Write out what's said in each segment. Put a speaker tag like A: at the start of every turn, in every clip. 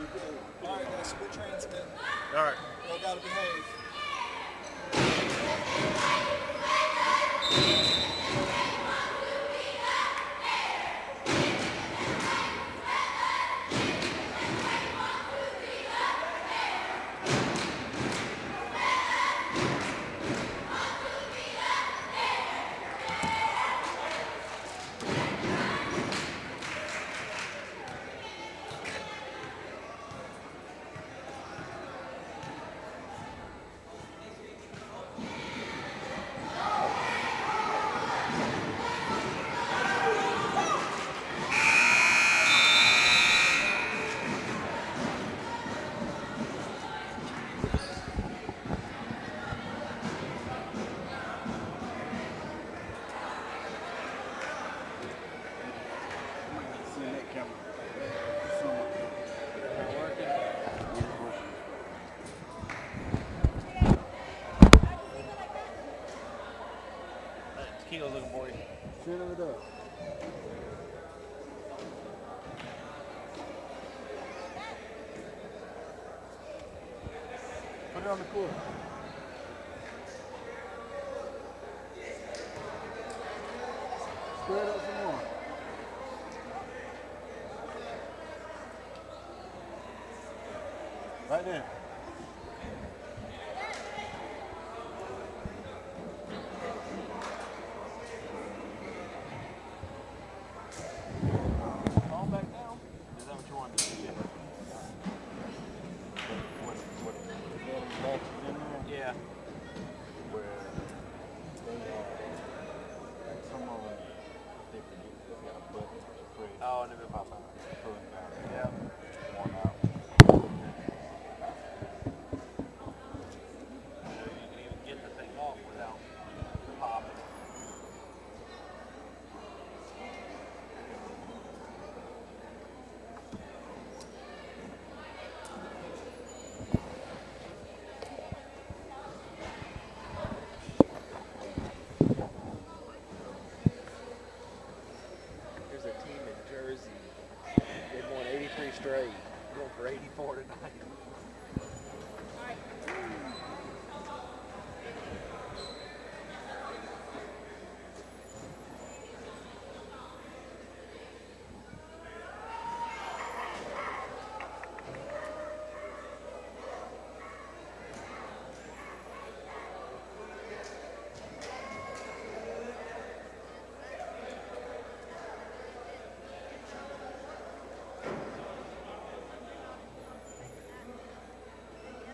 A: All right, guys, so we're transmitting.
B: All right.
A: Y'all gotta behave.
B: Tequila's looking for you.
A: Fill it up. Put it on the court. Spread up some more. Right there.
B: Calm back down. Is that what you wanted to do? Yeah.
A: Where they like some of them, they got a button to press.
B: Oh, and then it pops out.
A: Pull it down.
B: Yeah.
A: One out.
B: You can even get the thing off without popping. There's a team in Jersey. They've won 83 straight. Going for 84 tonight.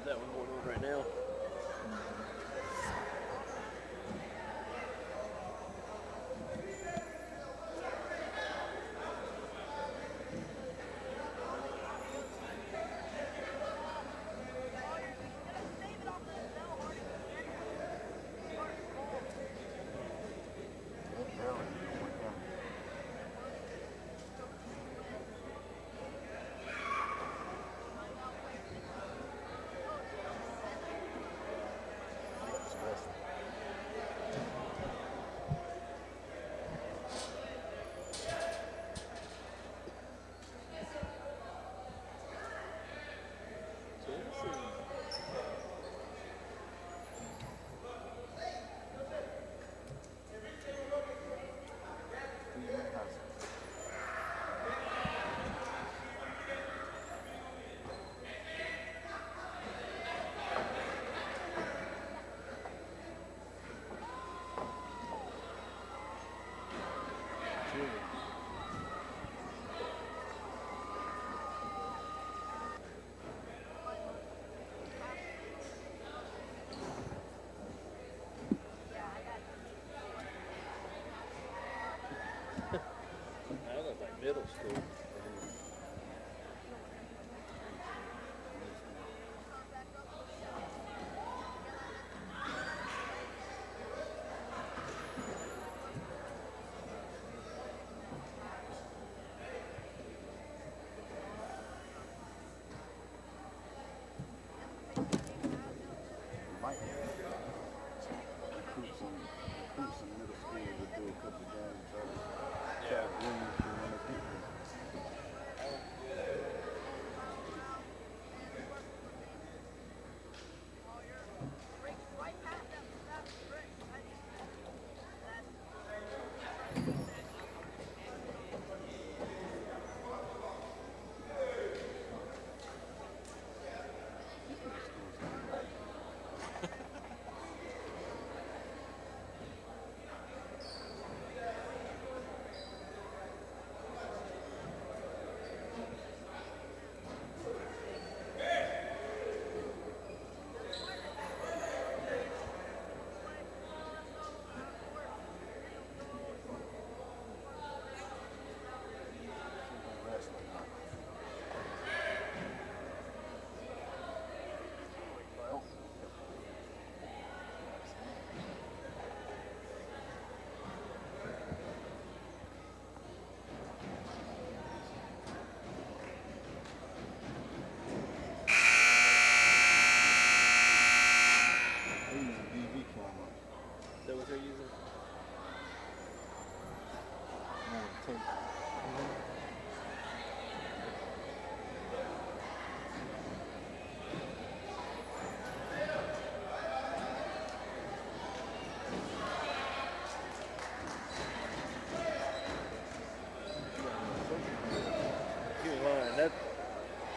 B: That one going on right now.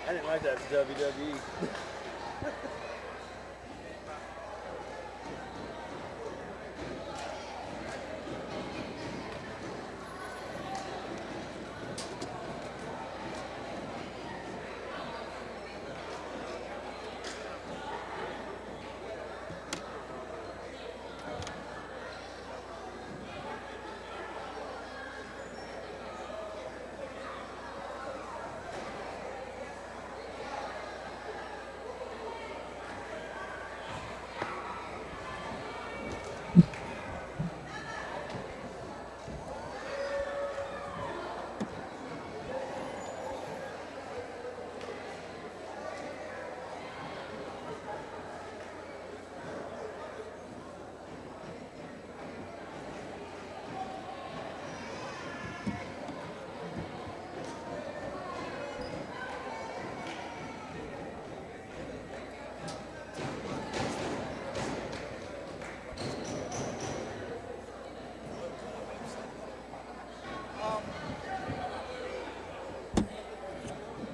B: I didn't like that WWE.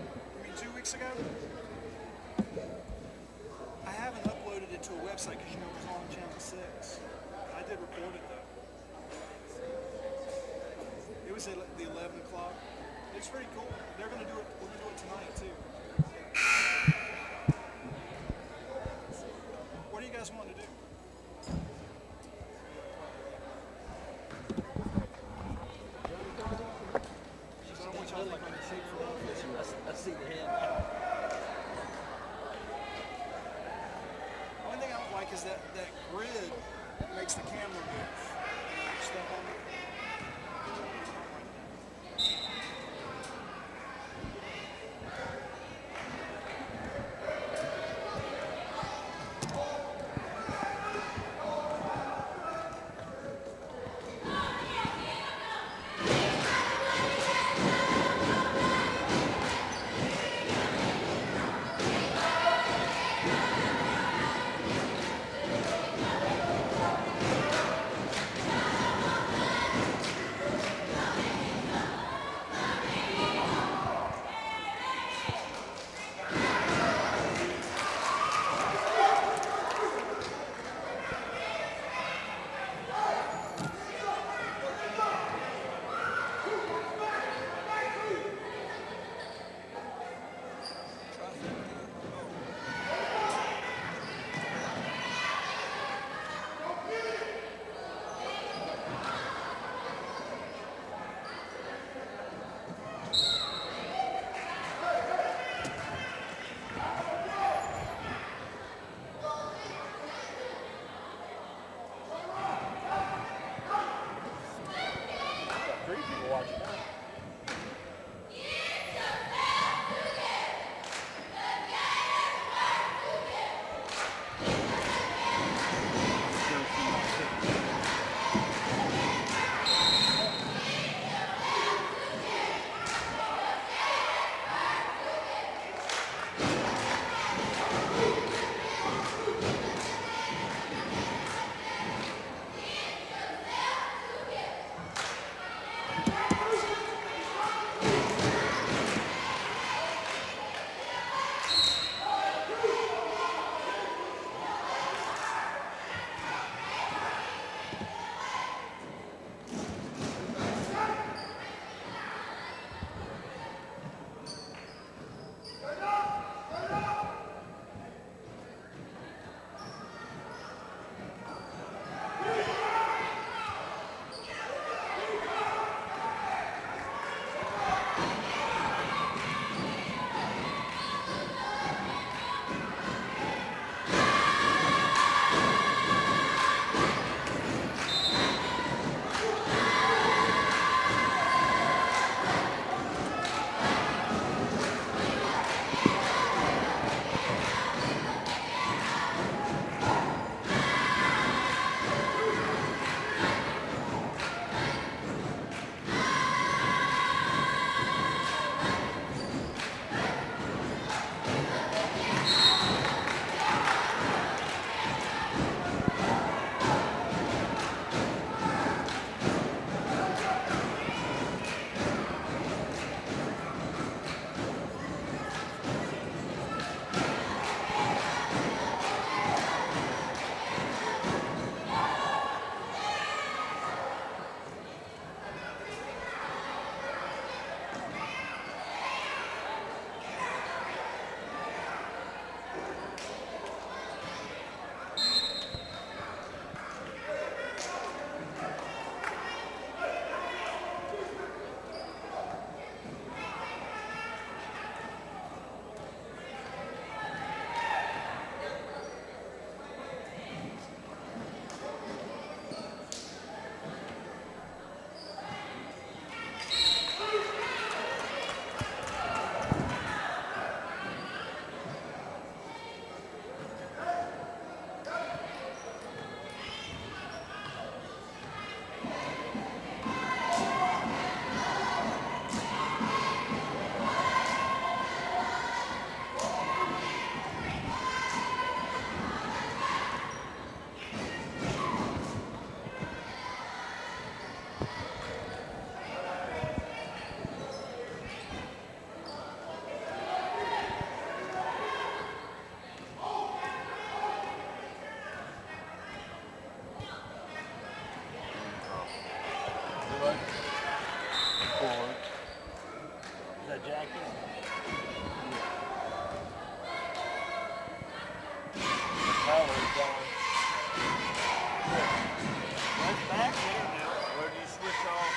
C: I mean, 2 weeks ago, I haven't uploaded it to a website because it was on Channel 6. I did record it though. It was at the 11 o'clock. It's pretty cool. They're gonna do it. We're gonna do it tonight too. What do you guys want to do? I don't want y'all to think I'm gonna shoot for that.
B: I see the hand.
C: The only thing I don't like is that grid makes the camera move. Step on it.
B: Power's gone.
C: That's back there now.
A: Where do you switch off?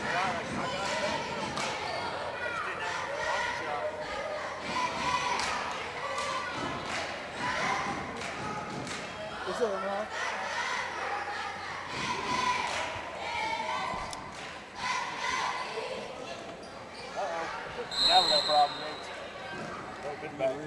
C: I got it back now. I just didn't have it on the bottom shop.
B: What's up, man?
C: Now we got a problem, Nate.
B: Open back.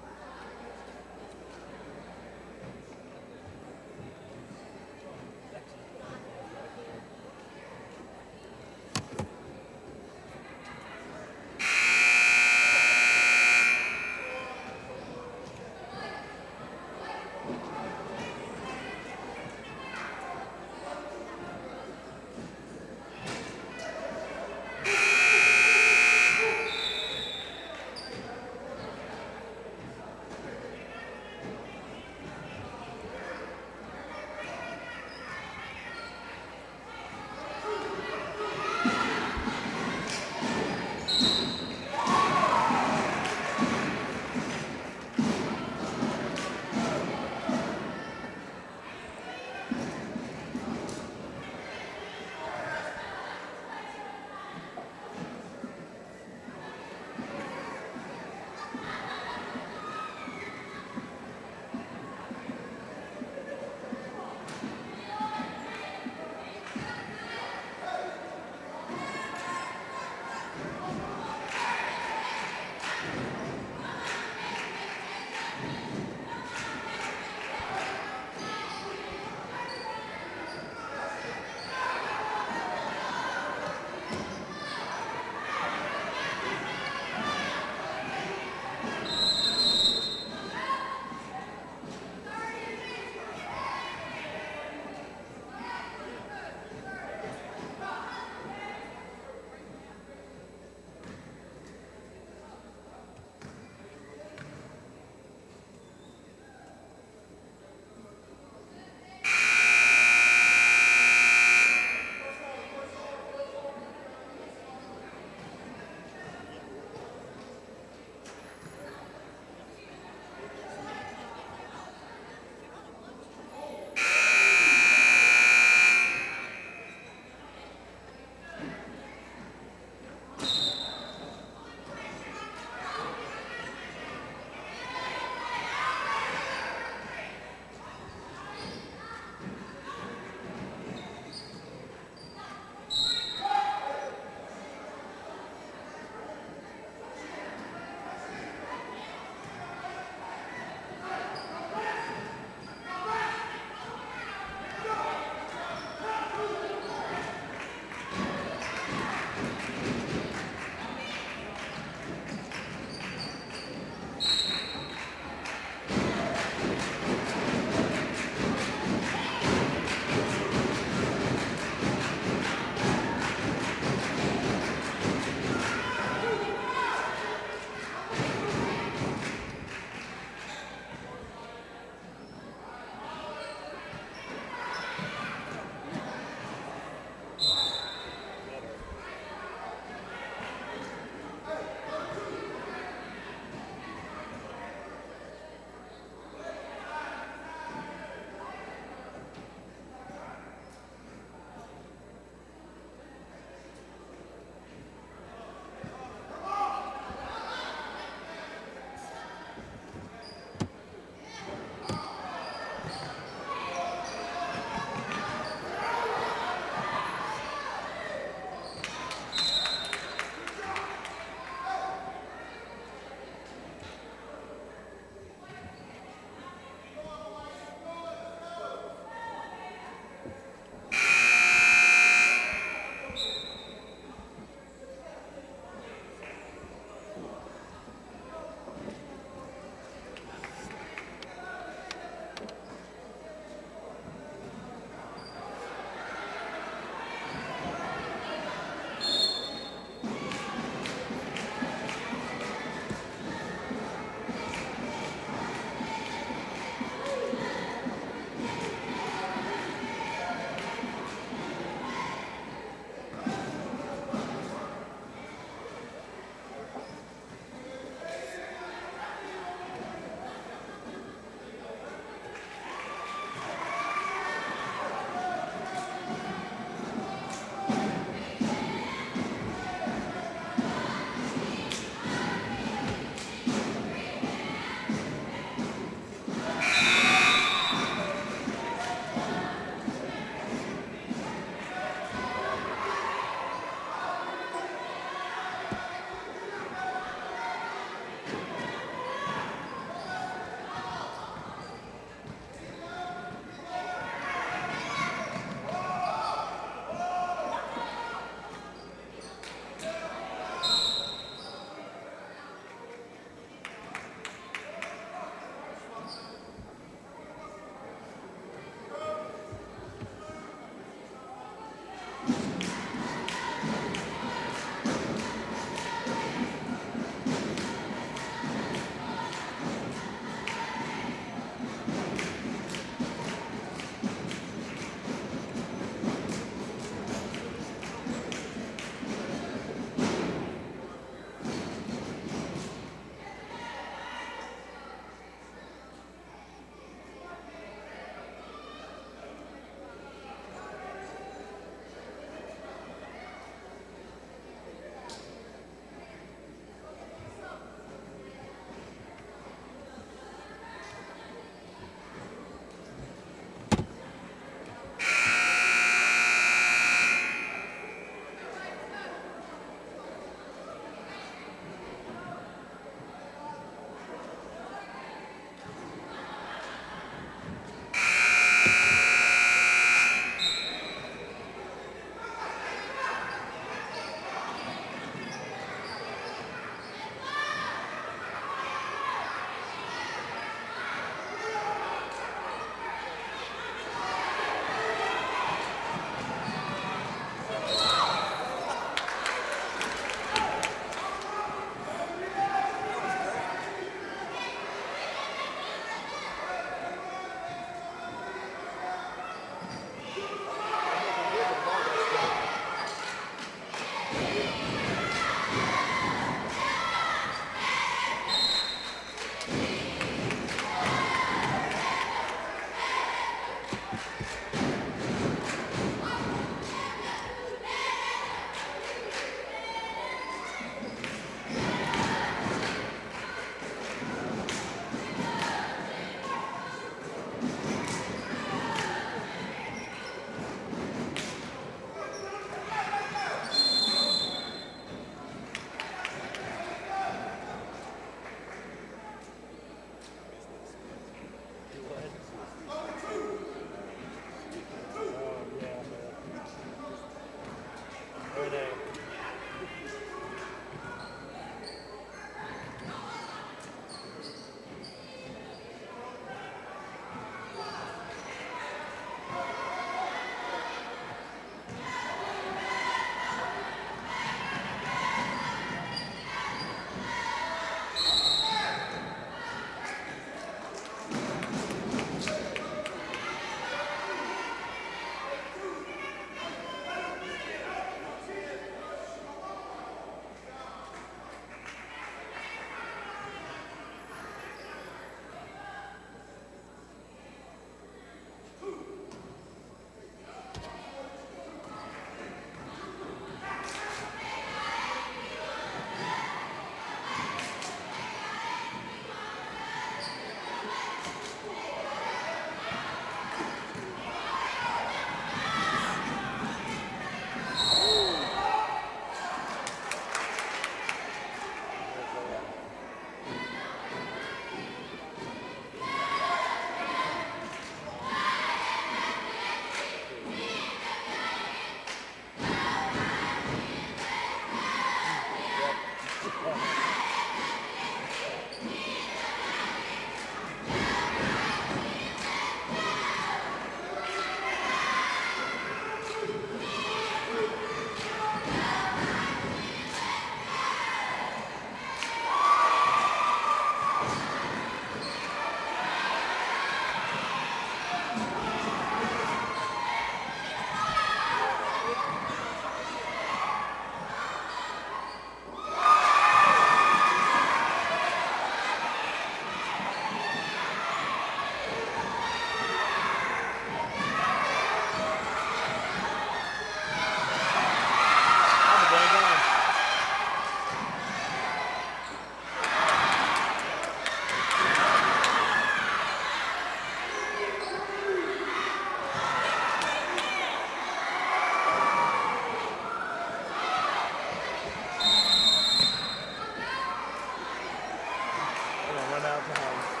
B: run out time.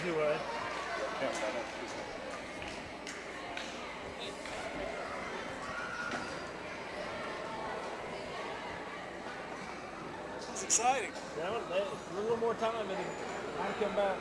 B: Do what?
C: It's exciting.
B: A little more time and I'll come back.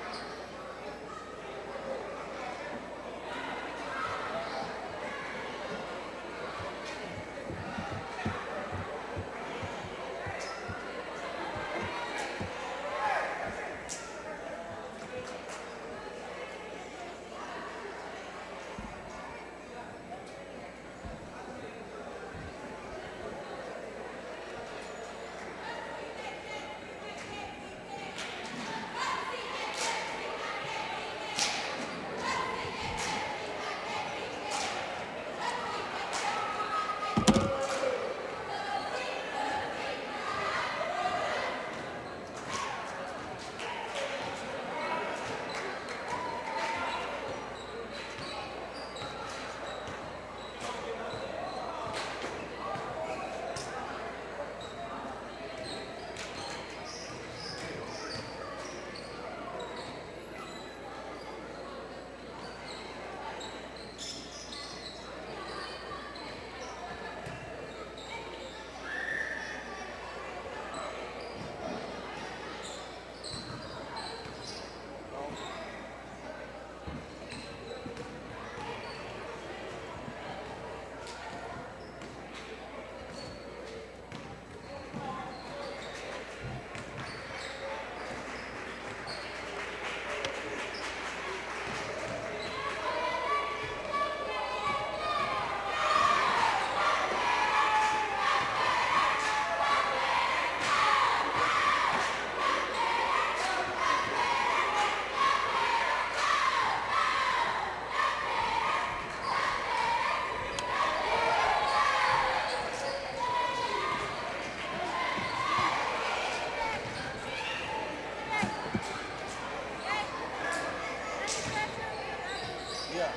C: Yeah.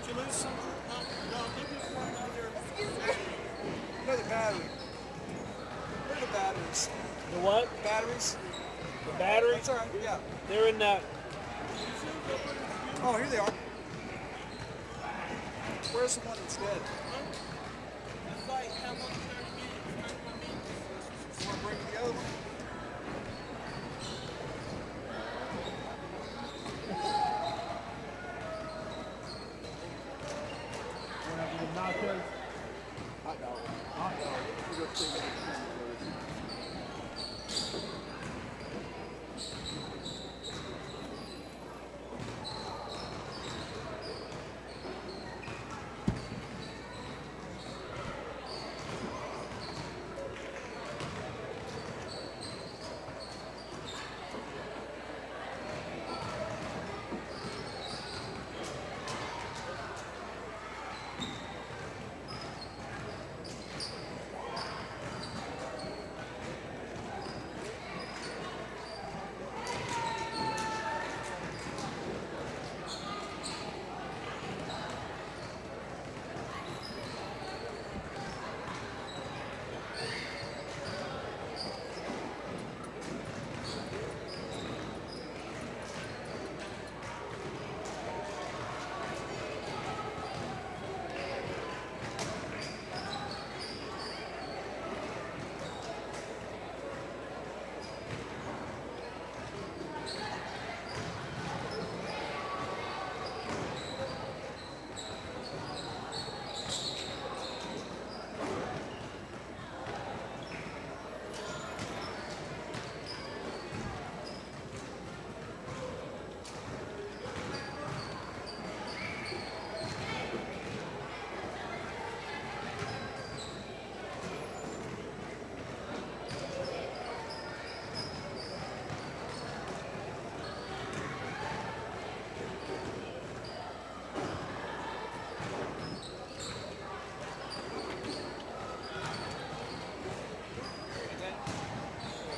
C: Did you lose some? No, maybe it's one out there. No, the battery. Where are the batteries?
B: The what?
C: Batteries?
B: The battery?
C: That's all right, yeah.
B: They're in that.
C: Oh, here they are. Where's the one that's dead?
D: It's like how much 30 minutes, 31 minutes.
C: You want to bring the other one? nachos.
B: Hot dog.
C: Hot dog.
B: We go chicken and cheese first.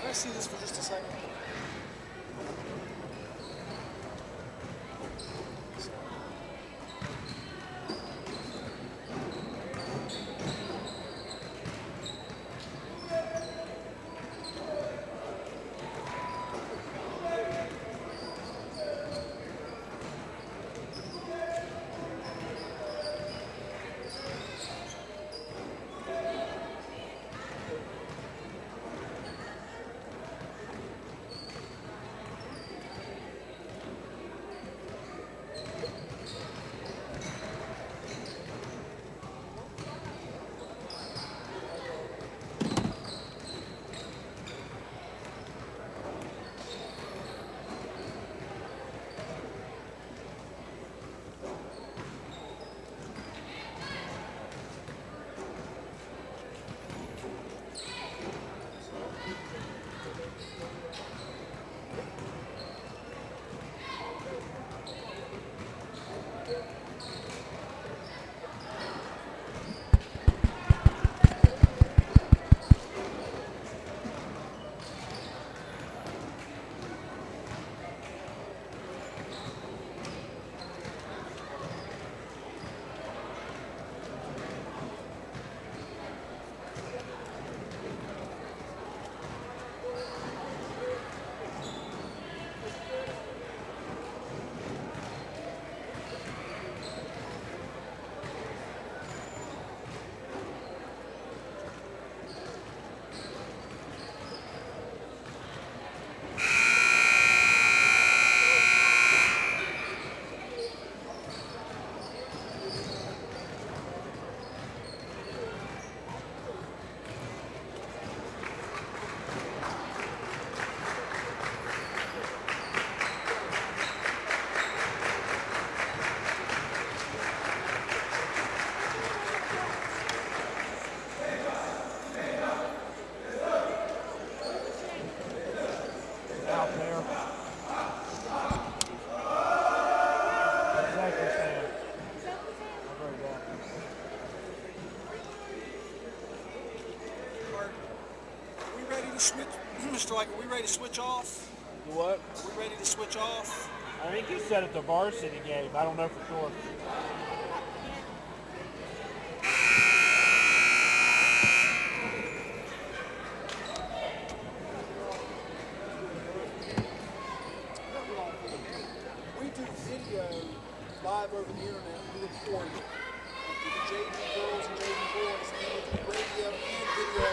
C: Can I see this for just a second? Out there. Exactly, Sam. I'll bring that.
E: Are we ready to switch, Mr. Like, are we ready to switch off?
C: You what?
E: Are we ready to switch off?
C: I think you said it's a varsity game. I don't know for sure.
E: We do video live over the internet. We record JV girls and JV boys, and then we do radio and video,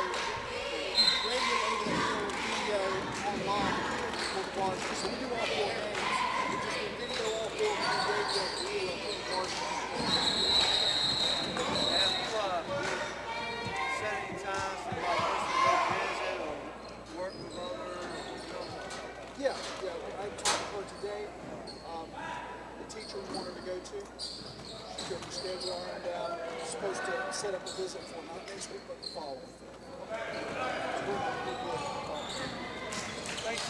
E: radio over the air and video online for the varsity. So we do all 4 games. We just do video all 4 and radio for the varsity. schedule ironed out. We're supposed to set up a visit for not next week, but the following. So we're good. Thanks.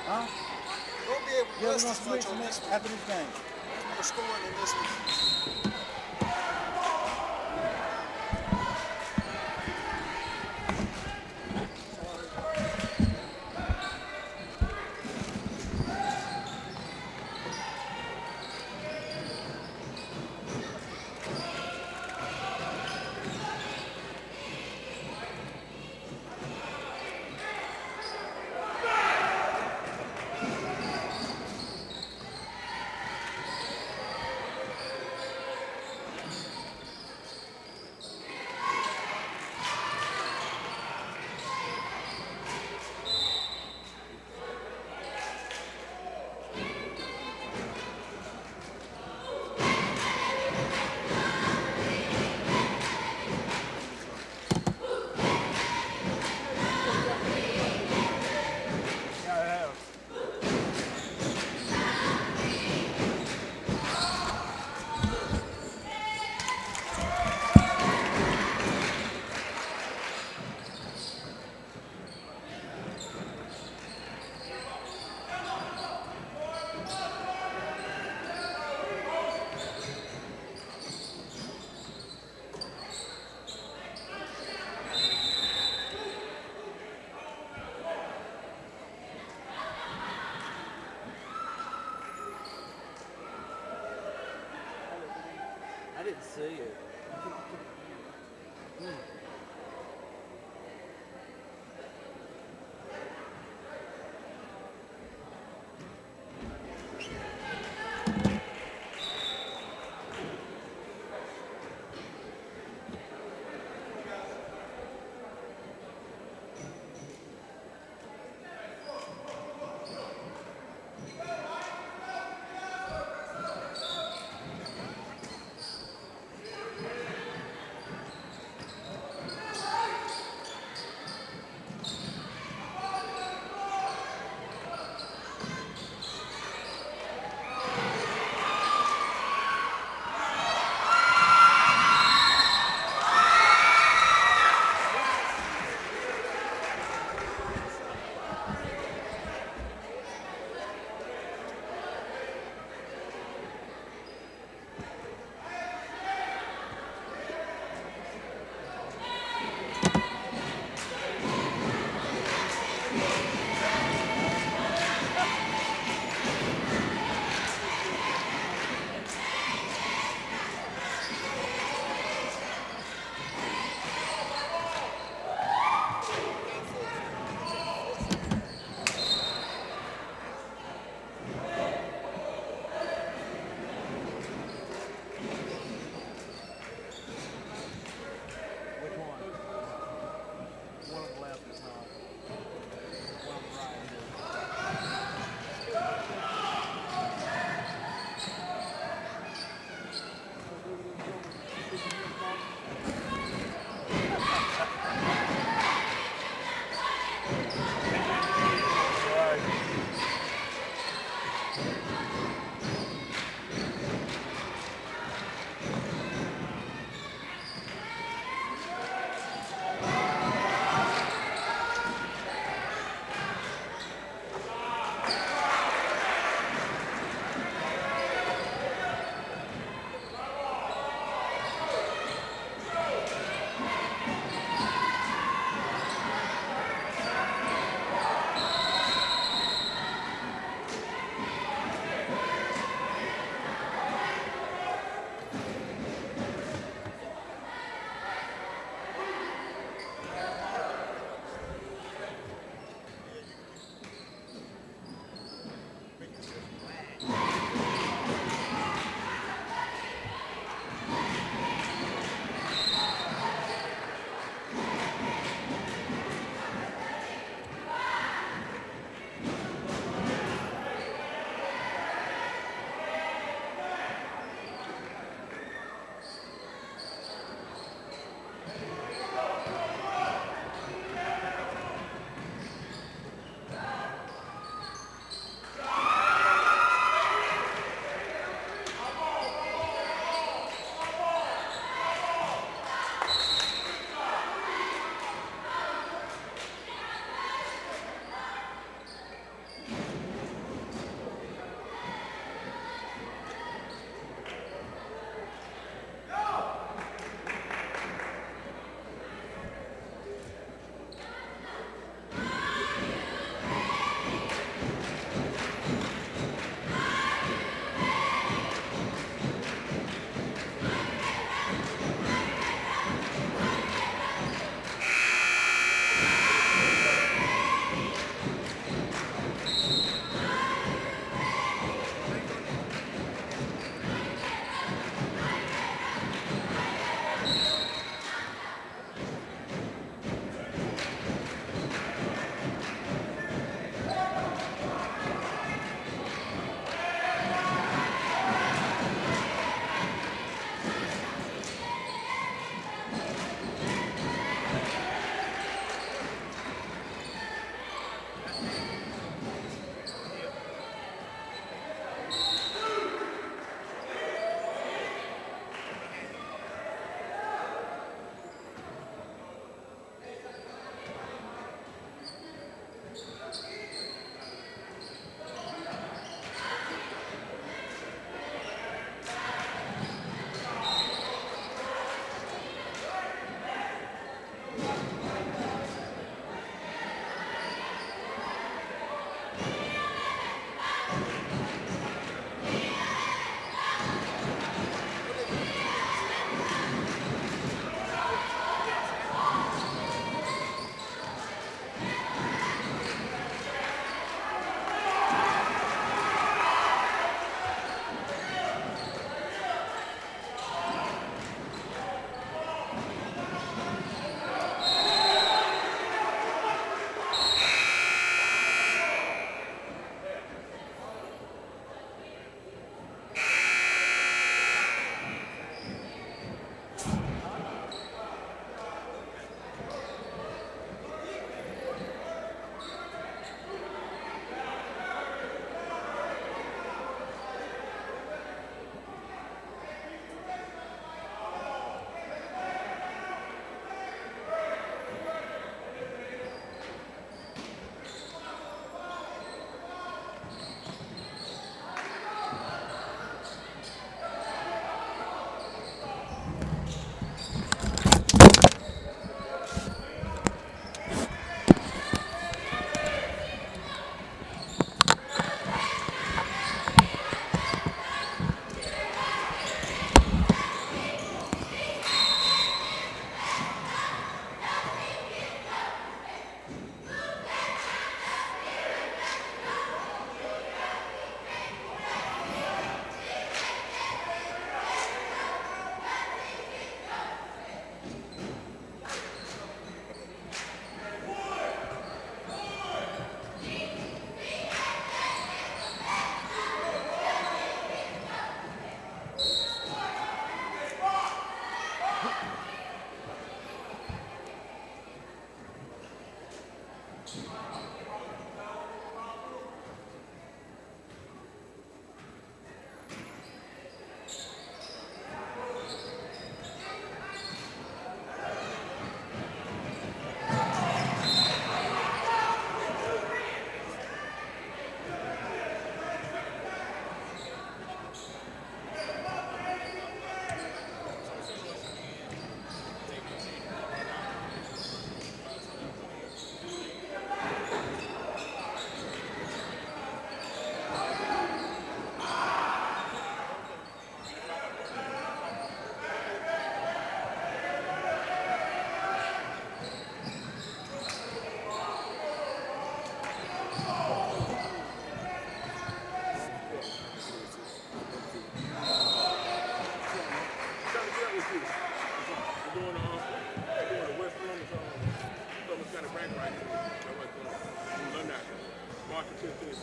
A: Huh?
E: Won't be able to
A: Yeah, we're
E: rest
A: gonna
E: as much
A: switch
E: on this one.
A: after this game.
E: We're scoring in this one.
B: I didn't see it.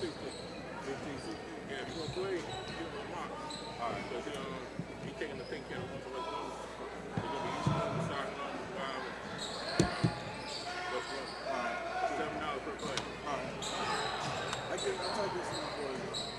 C: 16. 15, 16. Yeah, if you're gonna play, give him a mark. Alright. Because he's taking the pink count. So let's go. They're gonna be each one starting on the 5. Let's go.
A: Alright.
C: $7 per play.
A: Alright. I'll take this one for you.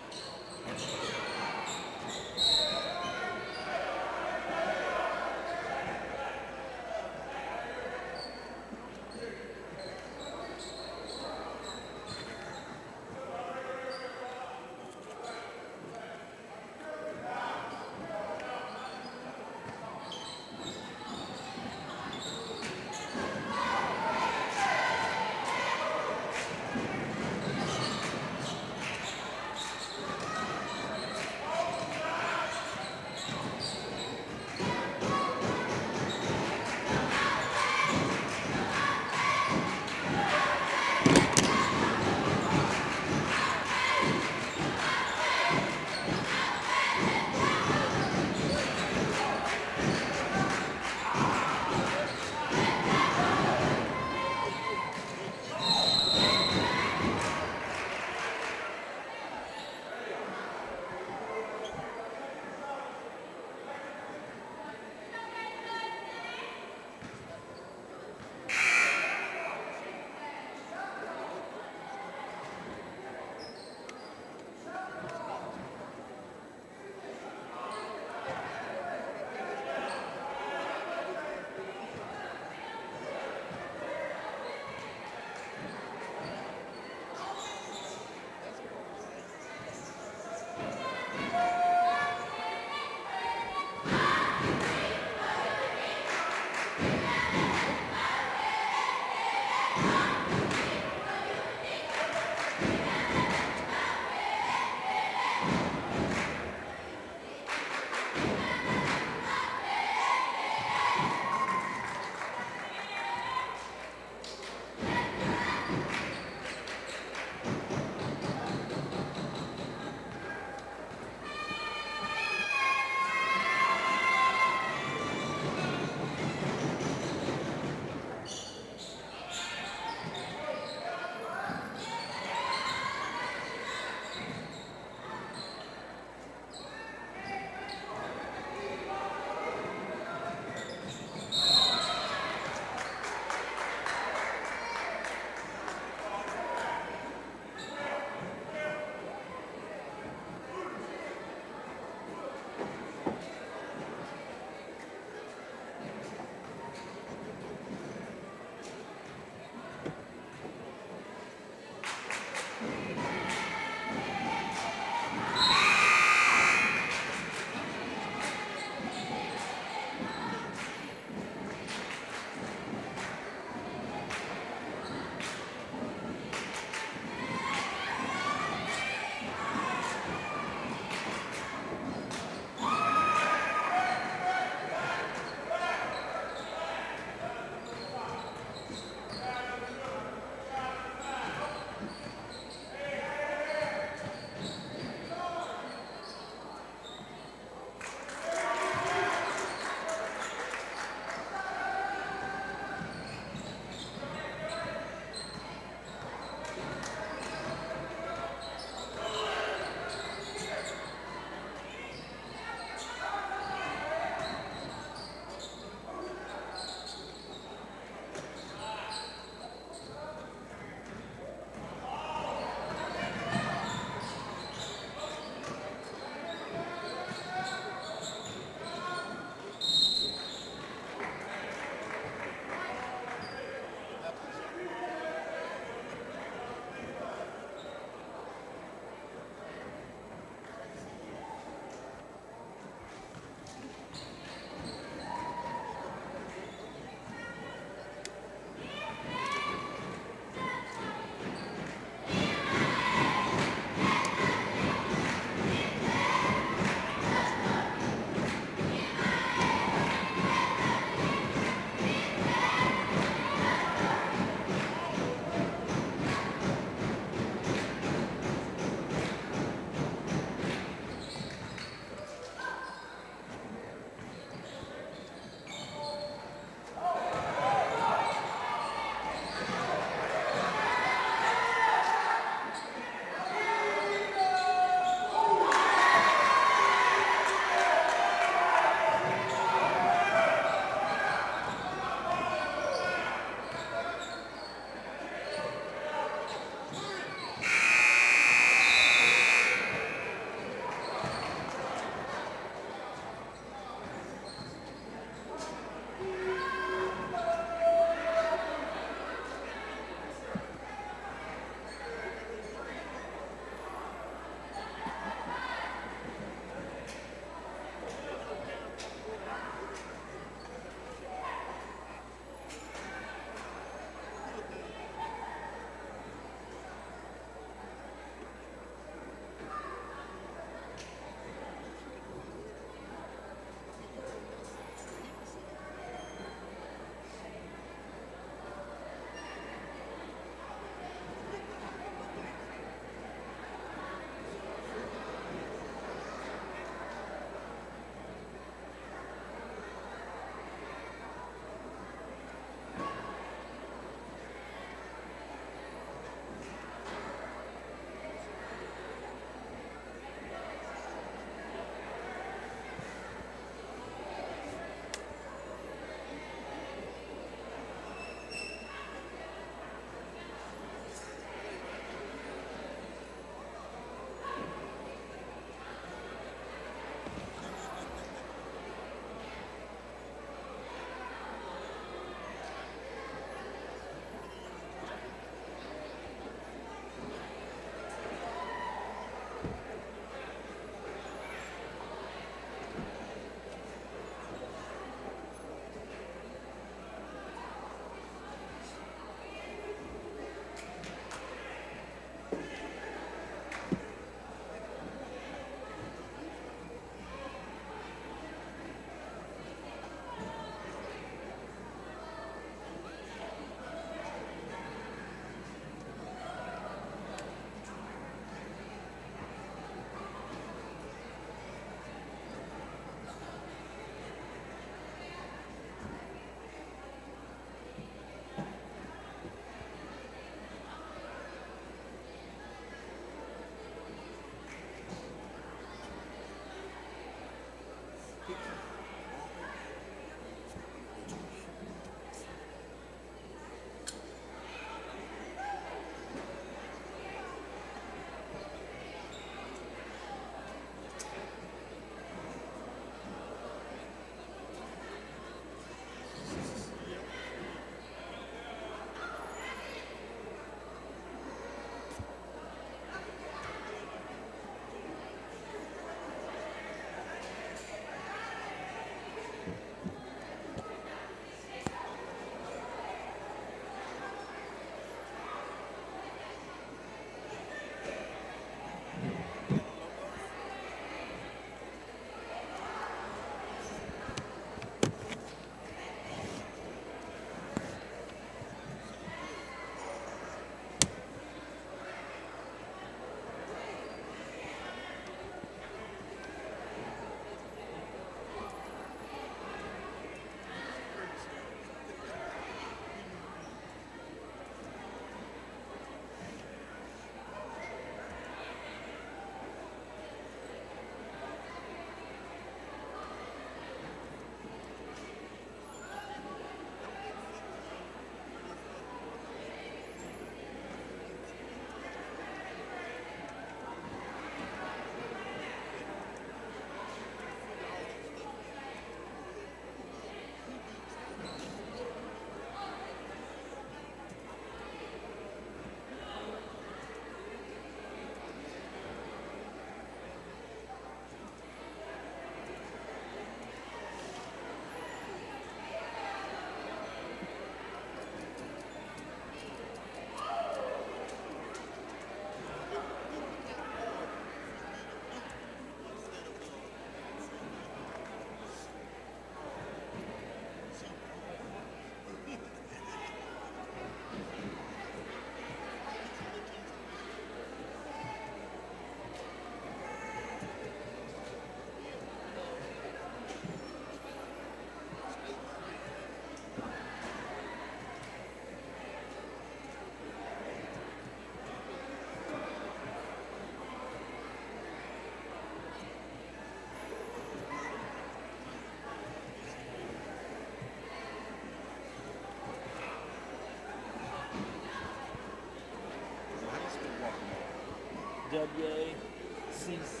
B: WACC.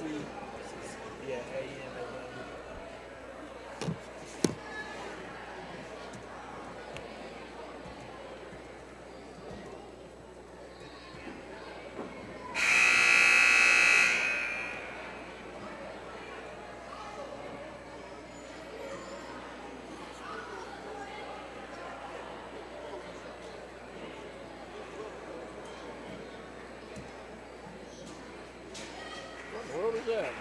B: Yeah, AM. What in the world is that?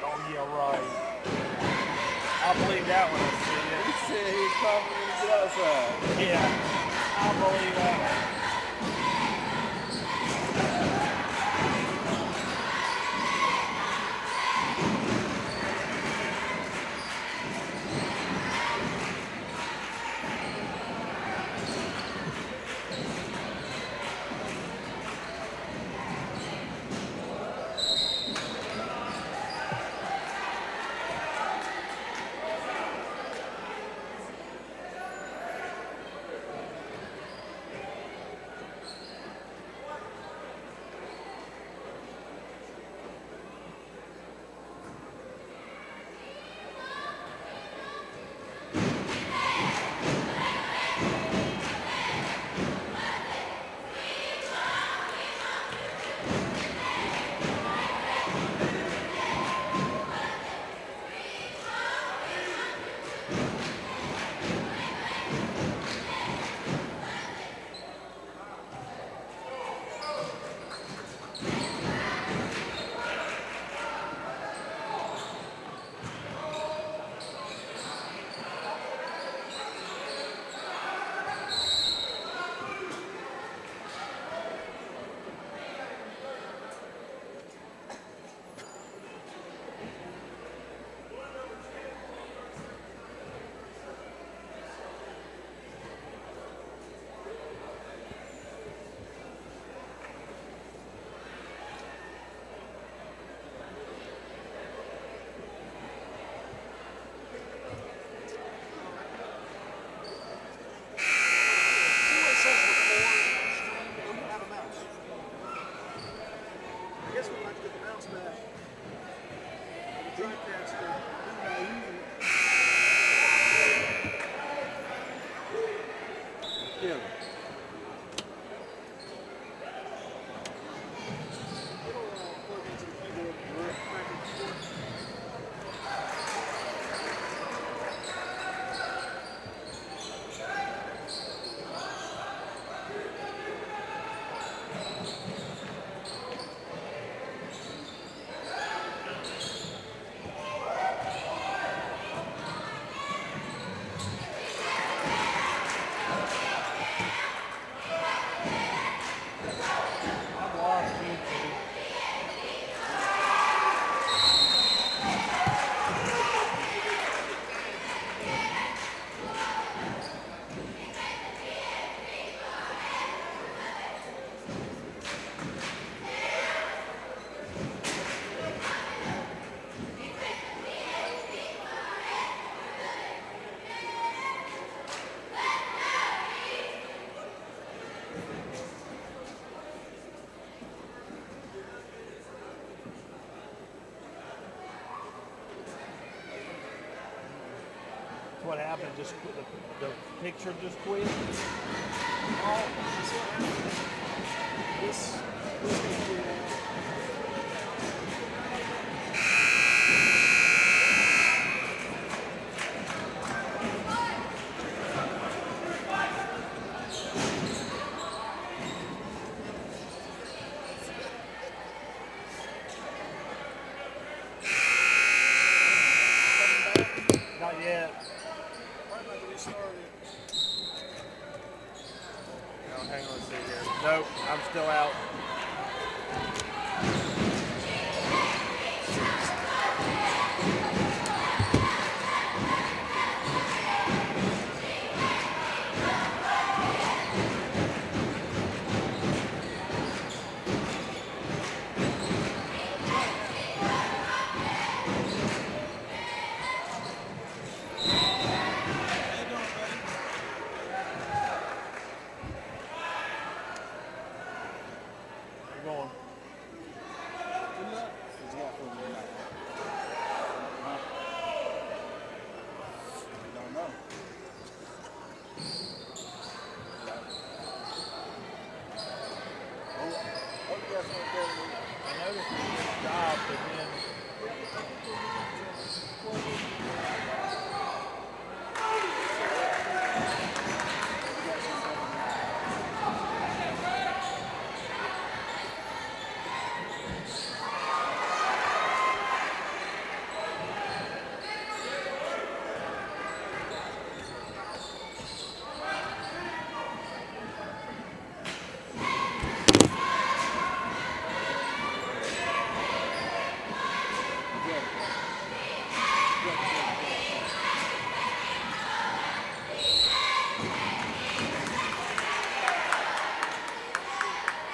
B: Oh, yeah, right. I believe that one.
A: He said he was confident to get outside.
B: Yeah, I believe that one. That's what happened. Just the picture just quit.
E: Oh, that's what happened. This gonna be
B: Not yet.
E: probably about to restart it.
B: No, hang on a second here. Nope, I'm still out.
E: How you doing, buddy?
B: We're going.
E: Good luck. What you got for me tonight? Huh? You don't know. Oh, you got something for me?
B: I noticed it stopped, and then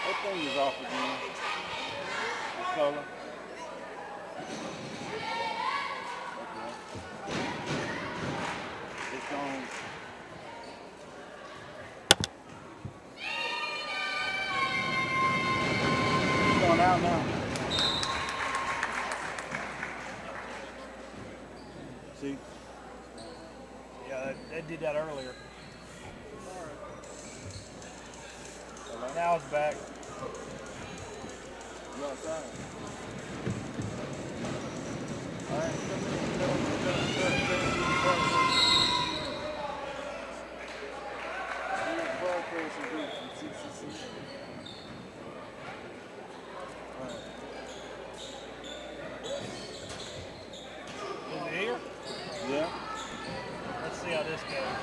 A: That thing is off again. The color. Okay. It's gone. It's going out now. See?
B: yeah, they did that earlier.
A: Hello?
B: Now it's back.
A: You outside? All right, come in.
B: Is it here?
A: Yeah.
B: Let's see how this goes.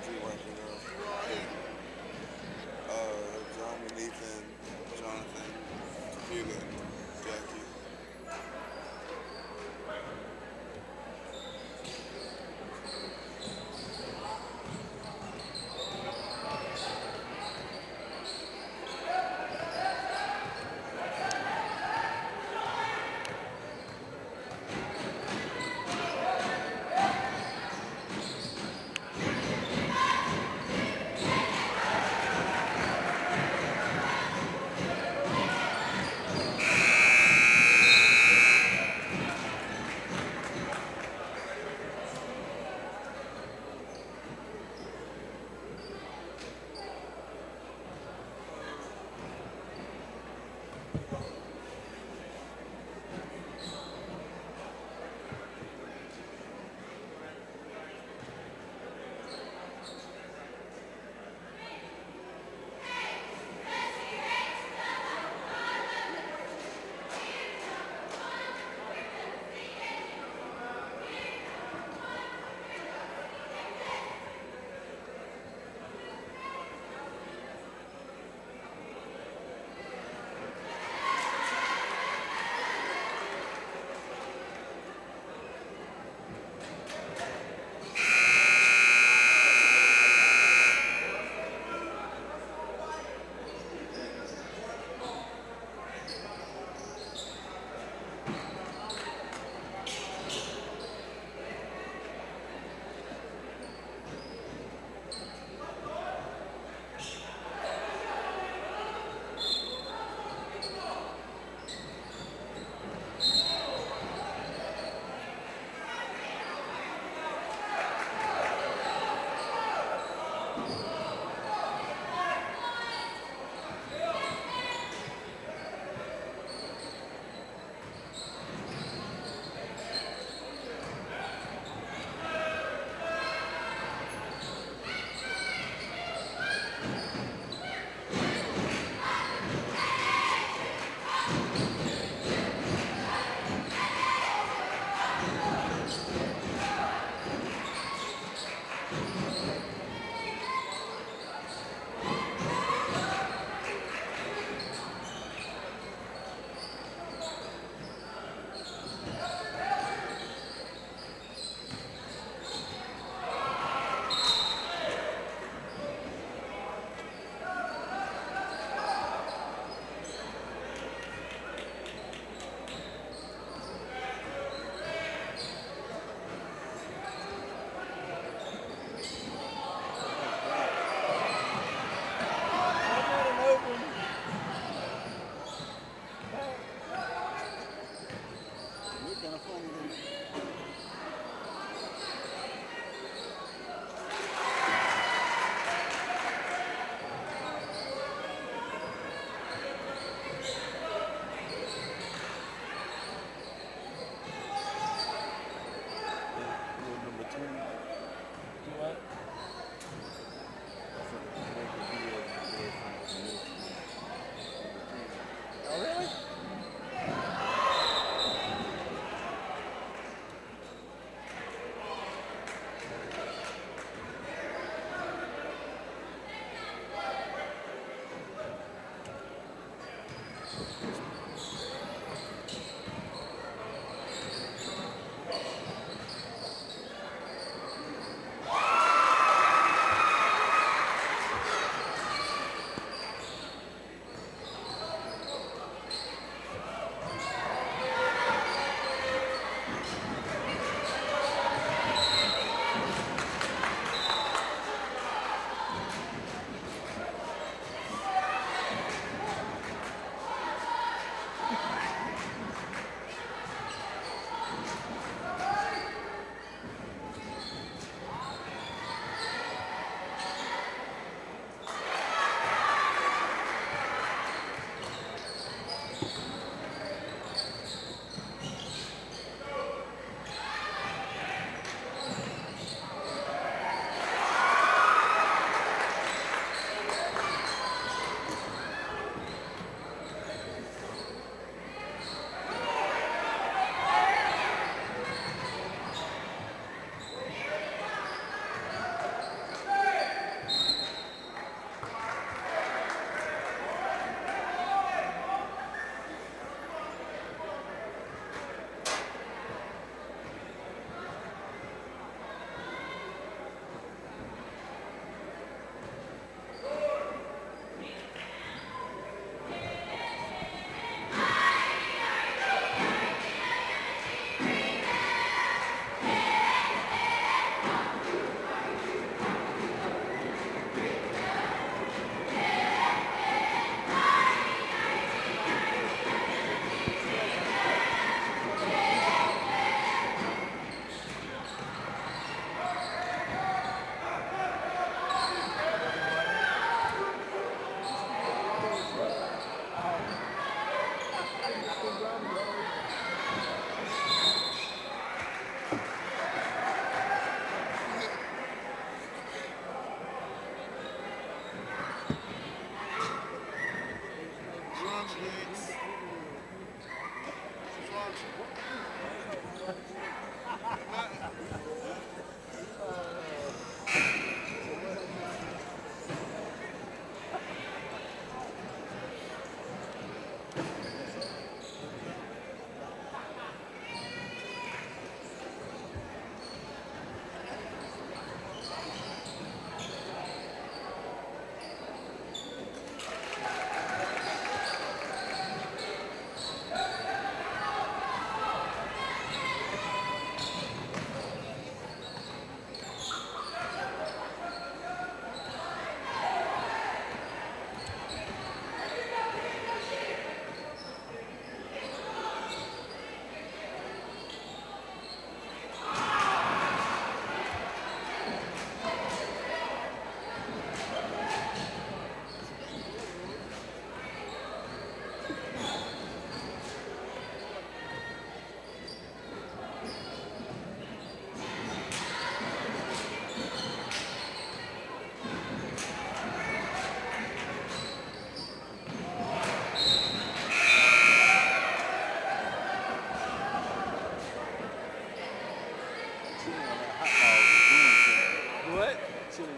F: Three wife and girl.
C: Who all here?
F: John and Ethan, Jonathan, Hugo, and Jackie.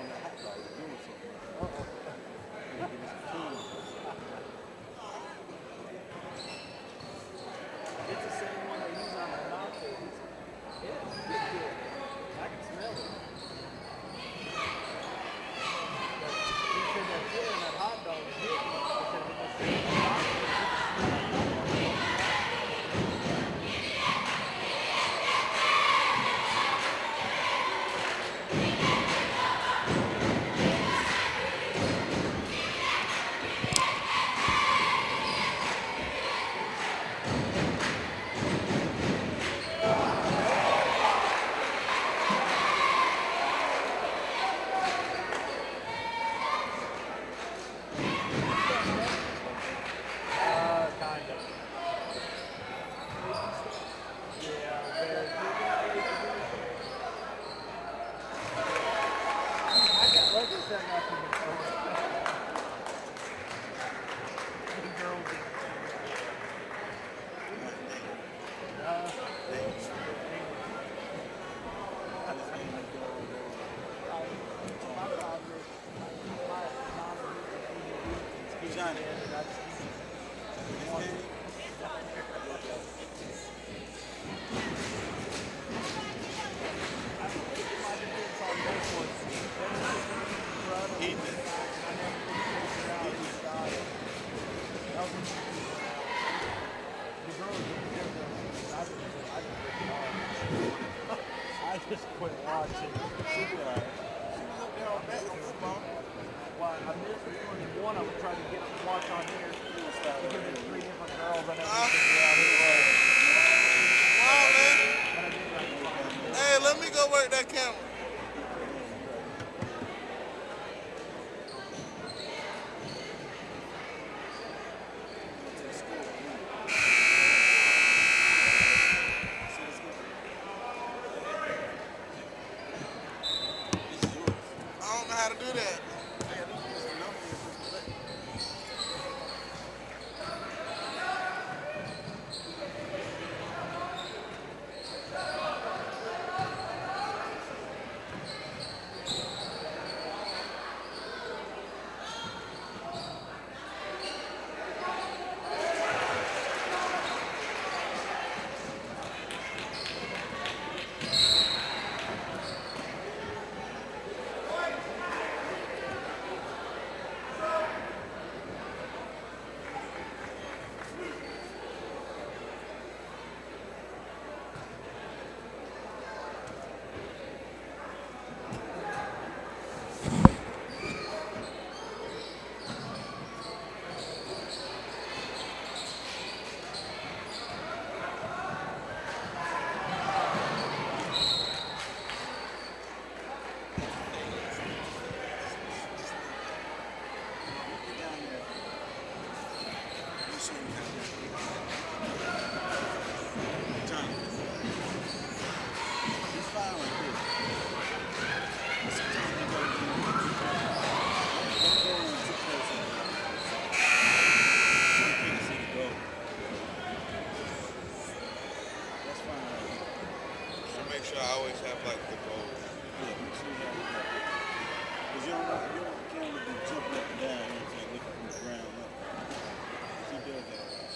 A: on that hot dog is doing something.
B: Uh-oh.
A: Give me some cheese.
B: It's the same one they use on the nachos. Yeah, it's good. I can smell it. But he said that chili and that hot dog is good because it was kind of. Yeah, very I got lucky said nothing before. The girls
A: Johnny.
B: I just quit watching.
A: She'll be alright. She was up there on back on football.
B: Well, I missed one of them trying to get watch on here. Because there's three different girls. I never figured out who it was.
F: Wow, man.
B: And I did like,
F: Hey, let me go work that camera. I don't know how to do that. Make sure I always have like the goal.
A: Yeah, make sure you have it. Because you don't want the camera to be jumping up and down and looking from the ground up. She does that a lot.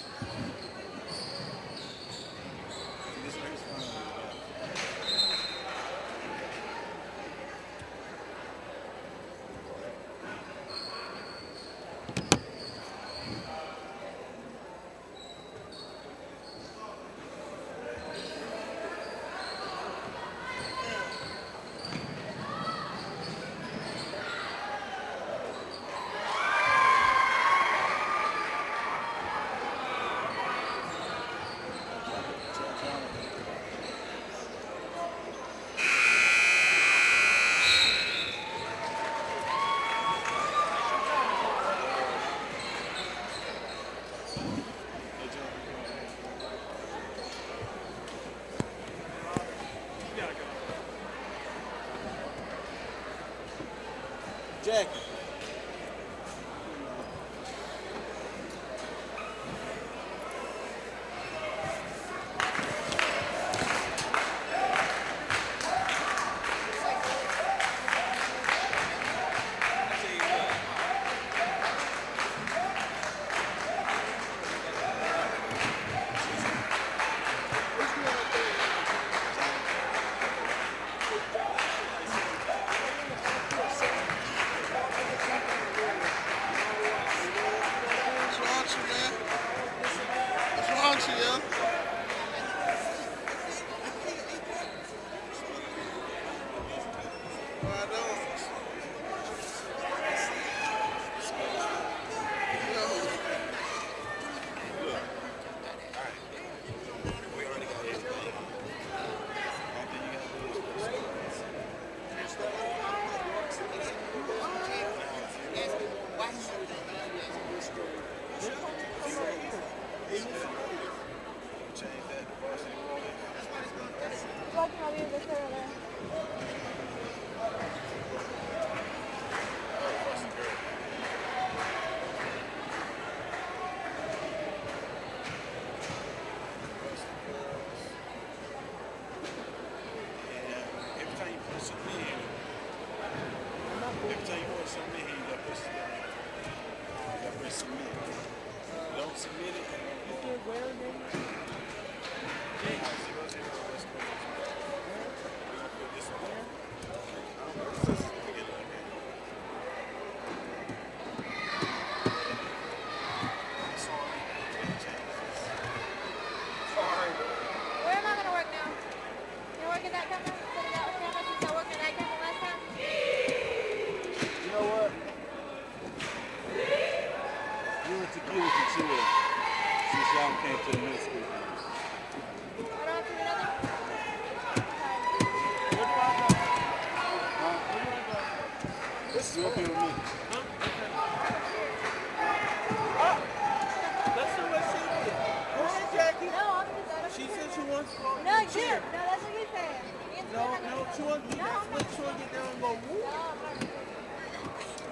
A: This is fine. Jackie. John came to the middle school game. This is up here with me.
D: That's the way she did. Go ahead, Jackie.
G: No, I'm just
D: She said she wants to go.
G: No, Jim. No, that's what he's saying.
D: No, she wants to make sure get down and go woo.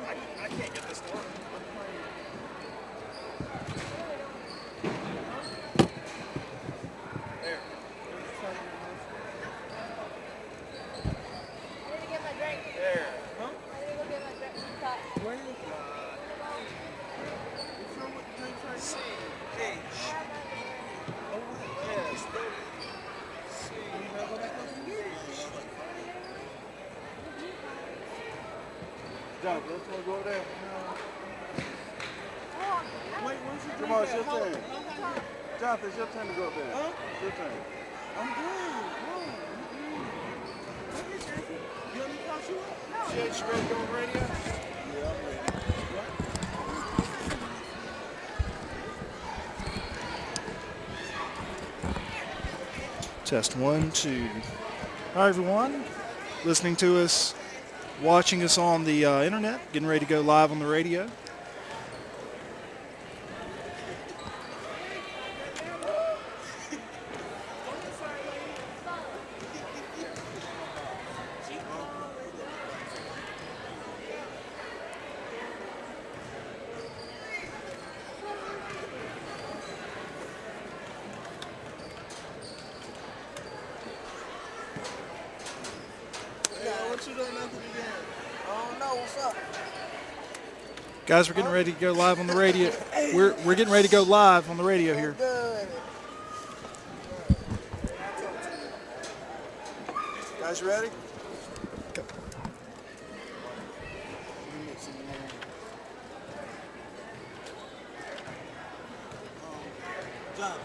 B: I can't get this to work. There.
G: I need to get my drink.
B: There.
G: I need to go get my drink.
D: Where is it? You know what the drinks right
B: C,
D: now?
B: H. Yes. C,
A: Jonathan, let's go over there.
D: Wait, where's your drink?
A: Come on, it's your
D: at? Hold
A: turn.
D: on.
A: Jonathan, it's your turn to go up there.
D: Huh?
A: It's your turn.
D: I'm good. Go ahead, Jackie. You want me to toss you up?
B: Jake, you ready to go on the radio?
A: Yeah, I'm ready.
E: Test 1, 2. Hi, everyone. Listening to us, watching us on the internet, getting ready to go live on the radio.
D: What you doing after the game? I don't know. What's up?
E: Guys, we're getting ready to go live on the radio. We're getting ready to go live on the radio here.
D: Good.
B: Guys, ready?
A: John.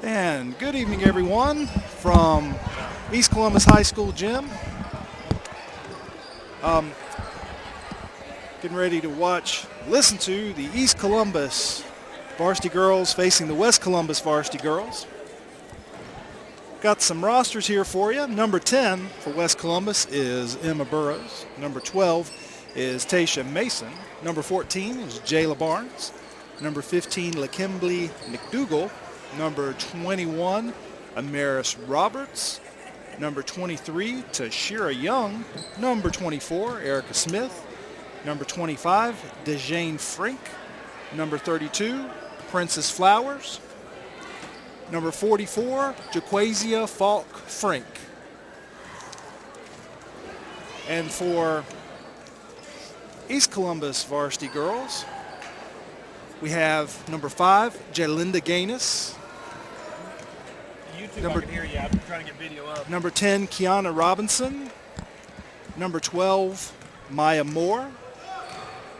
E: And good evening, everyone, from East Columbus High School gym. Getting ready to listen to the East Columbus varsity girls facing the West Columbus varsity girls. Got some rosters here for you. Number 10 for West Columbus is Emma Burrows. Number 12 is Tasha Mason. Number 14 is Jayla Barnes. Number 15, LaKimberly McDougal. Number 21, Amaris Roberts. Number 23, Tashira Young. Number 24, Erica Smith. Number 25, DeJane Frink. Number 32, Princess Flowers. Number 44, Jaquasia Falk Frink. And for East Columbus varsity girls, we have number 5, Jalinda Gaines.
B: YouTube, I can hear you. I'm trying to get video up.
E: Number 10, Kiana Robinson. Number 12, Maya Moore.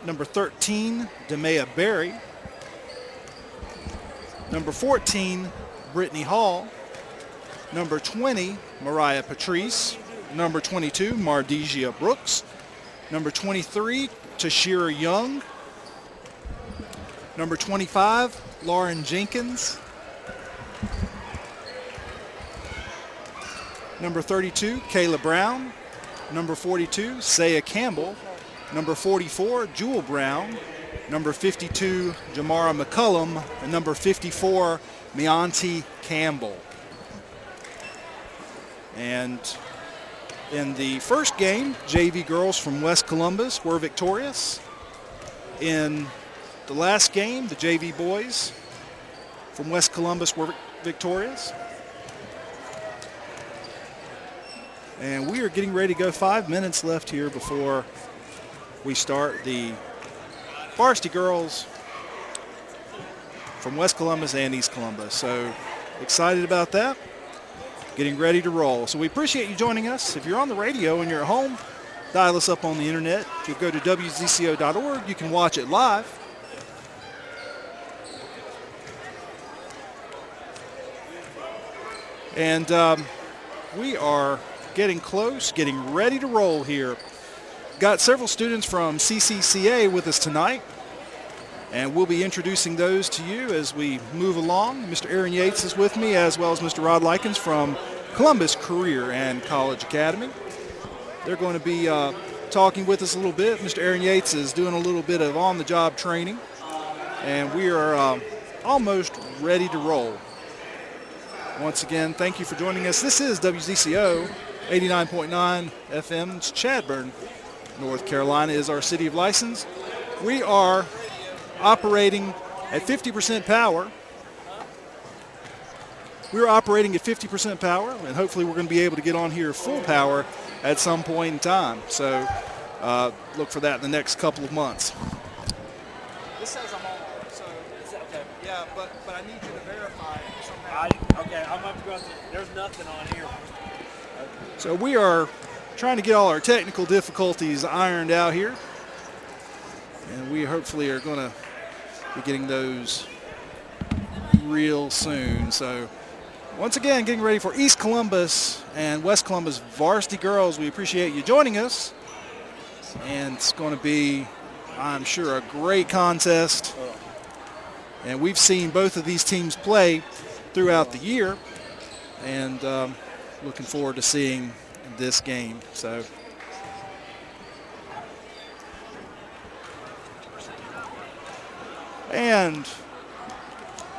E: Number 13, Demea Berry. Number 14, Brittany Hall. Number 20, Mariah Patrice. Number 22, Mardesia Brooks. Number 23, Tashira Young. Number 25, Lauren Jenkins. Number 32, Kayla Brown. Number 42, Saya Campbell. Number 44, Jewel Brown. Number 52, Jamara McCullum. And number 54, Meonti Campbell. And in the first game, JV girls from West Columbus were victorious. In the last game, the JV boys from West Columbus were victorious. And we are getting ready to go. 5 minutes left here before we start the varsity girls from West Columbus and East Columbus. So excited about that. Getting ready to roll. So we appreciate you joining us. If you're on the radio and you're at home, dial us up on the internet. If you go to wzco.org, you can watch it live. And we are
H: getting close, getting ready to roll here. Got several students from CCCA with us tonight, and we'll be introducing those to you as we move along. Mr. Aaron Yates is with me, as well as Mr. Rod Likens from Columbus Career and College Academy. They're going to be talking with us a little bit. Mr. Aaron Yates is doing a little bit of on-the-job training, and we are almost ready to roll. Once again, thank you for joining us. This is WZCO 89.9 FM. It's Chadburn, North Carolina is our city of license. We are operating at 50% power. We're operating at 50% power, and hopefully we're going to be able to get on here full power at some point in time. So look for that in the next couple of months.
E: This says I'm on, so
B: Okay.
E: yeah, but I need you to verify somehow.
B: Okay, I'm up to go. There's nothing on here.
H: So we are trying to get all our technical difficulties ironed out here, and we hopefully are going to be getting those real soon. So once again, getting ready for East Columbus and West Columbus varsity girls. We appreciate you joining us, and it's going to be, I'm sure, a great contest. And we've seen both of these teams play throughout the year, and looking forward to seeing this game. So and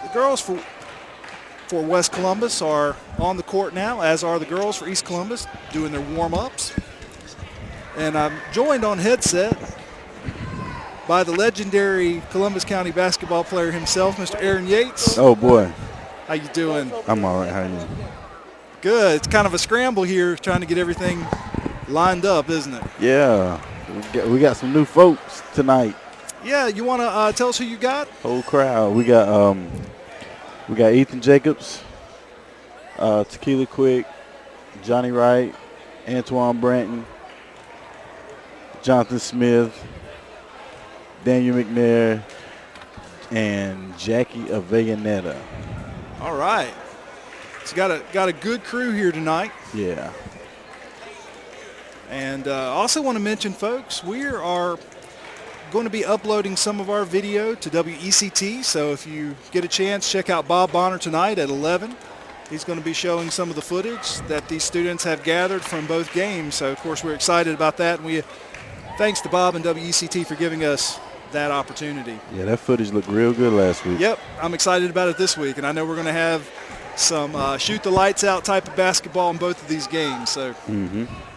H: the girls for West Columbus are on the court now, as are the girls for East Columbus, doing their warm-ups. And I'm joined on headset by the legendary Columbus County basketball player himself, Mr. Aaron Yates.
I: Oh, boy.
H: How you doing?
I: I'm all right. How are you?
H: Good. It's kind of a scramble here trying to get everything lined up, isn't it?
I: Yeah. We got some new folks tonight.
H: Yeah, you want to tell us who you got?
I: Whole crowd. We got Ethan Jacobs, Tequila Quick, Johnny Wright, Antoine Branton, Jonathan Smith, Daniel McNair, and Jackie Avellaneda.
H: All right. So got a good crew here tonight.
I: Yeah.
H: And also want to mention, folks, we are going to be uploading some of our video to WECT. So if you get a chance, check out Bob Bonner tonight at 11. He's going to be showing some of the footage that these students have gathered from both games. So, of course, we're excited about that. And thanks to Bob and WECT for giving us that opportunity.
I: Yeah, that footage looked real good last week.
H: Yep, I'm excited about it this week. And I know we're going to have some shoot the lights out type of basketball in both of these games. So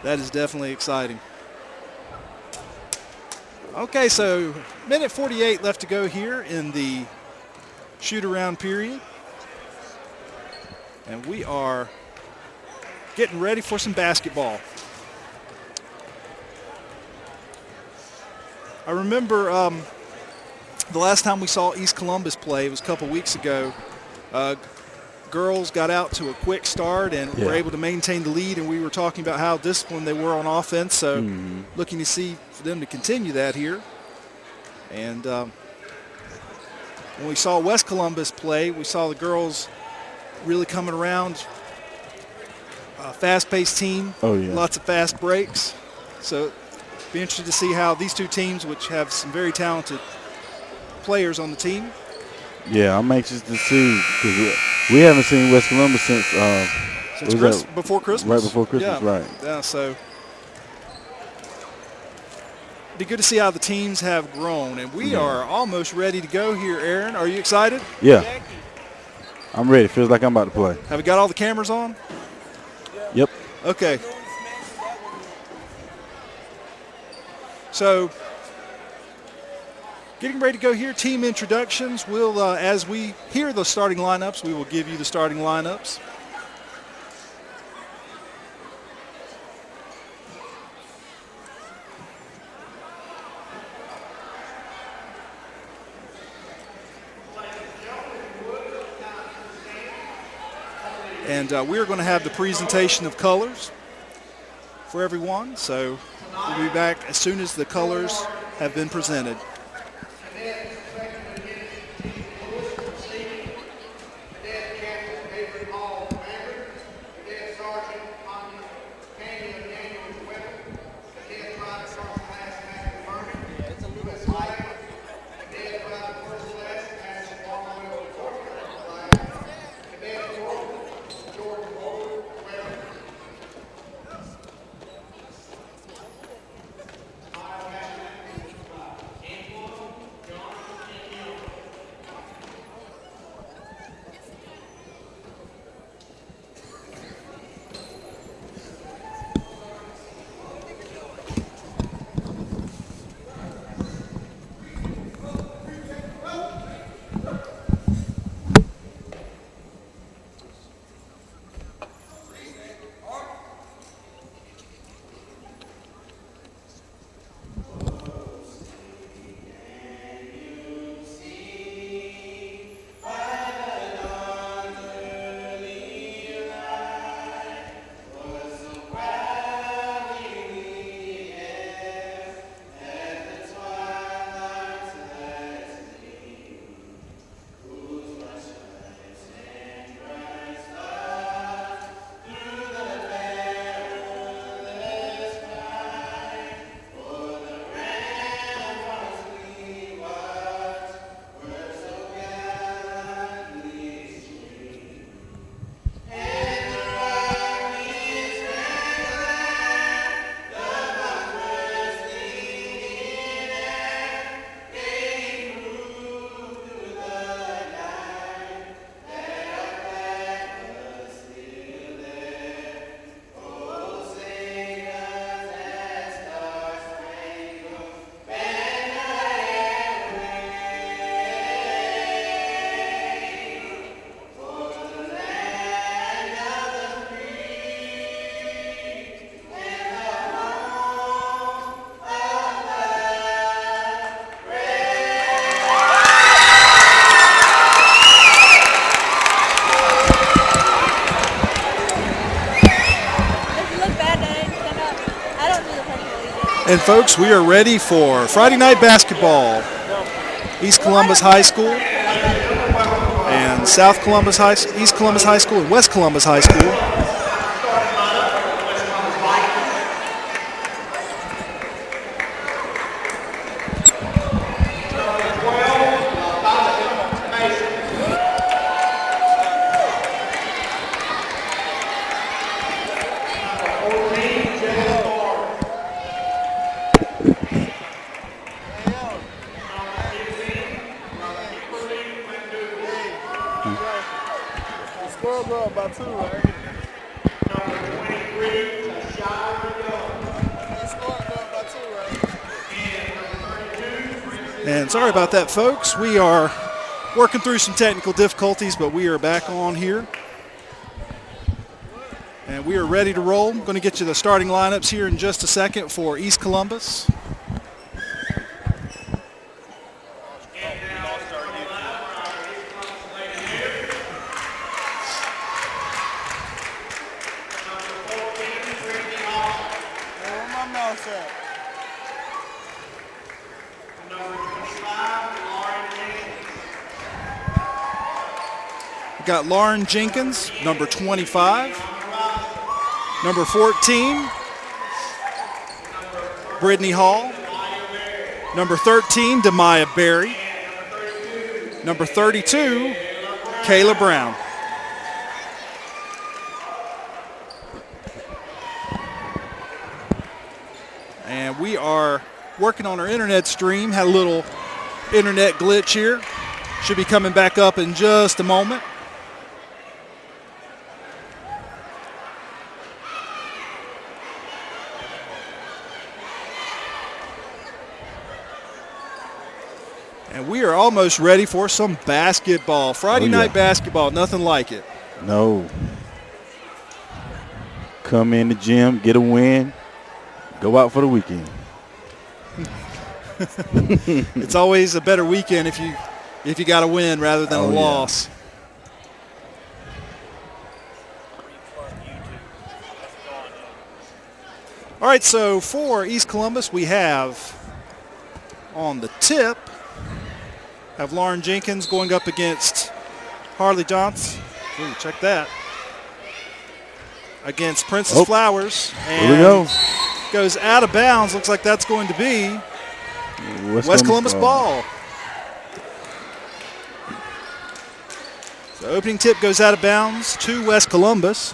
H: that is definitely exciting. Okay, so minute 48 left to go here in the shoot-around period. And we are getting ready for some basketball. I remember the last time we saw East Columbus play, it was a couple weeks ago. Girls got out to a quick start and were able to maintain the lead, and we were talking about how disciplined they were on offense. So looking to see for them to continue that here. And when we saw West Columbus play, we saw the girls really coming around. Fast-paced team, lots of fast breaks. So be interested to see how these two teams, which have some very talented players on the team.
I: Yeah, I'm anxious to see because we haven't seen West Columbus since
H: before Christmas.
I: Right before Christmas, right.
H: Yeah, so be good to see how the teams have grown. And we are almost ready to go here, Aaron. Are you excited?
I: Yeah. I'm ready. Feels like I'm about to play.
H: Have we got all the cameras on?
I: Yep.
H: Okay. So getting ready to go here, team introductions. We'll, as we hear the starting lineups, we will give you the starting lineups. And we're going to have the presentation of colors for everyone. So we'll be back as soon as the colors have been presented.
J: Cadet Captain Avery Hall, Commander, Cadet Sergeant Tanya Kane,
H: And folks, we are ready for Friday night basketball. East Columbus High School and South Columbus High, East Columbus High School and West Columbus High School.
E: Squirrels up by 2, right?
H: And sorry about that, folks. We are working through some technical difficulties, but we are back on here. And we are ready to roll. I'm going to get you the starting lineups here in just a second for East Columbus. Got Lauren Jenkins, number 25. Number 14, Brittany Hall. Number 13, Demaya Berry. Number 32, Kayla Brown. And we are working on our internet stream. Had a little internet glitch here. Should be coming back up in just a moment. And we are almost ready for some basketball. Friday night basketball, nothing like it.
I: No. Come in the gym, get a win, go out for the weekend.
H: It's always a better weekend if you got a win rather than a loss. All right, so for East Columbus, we have on the tip, have Lauren Jenkins going up against Harley Johnson. Ooh, check that. Against Princess Flowers. And
I: here we go.
H: Goes out of bounds. Looks like that's going to be West Columbus ball. The opening tip goes out of bounds to West Columbus.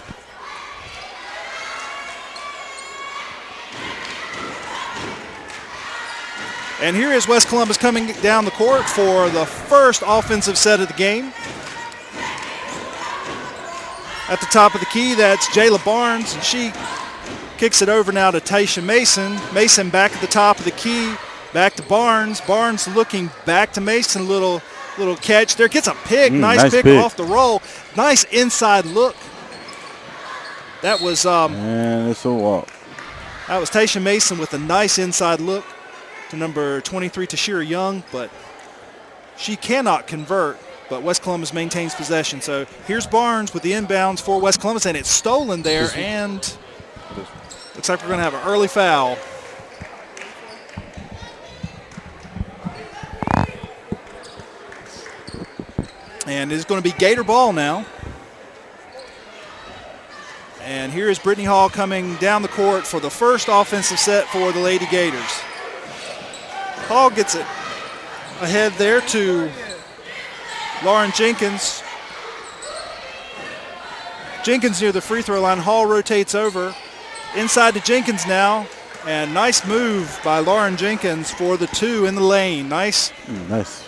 H: And here is West Columbus coming down the court for the first offensive set of the game. At the top of the key, that's Jayla Barnes, and she kicks it over now to Taisha Mason. Mason back at the top of the key, back to Barnes. Barnes looking back to Mason, little catch there. Gets a pick, nice pick off the roll. Nice inside look. That was
I: and it's a walk.
H: That was Taisha Mason with a nice inside look to number 23, Tashira Young, but she cannot convert, but West Columbus maintains possession. So here's Barnes with the inbounds for West Columbus, and it's stolen there, and looks like we're going to have an early foul. And it's going to be Gator ball now. And here is Brittany Hall coming down the court for the first offensive set for the Lady Gators. Hall gets it ahead there to Lauren Jenkins. Jenkins near the free throw line. Hall rotates over. Inside to Jenkins now. And nice move by Lauren Jenkins for the two in the lane. Nice.
I: Nice.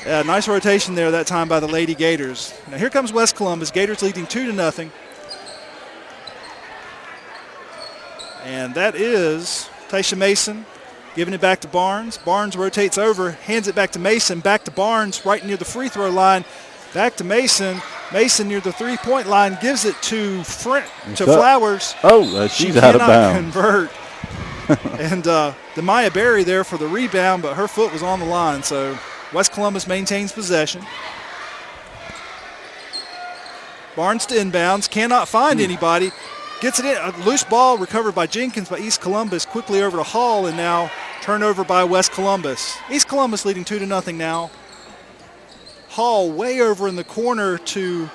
H: Nice rotation there that time by the Lady Gators. Now here comes West Columbus. Gators leading 2-0. And that is Taisha Mason giving it back to Barnes. Barnes rotates over, hands it back to Mason, back to Barnes right near the free throw line. Back to Mason. Mason near the three-point line gives it to Flowers.
I: Oh, she's out of bounds.
H: Convert. And Demaya Berry there for the rebound, but her foot was on the line. So West Columbus maintains possession. Barnes to inbounds, cannot find anybody. Gets it in. A loose ball recovered by Jenkins by East Columbus. Quickly over to Hall, and now turnover by West Columbus. East Columbus leading 2-0 now. Hall way over in the corner to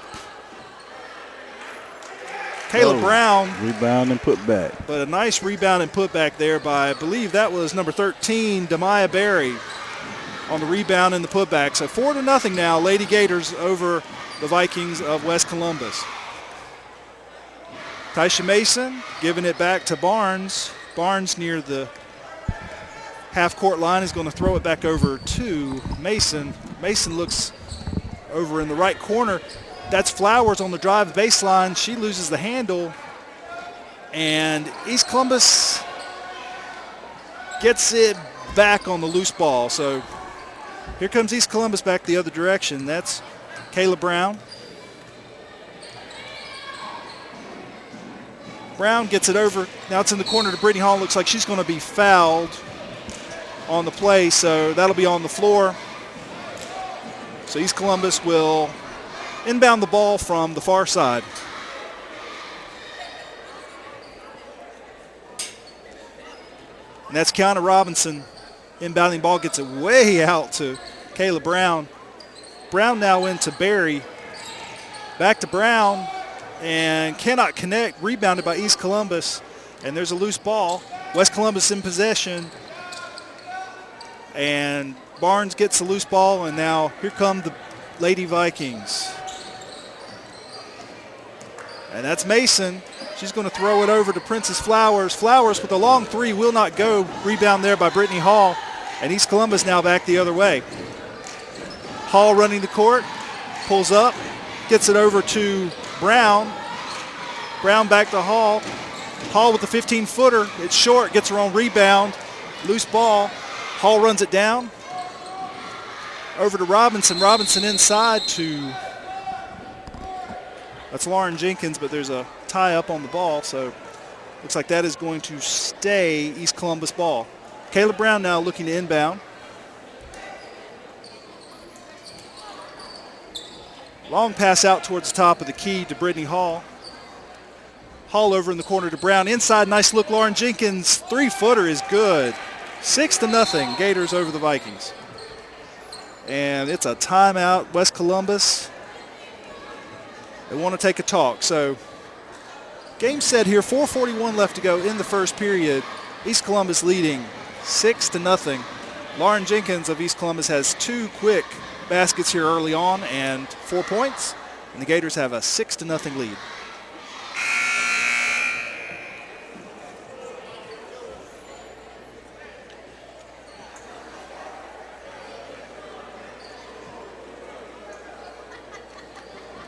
H: Kayla Brown.
I: Rebound and put back.
H: But a nice rebound and put back there by, I believe that was number 13, Demaya Berry, on the rebound and the putback. So 4-0 now, Lady Gators over the Vikings of West Columbus. Taisha Mason giving it back to Barnes. Barnes near the half-court line is going to throw it back over to Mason. Mason looks over in the right corner. That's Flowers on the drive baseline. She loses the handle. And East Columbus gets it back on the loose ball. So here comes East Columbus back the other direction. That's Kayla Brown. Brown gets it over. Now it's in the corner to Brittany Hall. Looks like she's going to be fouled on the play, so that'll be on the floor. So East Columbus will inbound the ball from the far side. And that's Kiana Robinson inbounding the ball, gets it way out to Kayla Brown. Brown now into Berry. Back to Brown, and cannot connect. Rebounded by East Columbus, and there's a loose ball. West Columbus in possession, and Barnes gets the loose ball, and now here come the Lady Vikings. And that's Mason. She's going to throw it over to Princess Flowers. Flowers with a long three will not go. Rebound there by Brittany Hall, and East Columbus now back the other way. Hall running the court, pulls up, gets it over to Brown. Brown back to Hall. Hall with the 15-footer. It's short, gets her own rebound. Loose ball. Hall runs it down. Over to Robinson. Robinson inside to, that's Lauren Jenkins, but there's a tie up on the ball, so looks like that is going to stay East Columbus ball. Kayla Brown now looking to inbound. Long pass out towards the top of the key to Brittany Hall. Hall over in the corner to Brown. Inside, nice look, Lauren Jenkins. Three-footer is good. 6-0, Gators over the Vikings. And it's a timeout, West Columbus. They want to take a talk. So game set here, 4:41 left to go in the first period. East Columbus leading 6-0. Lauren Jenkins of East Columbus has two quick baskets here early on and 4 points, and the Gators have a 6-0 lead.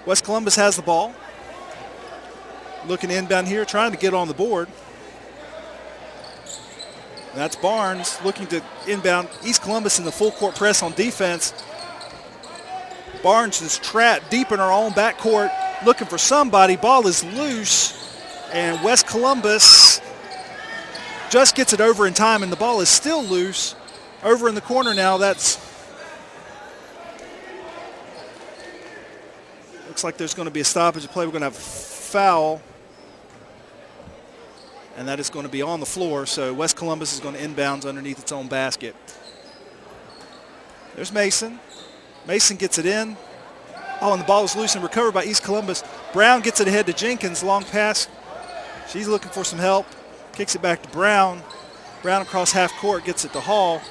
H: West Columbus has the ball. Looking inbound here, trying to get on the board. That's Barnes looking to inbound. East Columbus in the full court press on defense. Barnes is trapped deep in our own backcourt, looking for somebody. Ball is loose, and West Columbus just gets it over in time, and the ball is still loose. Over in the corner now, that's, looks like there's going to be a stoppage of play. We're going to have a foul, and that is going to be on the floor. So West Columbus is going to inbounds underneath its own basket. There's Mason. Mason gets it in. Oh, and the ball is loose and recovered by East Columbus. Brown gets it ahead to Jenkins. Long pass. She's looking for some help. Kicks it back to Brown. Brown across half court gets it to Hall.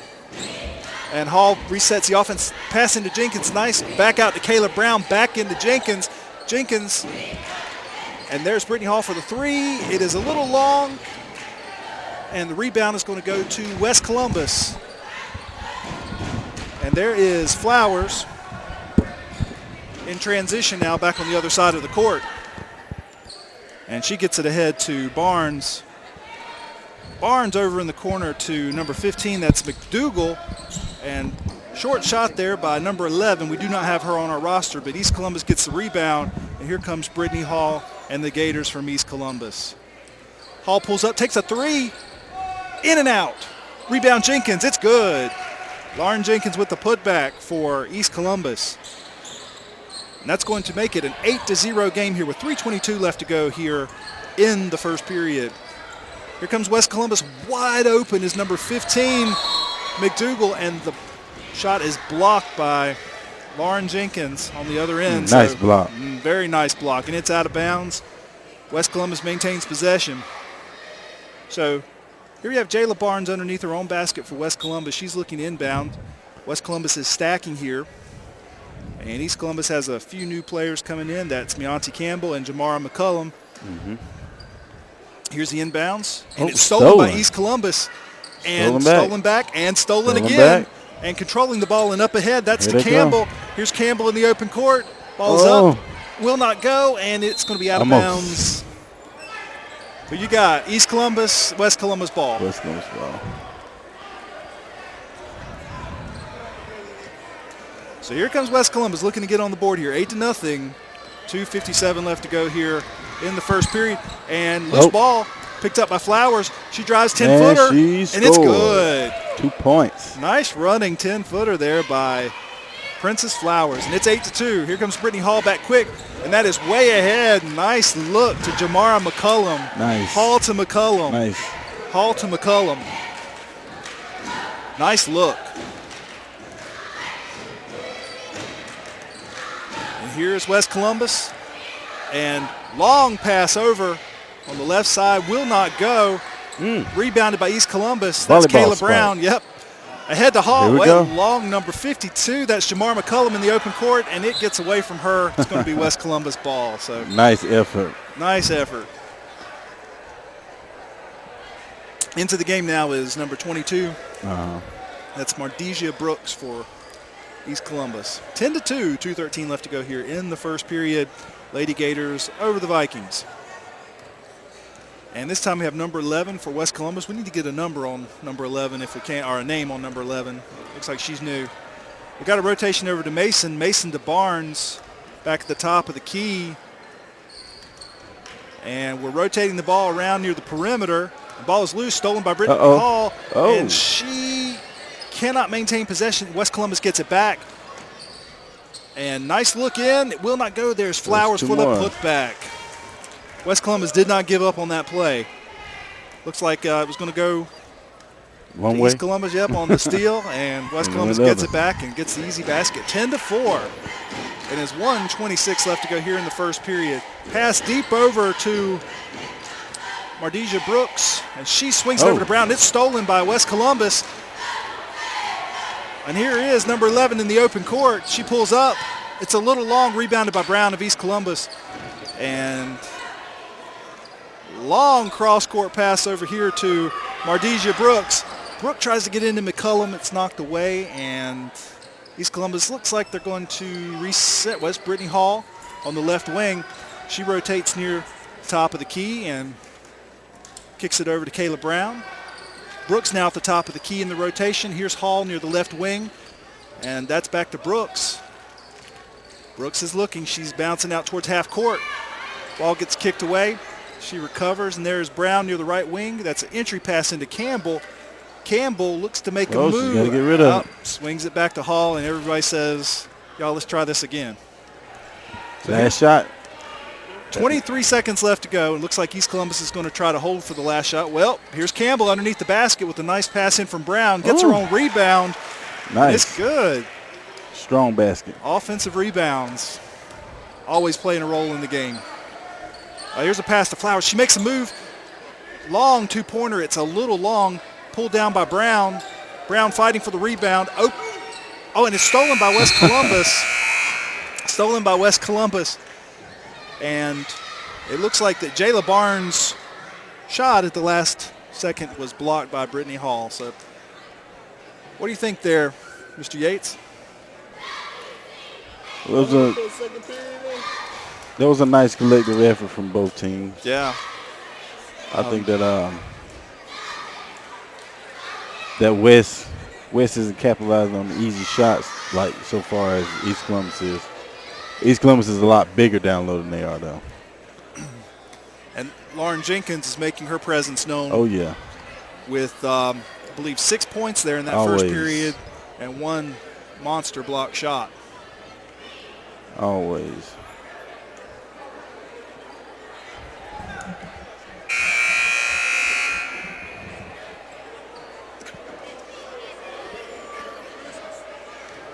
H: And Hall resets the offense. Pass into Jenkins. Nice. Back out to Kayla Brown. Back into Jenkins. Jenkins. And there's Brittany Hall for the three. It is a little long. And the rebound is going to go to West Columbus. And there is Flowers in transition now back on the other side of the court. And she gets it ahead to Barnes. Barnes over in the corner to number 15, that's McDougal. And short shot there by number 11. We do not have her on our roster, but East Columbus gets the rebound. And here comes Brittany Hall and the Gators from East Columbus. Hall pulls up, takes a three, in and out. Rebound Jenkins, it's good. Lauren Jenkins with the putback for East Columbus. And that's going to make it an 8-0 game here with 3:22 left to go here in the first period. Here comes West Columbus. Wide open is number 15, McDougal, and the shot is blocked by Lauren Jenkins on the other end.
I: Nice block.
H: Very nice block, and it's out of bounds. West Columbus maintains possession. So here we have Jayla Barnes underneath her own basket for West Columbus. She's looking inbound. West Columbus is stacking here. And East Columbus has a few new players coming in. That's Meonte Campbell and Jamara McCullum. Here's the inbounds. And it's stolen by East Columbus. And stolen back and stolen again.
I: Back.
H: And controlling the ball and up ahead. That's
I: Here
H: to Campbell. Here's Campbell in the open court. Ball's up. Will not go. And it's going to be out of bounds. But you got East Columbus, West Columbus ball.
I: West Columbus ball.
H: So here comes West Columbus looking to get on the board here. 8-0. 2:57 left to go here in the first period. And loose ball picked up by Flowers. She drives 10-footer, and it's good.
I: 2 points.
H: Nice running 10-footer there by Princess Flowers. And it's 8-2. Here comes Brittany Hall back quick, and that is way ahead. Nice look to Jamara McCullum.
I: Nice.
H: Hall to McCullum.
I: Nice.
H: Hall to McCullum. Nice look. And here's West Columbus. And long pass over on the left side will not go. Rebounded by East Columbus. That's Kayla Brown. Yep. Ahead to Hall. Long number 52. That's Jamar McCullum in the open court, and it gets away from her. It's going to be West Columbus ball. So
I: nice effort.
H: Nice effort. Into the game now is number 22. That's Mardesia Brooks for East Columbus. 10-2. 2:13 left to go here in the first period. Lady Gators over the Vikings. And this time we have number 11 for West Columbus. We need to get a number on number 11 if we can, or a name on number 11. Looks like she's new. We got a rotation over to Mason. Mason to Barnes back at the top of the key. And we're rotating the ball around near the perimeter. The ball is loose, stolen by Brittany Hall. And she cannot maintain possession. West Columbus gets it back. And nice look in. It will not go. There's Flowers for the putback. West Columbus did not give up on that play. Looks like it was going to go
I: one way.
H: East Columbus, on the steal. And West Columbus gets it back and gets the easy basket. 10-4. And there's 1:26 left to go here in the first period. Pass deep over to Mardesia Brooks. And she swings it over to Brown. It's stolen by West Columbus. And here is number 11 in the open court. She pulls up. It's a little long, rebounded by Brown of East Columbus. And long cross-court pass over here to Mardesia Brooks. Brooke tries to get into McCullum. It's knocked away, and East Columbus looks like they're going to reset. West Brittany Hall on the left wing. She rotates near the top of the key and kicks it over to Kayla Brown. Brooks now at the top of the key in the rotation. Here's Hall near the left wing, and that's back to Brooks. Brooks is looking. She's bouncing out towards half court. Ball gets kicked away. She recovers, and there's Brown near the right wing. That's an entry pass into Campbell. Campbell looks to make a move.
I: She's got to get rid of it.
H: Swings it back to Hall, and everybody says, y'all, let's try this again. So
I: last shot.
H: 23 seconds left to go. It looks like East Columbus is going to try to hold for the last shot. Well, here's Campbell underneath the basket with a nice pass in from Brown. Gets her own rebound.
I: Nice.
H: It's good.
I: Strong basket.
H: Offensive rebounds. Always playing a role in the game. Here's a pass to Flowers. She makes a move. Long two-pointer. It's a little long. Pulled down by Brown. Brown fighting for the rebound. Oh, and it's stolen by West Columbus. Stolen by West Columbus. And it looks like that Jayla Barnes' shot at the last second was blocked by Brittany Hall. So what do you think there, Mr. Yates?
I: That was a nice collective effort from both teams.
H: Yeah.
I: I think that that West isn't capitalizing on the easy shots like so far as East Columbus is. East Columbus is a lot bigger down low than they are, though.
H: And Lauren Jenkins is making her presence known.
I: Oh, yeah.
H: With, I believe, 6 points there in that first period and one monster block shot.
I: Always.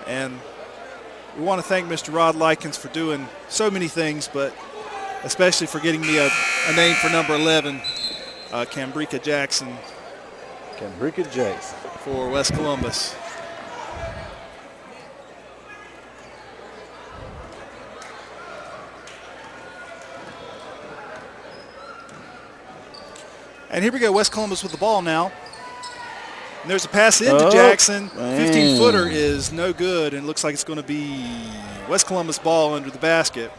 H: And we want to thank Mr. Rod Likens for doing so many things, but especially for getting me a name for number 11, Cambrica Jackson
I: Cambrica Jackson.
H: for West Columbus. And here we go, West Columbus with the ball now. And there's a pass into Jackson. 15-footer is no good, and it looks like it's going to be West Columbus ball under the basket.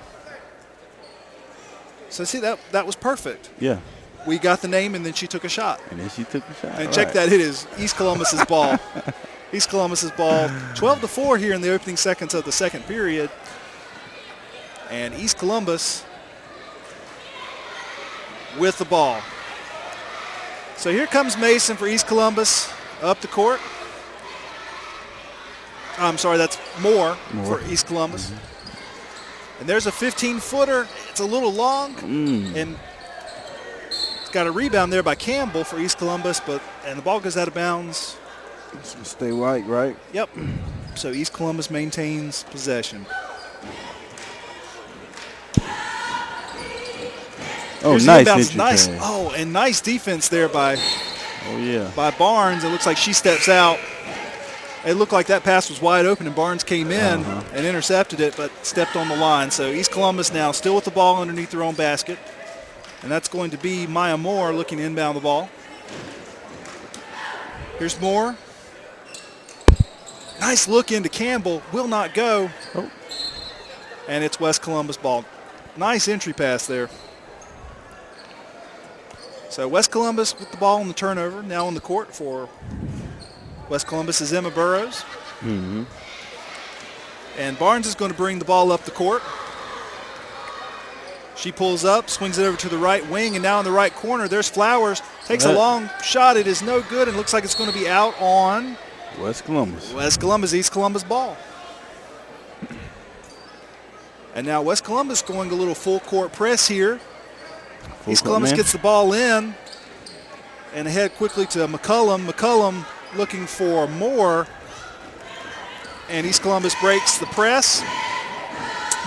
H: So see, that was perfect.
I: Yeah.
H: We got the name, and then she took a shot.
I: And then she took a shot.
H: And check that, it is East Columbus's ball. East Columbus's ball. 12-4 here in the opening seconds of the second period. And East Columbus with the ball. So here comes Mason for East Columbus up the court. I'm sorry, that's Moore. For East Columbus. And there's a 15-footer. It's a little long. And it's got a rebound there by Campbell for East Columbus, and the ball goes out of bounds.
I: Stay white, right?
H: Yep. So East Columbus maintains possession.
I: Oh,
H: Here's
I: nice
H: inbounds.
I: entry
H: Nice.
I: pass.
H: Oh, and nice defense there by Barnes. It looks like she steps out. It looked like that pass was wide open, and Barnes came in and intercepted it, but stepped on the line. So East Columbus now still with the ball underneath their own basket. And that's going to be Maya Moore looking to inbound the ball. Here's Moore. Nice look into Campbell. Will not go.
I: Oh.
H: And it's West Columbus ball. Nice entry pass there. So West Columbus with the ball on the turnover. Now on the court for West Columbus is Emma Burrows.
I: Mm-hmm.
H: And Barnes is going to bring the ball up the court. She pulls up, swings it over to the right wing, and now in the right corner, there's Flowers. Takes a long shot. It is no good, and looks like it's going to be out on
I: West Columbus.
H: West Columbus, East Columbus ball. And now West Columbus going a little full court press here. East Columbus gets the ball in and ahead quickly to McCullum. McCullum looking for more. And East Columbus breaks the press.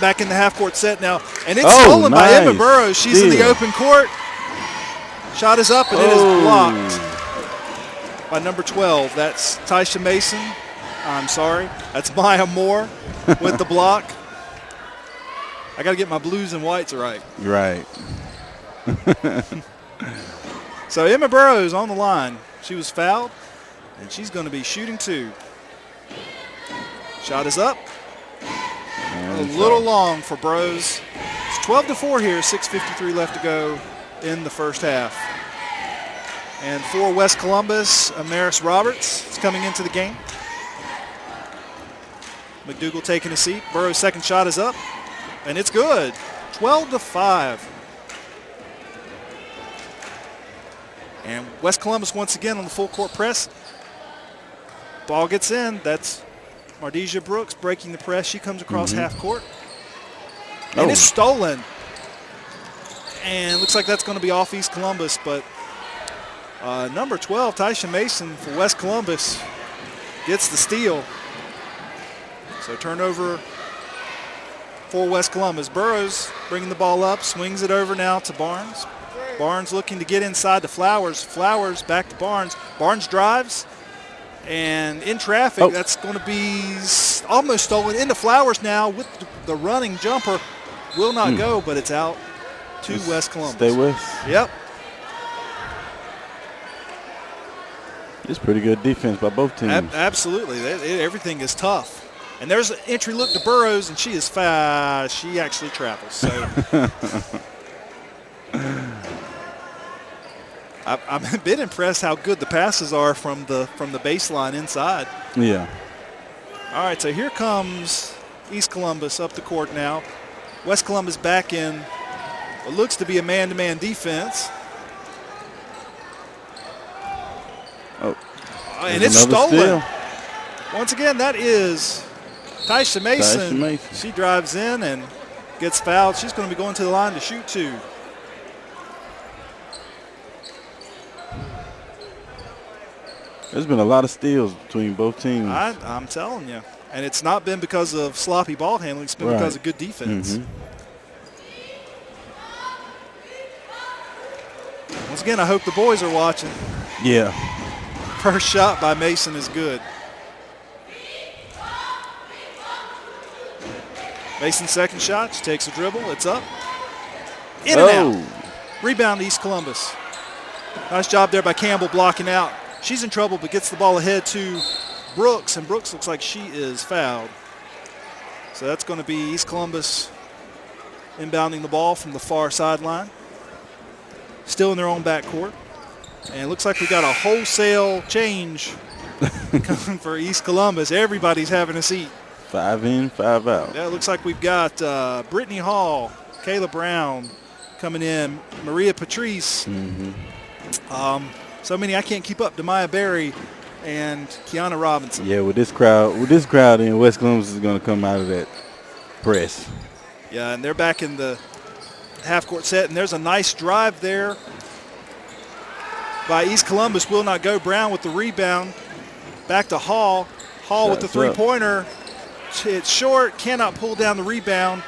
H: Back in the half-court set now. And it's stolen by Emma Burrows. She's in the open court. Shot is up, and it is blocked by number 12. That's Taisha Mason. I'm sorry. That's Maya Moore with the block. I got to get my blues and whites right.
I: Right.
H: So Emma Burrows on the line. She was fouled, and she's going to be shooting two. Shot is up. A little long for Burrows. It's 12-4 here, 6:53 left to go in the first half. And for West Columbus, Amaris Roberts is coming into the game. McDougal taking a seat. Burrows' second shot is up, and it's good. 12-5. And West Columbus once again on the full court press. Ball gets in. That's Mardesia Brooks breaking the press. She comes across half court. And it's stolen. And looks like that's going to be off East Columbus. But number 12, Taisha Mason for West Columbus, gets the steal. So turnover for West Columbus. Burrows bringing the ball up, swings it over now to Barnes. Barnes looking to get inside to Flowers. Flowers back to Barnes. Barnes drives. And in traffic, that's going to be almost stolen into Flowers now with the running jumper. Will not go, but it's out to West Columbus.
I: Stay with.
H: Yep.
I: It's pretty good defense by both teams.
H: Absolutely. Everything is tough. And there's an entry look to Burrows, and she is fast. She actually travels. So I'm a bit impressed how good the passes are from the baseline inside.
I: Yeah.
H: All right, so here comes East Columbus up the court now. West Columbus back in what looks to be a man-to-man defense.
I: Oh,
H: and it's stolen.
I: Steal.
H: Once again, that is Taisha Mason,
I: Taisha Mason.
H: she drives in and gets fouled. She's going to be going to the line to shoot 2.
I: There's been a lot of steals between both teams.
H: I'm telling you. And it's not been because of sloppy ball handling. It's been because of good defense. Once again, I hope the boys are watching.
I: Yeah.
H: First shot by Mason is good. Mason's second shot. She takes a dribble. It's up. In and out. Rebound East Columbus. Nice job there by Campbell blocking out. She's in trouble but gets the ball ahead to Brooks, and Brooks looks like she is fouled. So that's going to be East Columbus inbounding the ball from the far sideline. Still in their own backcourt. And it looks like we got a wholesale change coming for East Columbus. Everybody's having a seat.
I: 5 in, 5 out.
H: Yeah, it looks like we've got Brittany Hall, Kayla Brown coming in, Maria Patrice. So many I can't keep up. Demaya Berry and Kiana Robinson.
I: Yeah, with this crowd in West Columbus is going to come out of that press.
H: Yeah, and they're back in the half-court set, and there's a nice drive there by East Columbus. Will not go. Brown with the rebound. Back to Hall. Hall with the three-pointer. It's short, cannot pull down the rebound.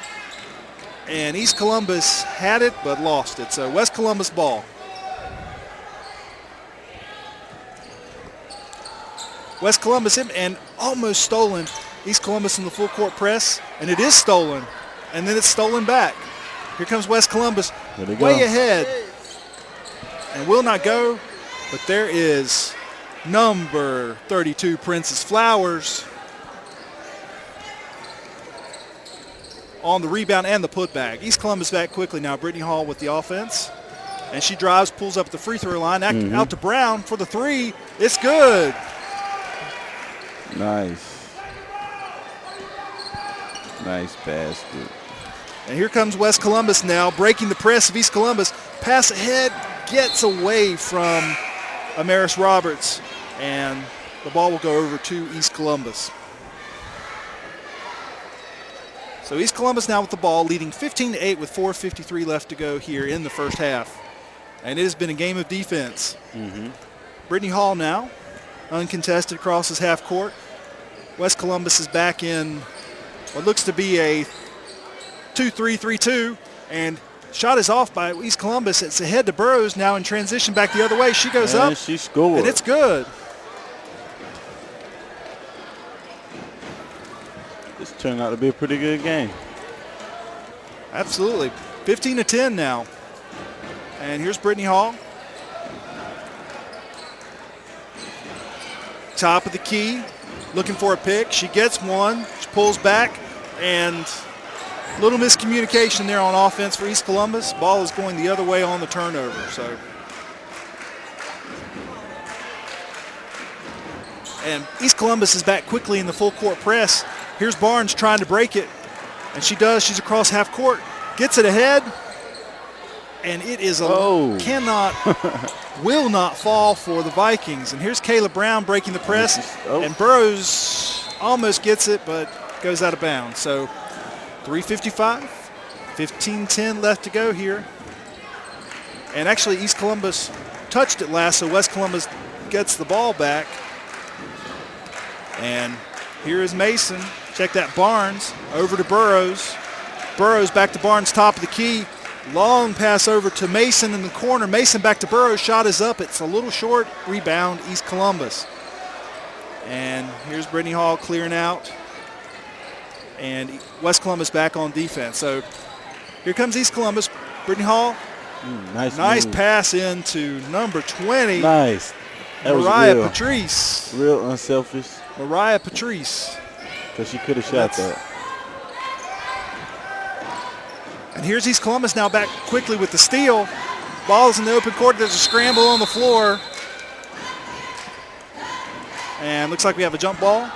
H: And East Columbus had it but lost it. So West Columbus ball. West Columbus and almost stolen. East Columbus in the full court press, and it is stolen. And then it's stolen back. Here comes West Columbus way ahead. And will not go, but there is number 32, Princess Flowers, on the rebound and the putback. East Columbus back quickly now. Brittany Hall with the offense. And she drives, pulls up the free throw line. Out to Brown for the 3. It's good.
I: Nice. Nice basket.
H: And here comes West Columbus now, breaking the press of East Columbus. Pass ahead, gets away from Amaris Roberts. And the ball will go over to East Columbus. So East Columbus now with the ball, leading 15-8 with 4:53 left to go here in the first half. And it has been a game of defense. Brittany Hall now, uncontested, crosses half court. West Columbus is back in what looks to be a 2-3-3-2, and shot is off by East Columbus. It's ahead to Burrows now in transition back the other way. She goes up,
I: and she scored.
H: And it's good.
I: This turned out to be a pretty good game.
H: Absolutely. 15-10 now. And here's Brittany Hall. Top of the key, looking for a pick. She gets one. She pulls back, and little miscommunication there on offense for East Columbus. Ball is going the other way on the turnover. So, and East Columbus is back quickly in the full court press. Here's Barnes trying to break it, and she does. She's across half court, gets it ahead, and it is will not fall for the Vikings. And here's Kayla Brown breaking the press, and Burrows almost gets it, but goes out of bounds. So 3:55, 15-10 left to go here. And actually East Columbus touched it last, so West Columbus gets the ball back. And here is Mason. Check that, Barnes over to Burrows. Burrows back to Barnes, top of the key. Long pass over to Mason in the corner. Mason back to Burrows. Shot is up. It's a little short. Rebound, East Columbus. And here's Brittany Hall clearing out. And West Columbus back on defense. So here comes East Columbus. Brittany Hall. Nice pass into number 20.
I: Nice. That
H: Mariah Patrice.
I: Real unselfish.
H: Mariah Patrice.
I: Because she could have shot that.
H: And here's East Columbus now back quickly with the steal. Ball is in the open court. There's a scramble on the floor. And looks like we have a jump ball.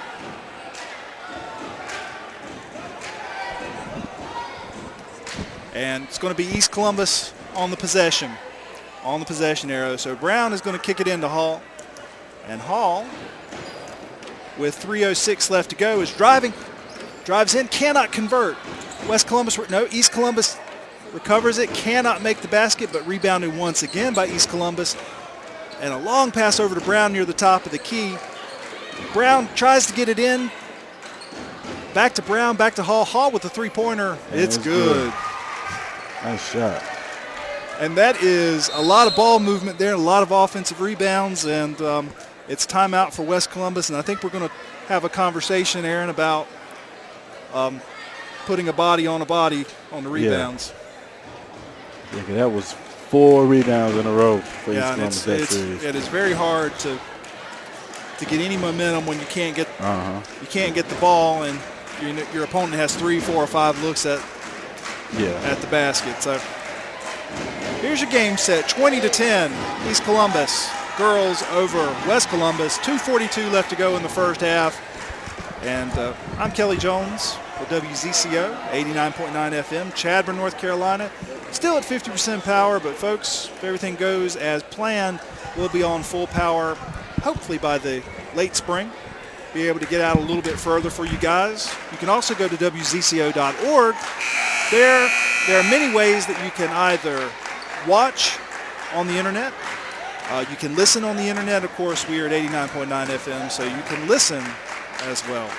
H: And it's going to be East Columbus on the possession arrow. So Brown is going to kick it into Hall. And Hall, with 3:06 left to go, is driving, Drives in, cannot convert. East Columbus recovers it, cannot make the basket, but rebounded once again by East Columbus. And a long pass over to Brown near the top of the key. Brown tries to get it in. Back to Brown, back to Hall. Hall with the three-pointer. It's good.
I: Nice shot.
H: And that is a lot of ball movement there, a lot of offensive rebounds, and it's timeout for West Columbus. And I think we're going to have a conversation, Aaron, about putting a body on the rebounds.
I: Yeah, that was 4 rebounds in a row for East Columbus that series.
H: It is very hard to get any momentum when you can't get the ball, and your opponent has 3, 4, or 5 looks at the basket. So here's your game set: 20-10, East Columbus girls over West Columbus. 2:42 left to go in the first half, and I'm Kelly Jones with WZCO 89.9 FM, Chadbourne, North Carolina. Still at 50% power, but folks, if everything goes as planned, we'll be on full power hopefully by the late spring. Be able to get out a little bit further for you guys. You can also go to WZCO.org. There are many ways that you can either watch on the internet. You can listen on the internet. Of course, we are at 89.9 FM, so you can listen as well.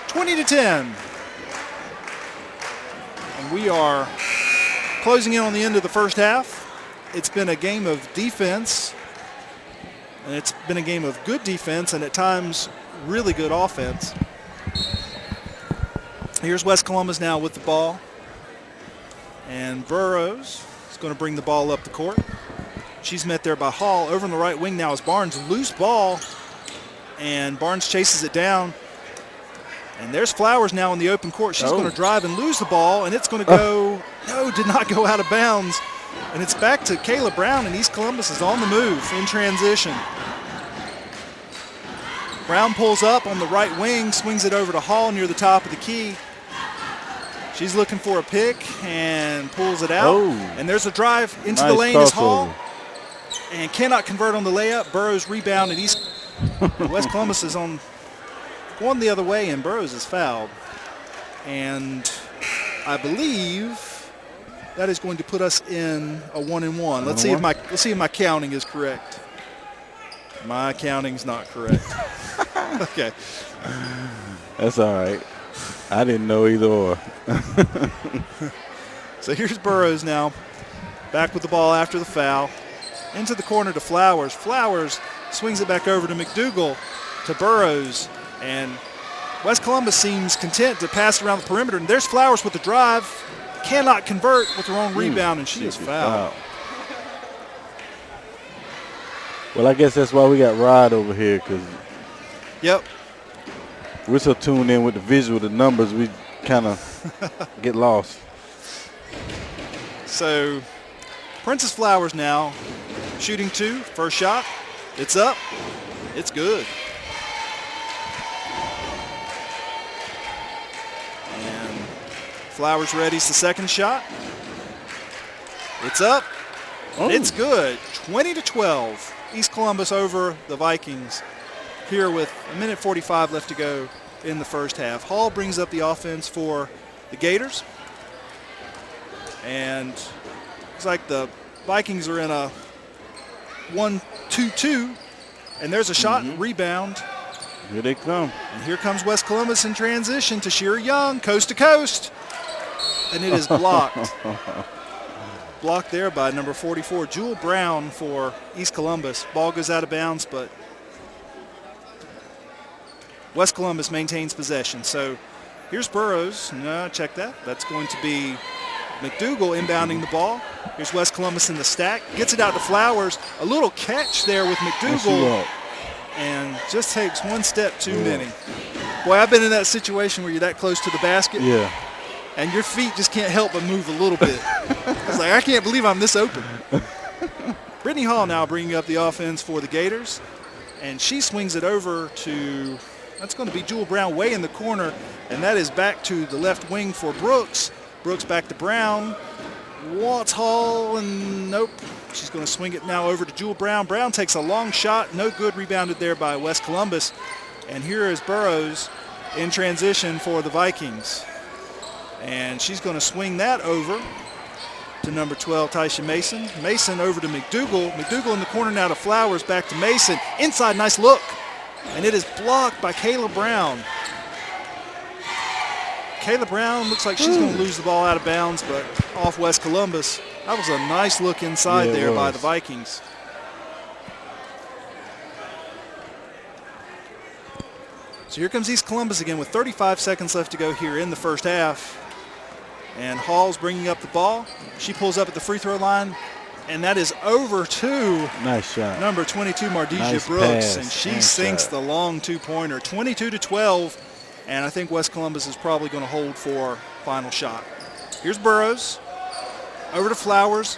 H: 20-10. And we are closing in on the end of the first half. It's been a game of defense, and it's been a game of good defense and at times really good offense. Here's West Columbus now with the ball, and Burrows is going to bring the ball up the court. She's met there by Hall. Over on the right wing now is Barnes. Loose ball, and Barnes chases it down. And there's Flowers now in the open court. She's going to drive and lose the ball, and it's going to go, did not go out of bounds. And it's back to Kayla Brown, and East Columbus is on the move in transition. Brown pulls up on the right wing, swings it over to Hall near the top of the key. She's looking for a pick and pulls it out. And there's a drive into the lane is Hall, and cannot convert on the layup. Burrows rebound, and West Columbus is going the other way, and Burrows is fouled. And I believe that is going to put us in a 1-and-1. Let's see if my counting is correct. My counting's not correct. Okay.
I: That's all right. I didn't know either or.
H: So here's Burrows now, back with the ball after the foul. Into the corner to Flowers. Flowers swings it back over to McDougal, to Burrows. And West Columbus seems content to pass around the perimeter. And there's Flowers with the drive. Cannot convert with her own rebound, and she is fouled.
I: Well, I guess that's why we got Rod over here, because we're so tuned in with the visual, the numbers, we kind of get lost.
H: So Princess Flowers now shooting 2, first shot. It's up. It's good. And Flowers readies the second shot. It's up. And it's good. 20-12. East Columbus over the Vikings here with 1:45 left to go in the first half. Hall brings up the offense for the Gators. And looks like the Vikings are in a 1-2-2. And there's a shot and rebound.
I: Here they come.
H: And here comes West Columbus in transition to Shira Young, coast to coast. And it is blocked. Blocked there by number 44, Jewel Brown for East Columbus. Ball goes out of bounds, but West Columbus maintains possession. So here's Burrows. No, check that. That's going to be McDougal inbounding the ball. Here's West Columbus in the stack. Gets it out to Flowers. A little catch there with McDougal. And just takes one step too many. Boy, I've been in that situation where you're that close to the basket.
I: Yeah.
H: And your feet just can't help but move a little bit. It's like, I can't believe I'm this open. Brittany Hall now bringing up the offense for the Gators. And she swings it over to, that's going to be Jewel Brown way in the corner. And that is back to the left wing for Brooks. Brooks back to Brown. Wants Hall, and nope. She's going to swing it now over to Jewel Brown. Brown takes a long shot. No good. Rebounded there by West Columbus. And here is Burrows. in transition for the Vikings. And she's going to swing that over to number 12, Taisha Mason. Mason over to McDougal. McDougal in the corner now to Flowers, back to Mason. Inside, nice look. And it is blocked by Kayla Brown. Kayla Brown looks like she's going to lose the ball out of bounds, but off West Columbus. That was a nice look inside there by the Vikings. So here comes East Columbus again with 35 seconds left to go here in the first half. And Hall's bringing up the ball. She pulls up at the free throw line, and that is over to
I: nice shot.
H: Number 22, Mardisha
I: Nice
H: Brooks,
I: pass.
H: and she
I: Nice
H: sinks
I: shot.
H: the long two-pointer, 22-12, and I think West Columbus is probably going to hold for final shot. Here's Burrows, over to Flowers.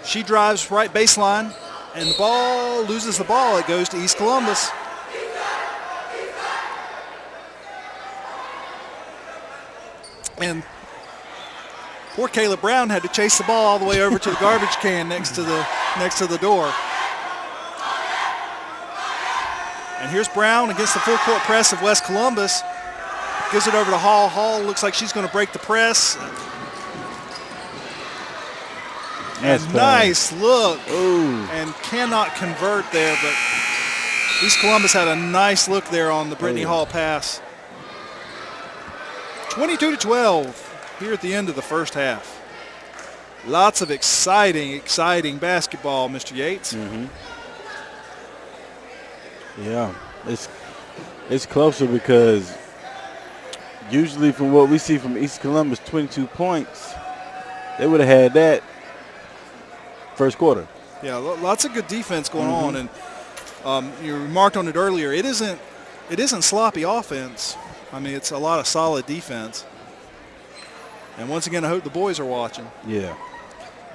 H: She drives right baseline, and the ball loses the ball. It goes to East Columbus. And poor Kayla Brown had to chase the ball all the way over to the garbage can next to the door. And here's Brown against the full court press of West Columbus. Gives it over to Hall. Hall looks like she's going to break the press. And nice look.
I: Ooh.
H: And cannot convert there, but East Columbus had a nice look there on the Brittany Hall pass. 22-12 here at the end of the first half. Lots of exciting basketball, Mr. Yates.
I: Mm-hmm. Yeah, it's closer because usually from what we see from East Columbus, 22 points, they would have had that first quarter.
H: Yeah, lots of good defense going on, and you remarked on it earlier. It isn't sloppy offense. I mean, it's a lot of solid defense. And once again, I hope the boys are watching.
I: Yeah,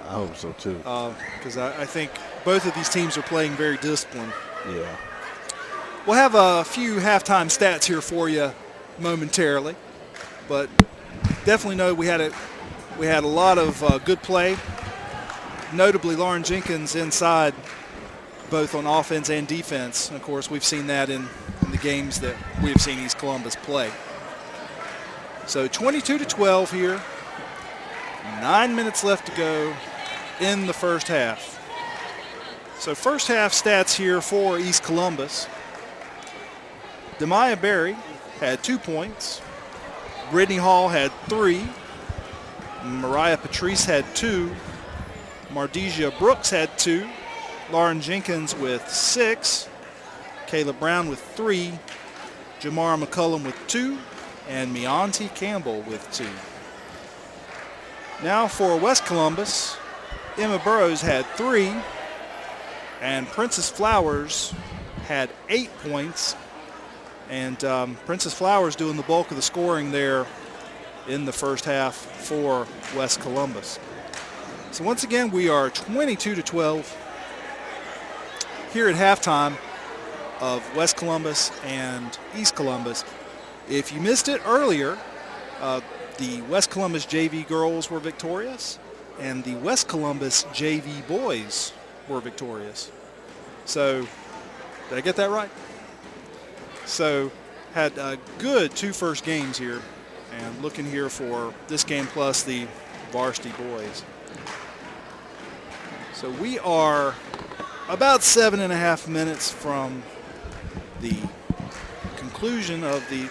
I: I hope so too.
H: Because I think both of these teams are playing very disciplined.
I: Yeah.
H: We'll have a few halftime stats here for you momentarily, but definitely know we had a lot of good play. Notably, Lauren Jenkins inside, both on offense and defense. And of course, we've seen that in the games that we've seen East Columbus play. So 22-12 here. 9 minutes left to go in the first half. So first half stats here for East Columbus. Demaya Berry had 2 points. Brittany Hall had 3. Mariah Patrice had 2. Mardisha Brooks had 2. Lauren Jenkins with 6. Kayla Brown with 3. Jamara McCullum with 2. And Meonte Campbell with 2. Now for West Columbus, Emma Burrows had 3. And Princess Flowers had 8 points. And Princess Flowers doing the bulk of the scoring there in the first half for West Columbus. So once again, we are 22-12 here at halftime of West Columbus and East Columbus. If you missed it earlier, the West Columbus JV girls were victorious, and the West Columbus JV boys were victorious. So, did I get that right? So, had a good 2 first games here, and looking here for this game plus the varsity boys. So we are about 7.5 minutes from the conclusion of the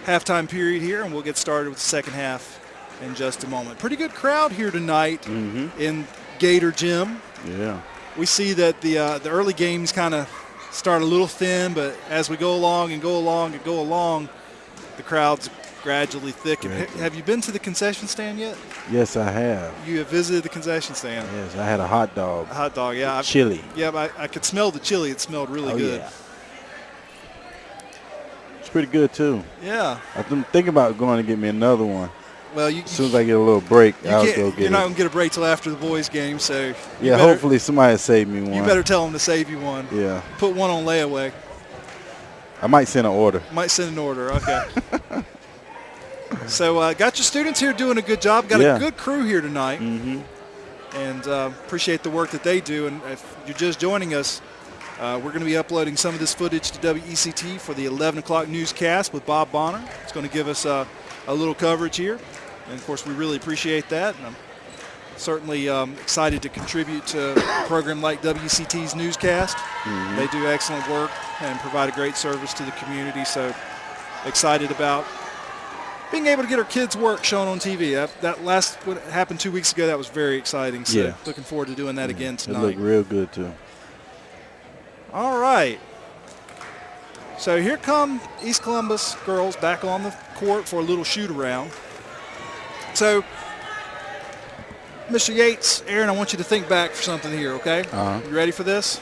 H: halftime period here, and we'll get started with the second half in just a moment. Pretty good crowd here tonight in Gator Gym.
I: Yeah.
H: We see that the early games kind of start a little thin, but as we go along, the crowd's gradually thicken. Have you been to the concession stand yet?
I: Yes, I have.
H: You have visited the concession stand?
I: Yes, I had a hot dog.
H: A hot dog, yeah.
I: Chili.
H: Yeah, I could smell the chili. It smelled really good.
I: Yeah. It's pretty good, too.
H: Yeah.
I: I'm thinking about going to get me another one.
H: Well,
I: as soon as I get a little break, I'll go get it.
H: You're not going to get a break till after the boys' game, so
I: yeah, hopefully somebody will save me one.
H: You better tell them to save you one.
I: Yeah.
H: Put one on layaway.
I: I might send an order.
H: Might send an order, okay. So got your students here doing a good job. Got a good crew here tonight. And appreciate the work that they do. And if you're just joining us, We're going to be uploading some of this footage to WECT for the 11 o'clock newscast with Bob Bonner. It's going to give us a little coverage here. And, of course, we really appreciate that. And I'm certainly excited to contribute to a program like WCT's newscast. They do excellent work and provide a great service to the community. So excited about being able to get our kids' work shown on TV. That last, what happened 2 weeks ago, that was very exciting. So looking forward to doing that again tonight.
I: It looked real good, too.
H: All right. So here come East Columbus girls back on the court for a little shoot-around. So, Mr. Yates, Aaron, I want you to think back for something here, okay? You ready for this?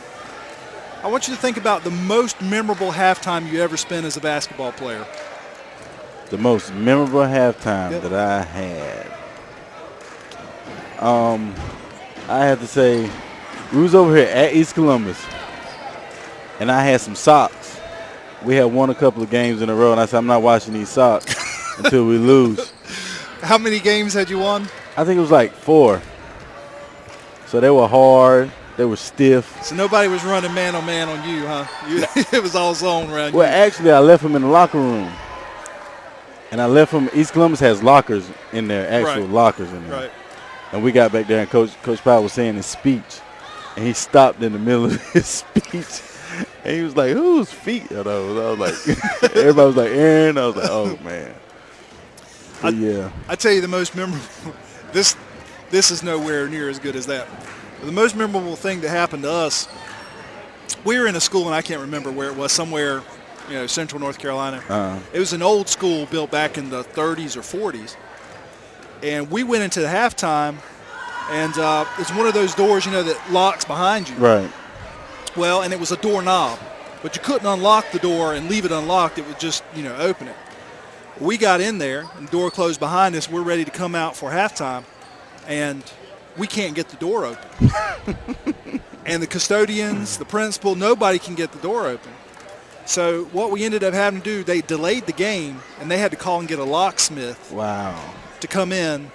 H: I want you to think about the most memorable halftime you ever spent as a basketball player.
I: The most memorable halftime that I had. I have to say, we was over here at East Columbus, and I had some socks. We had won a couple of games in a row, and I said, I'm not watching these socks until we lose.
H: How many games had you won?
I: I think it was like 4. So they were hard. They were stiff.
H: So nobody was running man-on-man on you, huh? It was all zone around you.
I: Well, actually, I left them in the locker room. And I left them. East Columbus has lockers in there, actual lockers in there.
H: Right.
I: And we got back there, and Coach Powell was saying his speech. And he stopped in the middle of his speech. And he was like, whose feet are those? I was like, everybody was like, Aaron. I was like, oh, man. But yeah.
H: I tell you the most memorable, this is nowhere near as good as that. But the most memorable thing that happened to us, we were in a school, and I can't remember where it was, somewhere, central North Carolina. It was an old school built back in the 30s or 40s. And we went into the halftime, and it's one of those doors, that locks behind you.
I: Right.
H: Well, and it was a doorknob, but you couldn't unlock the door and leave it unlocked. It would just, open it. We got in there, and the door closed behind us. We're ready to come out for halftime, and we can't get the door open. And the custodians, the principal, nobody can get the door open. So what we ended up having to do, they delayed the game, and they had to call and get a locksmith.
I: Wow.
H: To come in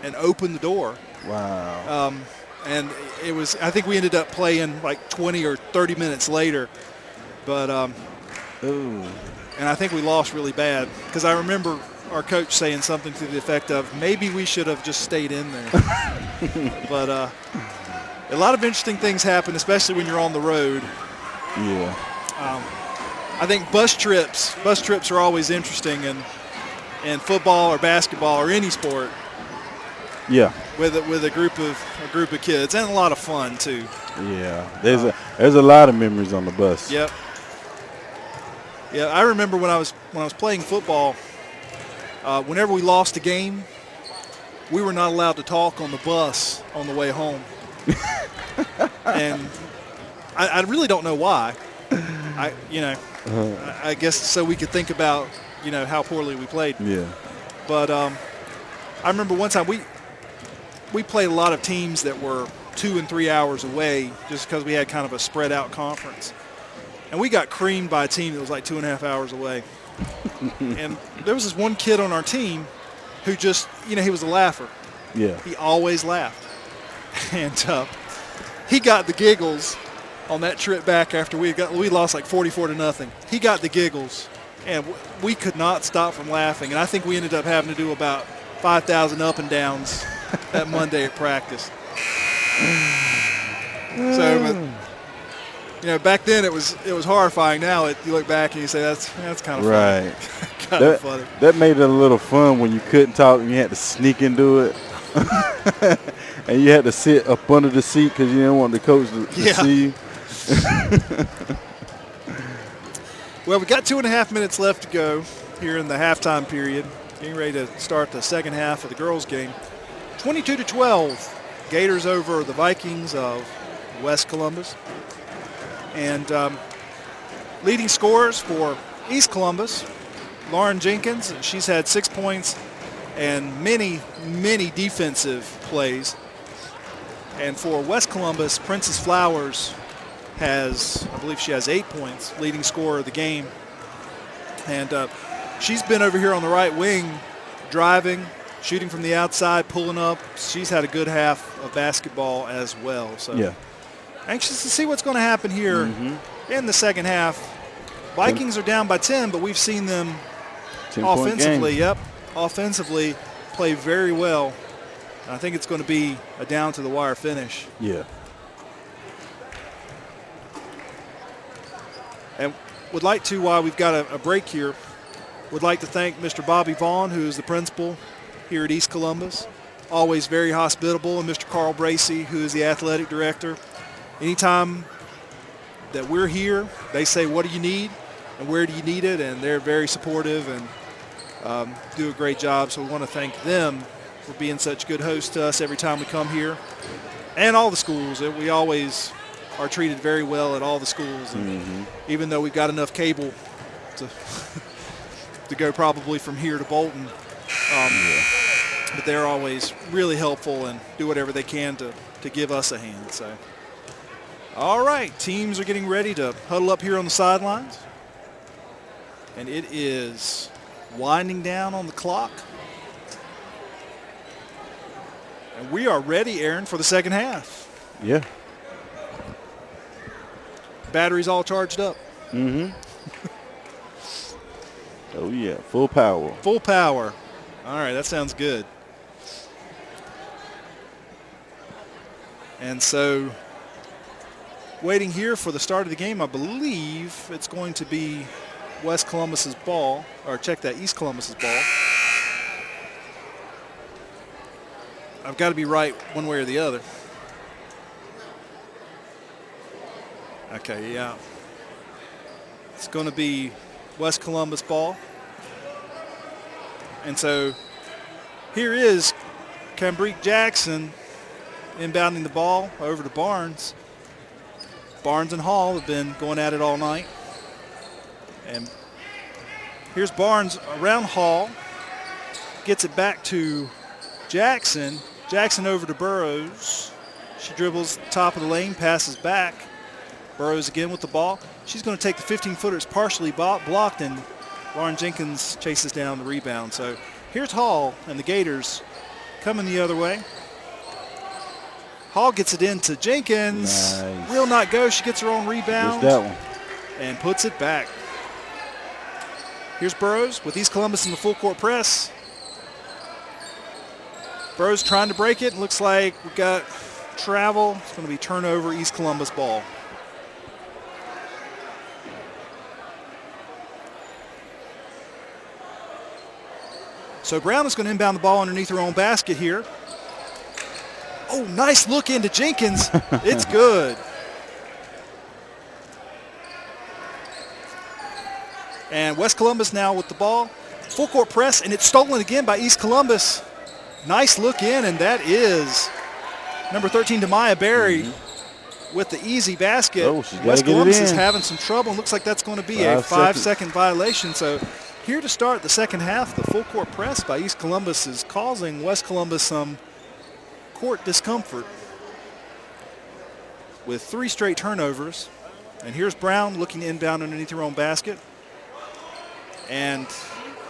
H: and open the door.
I: Wow.
H: And it was, I think we ended up playing like 20 or 30 minutes later. But, and I think we lost really bad because I remember our coach saying something to the effect of maybe we should have just stayed in there. But a lot of interesting things happen, especially when you're on the road.
I: Yeah.
H: I think bus trips are always interesting in football or basketball or any sport.
I: Yeah.
H: With a group of kids, and a lot of fun too.
I: Yeah. There's a lot of memories on the bus.
H: Yep. Yeah, I remember when I was playing football, whenever we lost a game, we were not allowed to talk on the bus on the way home. And I really don't know why. I guess so we could think about, how poorly we played.
I: Yeah.
H: But I remember one time we played a lot of teams that were 2 and 3 hours away just because we had kind of a spread out conference. And we got creamed by a team that was like 2.5 hours away. And there was this one kid on our team who just, he was a laugher.
I: Yeah.
H: He always laughed. And he got the giggles on that trip back after we lost like 44-0. He got the giggles, and we could not stop from laughing. And I think we ended up having to do about 5,000 up and downs that Monday at practice. So, back then it was horrifying. Now you look back and you say that's kind of funny.
I: Right.
H: Kind of funny.
I: That made it a little fun when you couldn't talk and you had to sneak into it. And you had to sit up under the seat because you didn't want the coach to see you.
H: Well, we got 2.5 minutes left to go here in the halftime period. Getting ready to start the second half of the girls' game. 22-12, Gators over the Vikings of West Columbus. And leading scorers for East Columbus, Lauren Jenkins. She's had 6 points and many, many defensive plays. And for West Columbus, Princess Flowers I believe she has 8 points, leading scorer of the game. And she's been over here on the right wing, driving, shooting from the outside, pulling up. She's had a good half of basketball as well. So
I: yeah.
H: Anxious to see what's going to happen here in the second half. Vikings are down by 10, but we've seen them
I: 10-point
H: offensively,
I: game.
H: offensively play very well. I think it's going to be a down-to-the-wire finish.
I: Yeah.
H: And would like to, while we've got a break here, would like to thank Mr. Bobby Vaughn, who is the principal here at East Columbus. Always very hospitable, and Mr. Carl Bracey, who is the athletic director. Anytime that we're here, they say, what do you need and where do you need it? And they're very supportive and do a great job. So we want to thank them for being such good hosts to us every time we come here. And all the schools. We always are treated very well at all the schools. And even though we've got enough cable to to go probably from here to Bolton, but they're always really helpful and do whatever they can to give us a hand. So, all right, teams are getting ready to huddle up here on the sidelines. And it is winding down on the clock. And we are ready, Aaron, for the second half.
I: Yeah.
H: Batteries all charged up.
I: Oh, yeah, full power.
H: Full power. All right, that sounds good. And so, waiting here for the start of the game, I believe it's going to be West Columbus's ball, or check that, East Columbus's ball. I've got to be right one way or the other. Okay, yeah. It's going to be West Columbus ball. And so here is Cambrique Jackson inbounding the ball over to Barnes. Barnes and Hall have been going at it all night. And here's Barnes around Hall. Gets it back to Jackson. Jackson over to Burrows. She dribbles top of the lane, passes back. Burrows again with the ball. She's going to take the 15-footer. It's partially blocked, and Lauren Jenkins chases down the rebound. So here's Hall and the Gators coming the other way. Hall gets it into Jenkins.
I: Nice.
H: Will not go. She gets her own rebound.
I: Just that one.
H: And puts it back. Here's Burrows with East Columbus in the full court press. Burrows trying to break it. Looks like we've got travel. It's going to be turnover, East Columbus ball. So Brown is going to inbound the ball underneath her own basket here. Oh, nice look into Jenkins. It's good. And West Columbus now with the ball. Full court press, and it's stolen again by East Columbus. Nice look in, and that is number 13, Demaya Berry, with the easy basket.
I: Oh, she's
H: West
I: gotta get it
H: Columbus is
I: in.
H: having some trouble, and looks like that's going to be
I: 5
H: a 5-second violation. So here to start the second half, the full court press by East Columbus is causing West Columbus some court discomfort with 3 straight turnovers. And here's Brown looking to inbound underneath her own basket. And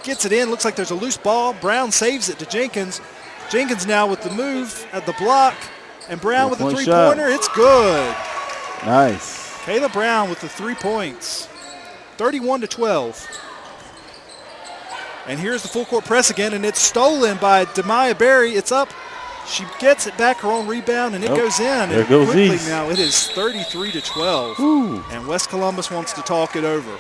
H: gets it in. Looks like there's a loose ball. Brown saves it to Jenkins. Jenkins now with the move at the block. And Brown with the three-pointer. It's good.
I: Nice.
H: Kayla Brown with the 3 points. 31-12. And here's the full court press again, and it's stolen by Demaya Berry. It's up. She gets it back, her own rebound, and it goes in.
I: There
H: and
I: goes
H: quickly
I: East.
H: now it is 33-12.
I: Ooh.
H: And West Columbus wants to talk it over.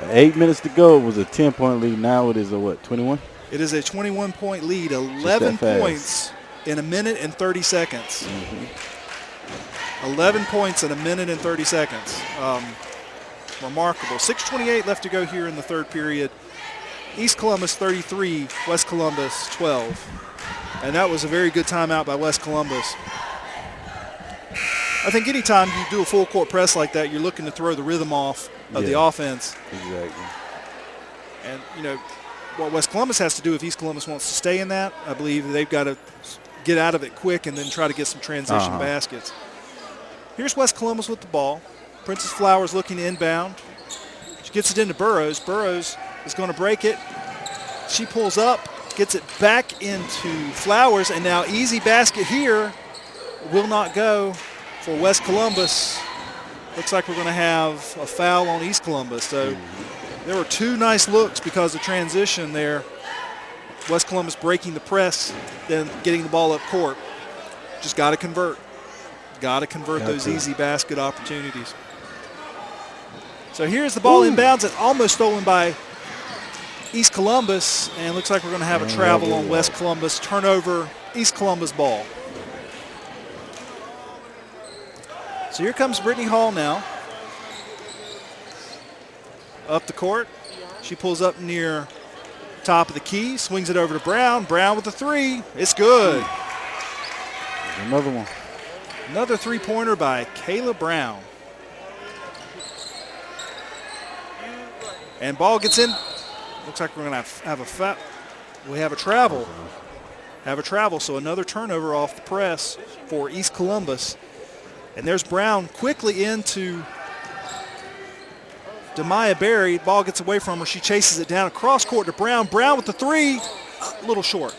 I: 8 minutes to go. It was a 10-point lead. Now it is a what, 21?
H: It is a 21-point lead, 11 points in a minute and 30 seconds. 11 points in a minute and 30 seconds. Remarkable. 6:28 left to go here in the third period. East Columbus 33, West Columbus 12. And that was a very good timeout by West Columbus. I think anytime you do a full court press like that, you're looking to throw the rhythm off of the offense.
I: Exactly.
H: And, you know, what West Columbus has to do if East Columbus wants to stay in that, I believe they've got to get out of it quick and then try to get some transition baskets. Here's West Columbus with the ball. Princess Flowers looking to inbound. She gets it into Burrows. Burrows is going to break it. She pulls up, gets it back into Flowers, and now easy basket here will not go for West Columbus. Looks like we're going to have a foul on East Columbus. So there were two nice looks because of transition there. West Columbus breaking the press, then getting the ball up court. Just got to convert. Got to convert those easy basket opportunities. So here's the ball inbounds. It's almost stolen by East Columbus, and looks like we're going to have a travel on West Columbus. Turnover, East Columbus ball. So here comes Brittany Hall now. Up the court. She pulls up near top of the key, swings it over to Brown. Brown with the three. It's good.
I: Another one.
H: Another three-pointer by Kayla Brown. And ball gets in. Looks like we're going to have a foul. We have a travel. So another turnover off the press for East Columbus. And there's Brown quickly into Demaya Berry. Ball gets away from her. She chases it down across court to Brown. Brown with the three. A little short.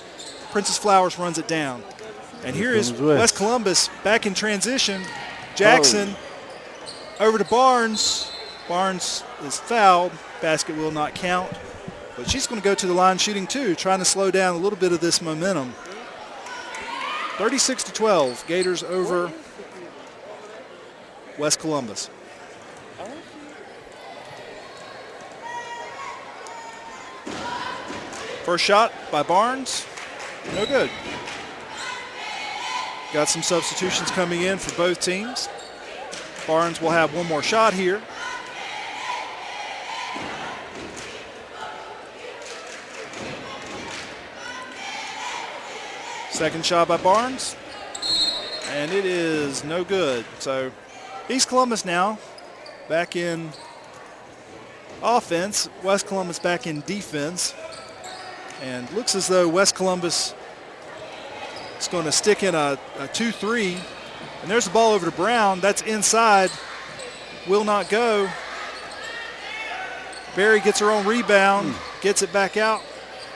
H: Princess Flowers runs it down. And here is West Columbus back in transition. Jackson over to Barnes. Barnes is fouled. Basket will not count. But she's going to go to the line shooting two, trying to slow down a little bit of this momentum. 36-12. Gators over West Columbus. First shot by Barnes. No good. Got some substitutions coming in for both teams. Barnes will have one more shot here. Second shot by Barnes. And it is no good. So East Columbus now back in offense. West Columbus back in defense. And looks as though West Columbus is going to stick in a 2-3. And there's the ball over to Brown. That's inside. Will not go. Berry gets her own rebound. Gets it back out.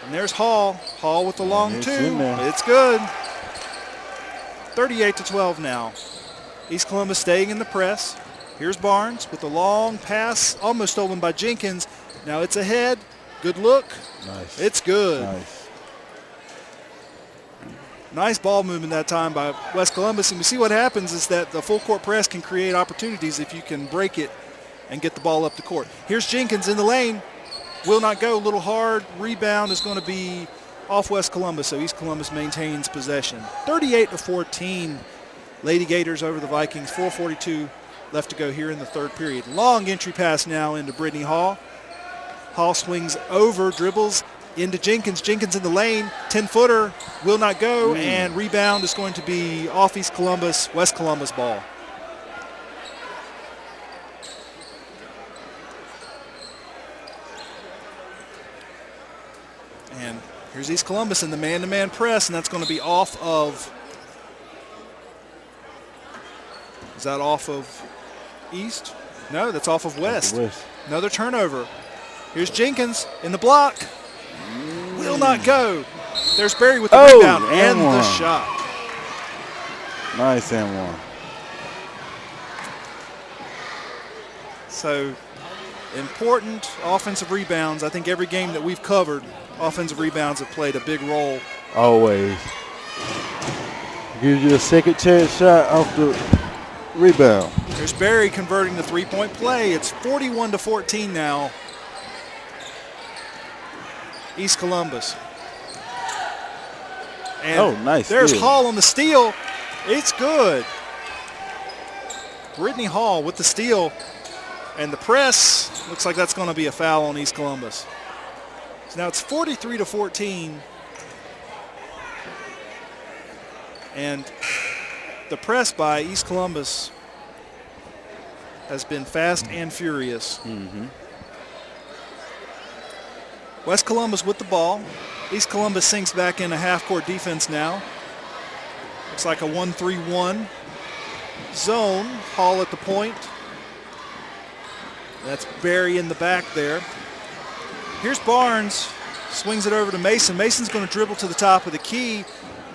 H: And there's Hall. Hall with the long two. It's good. 38-12 now. East Columbus staying in the press. Here's Barnes with the long pass, almost stolen by Jenkins. Now it's ahead. Good look.
I: Nice.
H: It's good.
I: Nice.
H: Nice ball movement that time by West Columbus. And we see what happens is that the full court press can create opportunities if you can break it and get the ball up the court. Here's Jenkins in the lane. Will not go. A little hard. Rebound is going to be off West Columbus, so East Columbus maintains possession. 38-14. Lady Gators over the Vikings. 4:42 left to go here in the third period. Long entry pass now into Brittany Hall. Hall swings over, dribbles into Jenkins. Jenkins in the lane. 10-footer. Will not go, and rebound is going to be off East Columbus. West Columbus ball. And here's East Columbus in the man-to-man press, and that's going to be off of, is that off of East? No, that's off of West. Another turnover. Here's Jenkins in the block. Will not go. There's Berry with the rebound and the shot.
I: Nice and one.
H: So important offensive rebounds. I think every game that we've covered, offensive rebounds have played a big role.
I: Always. Gives you a second chance shot off the rebound.
H: There's Berry converting the three-point play. It's 41-14 now. East Columbus. And
I: nice.
H: There's
I: steal.
H: Hall on the steal. It's good. Brittany Hall with the steal. And the press, looks like that's going to be a foul on East Columbus. So now it's 43-14. And the press by East Columbus has been fast and furious. West Columbus with the ball. East Columbus sinks back in a half-court defense now. Looks like a 1-3-1 zone. Hall at the point. That's Berry in the back there. Here's Barnes. Swings it over to Mason. Mason's going to dribble to the top of the key.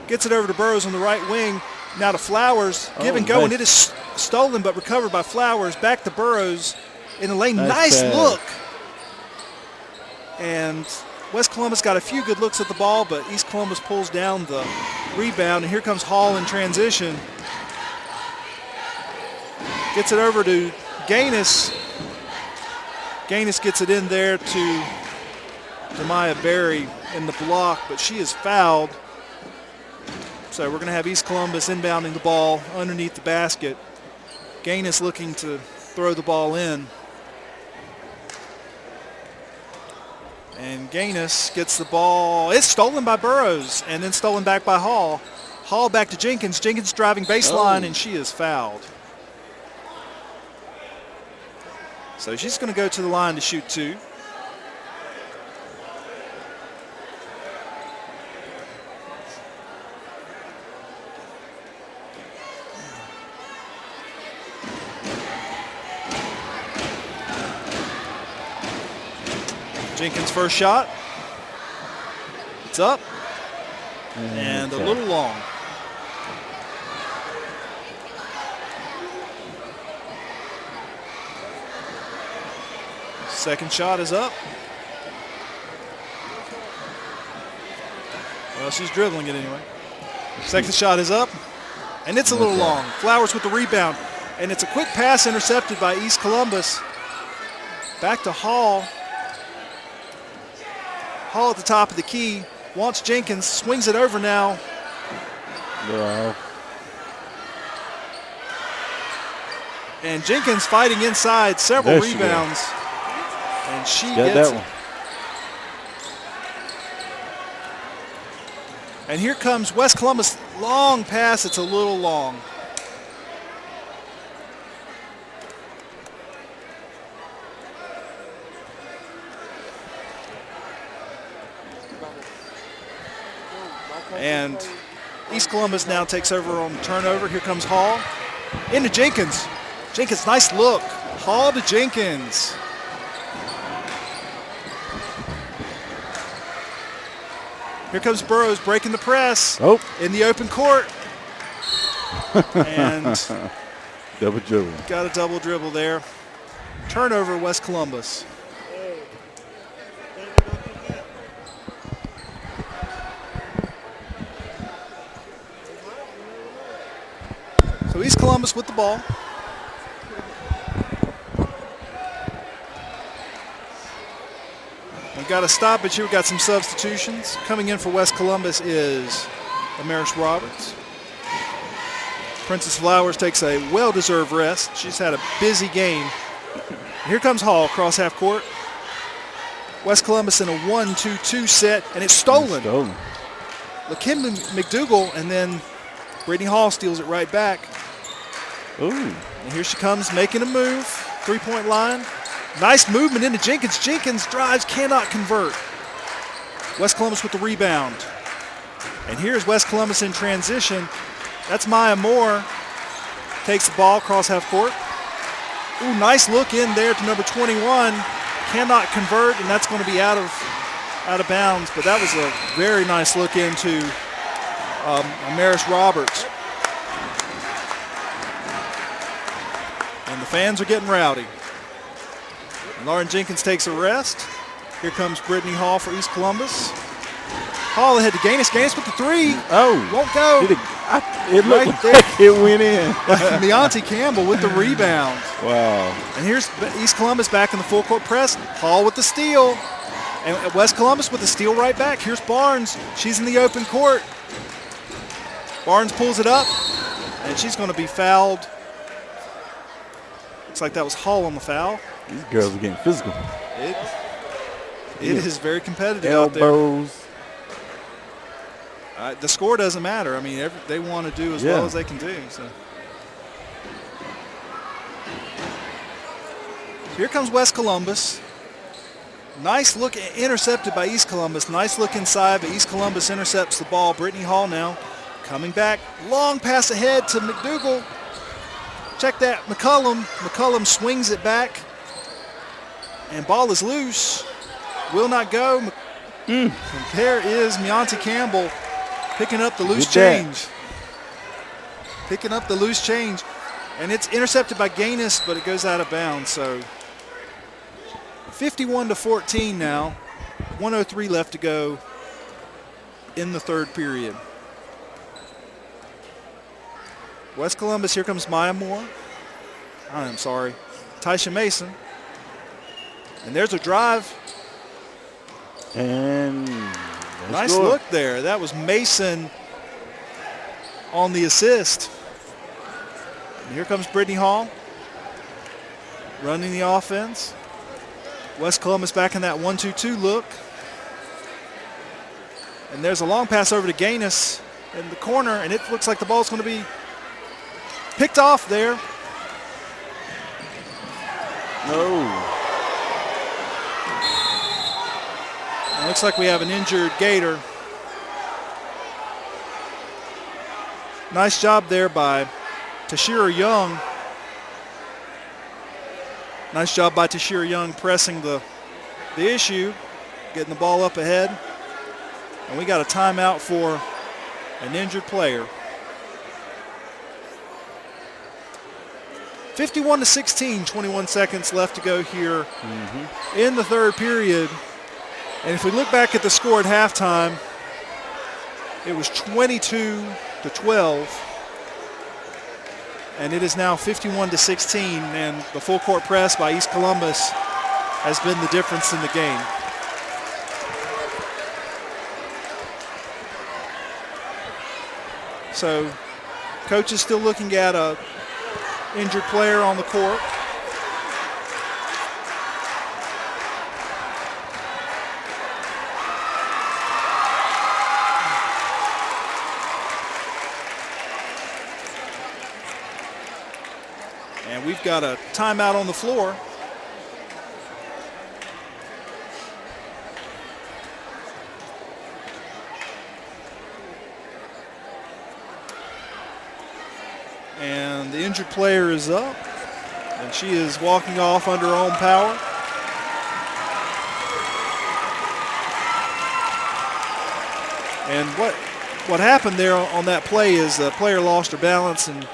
H: Gets it over to Burrows on the right wing. Now to Flowers, give and go,
I: nice.
H: and it is stolen but recovered by Flowers. Back to Burrows in the lane. Nice
I: pass.
H: look. And West Columbus got a few good looks at the ball, but East Columbus pulls down the rebound, and here comes Hall in transition. Gets it over to Gaines. Gaines gets it in there to Demaya Berry in the block, but she is fouled. So we're going to have East Columbus inbounding the ball underneath the basket. Gaines looking to throw the ball in. And Gaines gets the ball. It's stolen by Burrows and then stolen back by Hall. Hall back to Jenkins. Jenkins driving baseline, and she is fouled. So she's going to go to the line to shoot 2. Jenkins' first shot. It's up and a little long. Second shot is up. Well, she's dribbling it anyway. Second shot is up, and it's a little long. Flowers with the rebound, and it's a quick pass intercepted by East Columbus. Back to Hall. Hall at the top of the key, wants Jenkins, swings it over now.
I: Wow.
H: And Jenkins fighting inside, several
I: There she
H: rebounds. And she
I: Got
H: gets
I: that
H: it.
I: one.
H: And here comes West Columbus, long pass, it's a little long. And East Columbus now takes over on the turnover. Here comes Hall. Into Jenkins. Jenkins, nice look. Hall to Jenkins. Here comes Burrows breaking the press.
I: Oh.
H: In the open court. And
I: Double dribble.
H: got a double dribble there. Turnover, West Columbus. So East Columbus with the ball. We've got a stoppage here. We've got some substitutions. Coming in for West Columbus is Amaris Roberts. Princess Flowers takes a well-deserved rest. She's had a busy game. Here comes Hall across half court. West Columbus in a 1-2-2 set, and it's stolen. Lakim McDougal, and then Brittany Hall steals it right back.
I: Ooh.
H: And here she comes making a move. Three-point line. Nice movement into Jenkins. Jenkins drives, cannot convert. West Columbus with the rebound. And here's West Columbus in transition. That's Maya Moore. Takes the ball across half court. Ooh, nice look in there to number 21. Cannot convert, and that's going to be out of bounds. But that was a very nice look into Amaris Roberts. And the fans are getting rowdy. And Lauren Jenkins takes a rest. Here comes Brittany Hall for East Columbus. Hall ahead to Gaines. Gaines with the 3.
I: Oh.
H: Won't go.
I: It looked
H: Right
I: like
H: there.
I: it went in.
H: Meonte Campbell with the rebound.
I: Wow.
H: And here's East Columbus back in the full court press. Hall with the steal. And West Columbus with the steal right back. Here's Barnes. She's in the open court. Barnes pulls it up, and she's going to be fouled. Looks like that was Hall on the foul.
I: These girls are getting physical.
H: It is very competitive out there.
I: Elbows.
H: The score doesn't matter. I mean, they want to do as well as they can do. So here comes West Columbus. Nice look, intercepted by East Columbus. Nice look inside, but East Columbus intercepts the ball. Brittany Hall now coming back. Long pass ahead to McDougal. Check that, McCullum. McCullum swings it back. And ball is loose. Will not go. And there is Meonte Campbell picking up the loose change. picking up the loose change. And it's intercepted by Gaines, but it goes out of bounds. So 51-14 now. 1:03 left to go in the third period. West Columbus, here comes Maya Moore. I'm sorry, Taisha Mason. And there's a drive.
I: And
H: nice
I: score.
H: look there. That was Mason on the assist. And here comes Brittany Hall running the offense. West Columbus back in that 1-2-2 look. And there's a long pass over to Gaines in the corner, and it looks like the ball's going to be picked off there.
I: No.
H: It looks like we have an injured Gator. Nice job there by Tashira Young. Nice job by Tashira Young pressing the issue, getting the ball up ahead. And we got a timeout for an injured player. 51-16, 21 seconds left to go here in the third period. And if we look back at the score at halftime, it was 22-12. And it is now 51-16, and the full court press by East Columbus has been the difference in the game. So coach is still looking at a injured player on the court. And we've got a timeout on the floor. And the injured player is up, and she is walking off under her own power. And what happened there on that play is the player lost her balance, and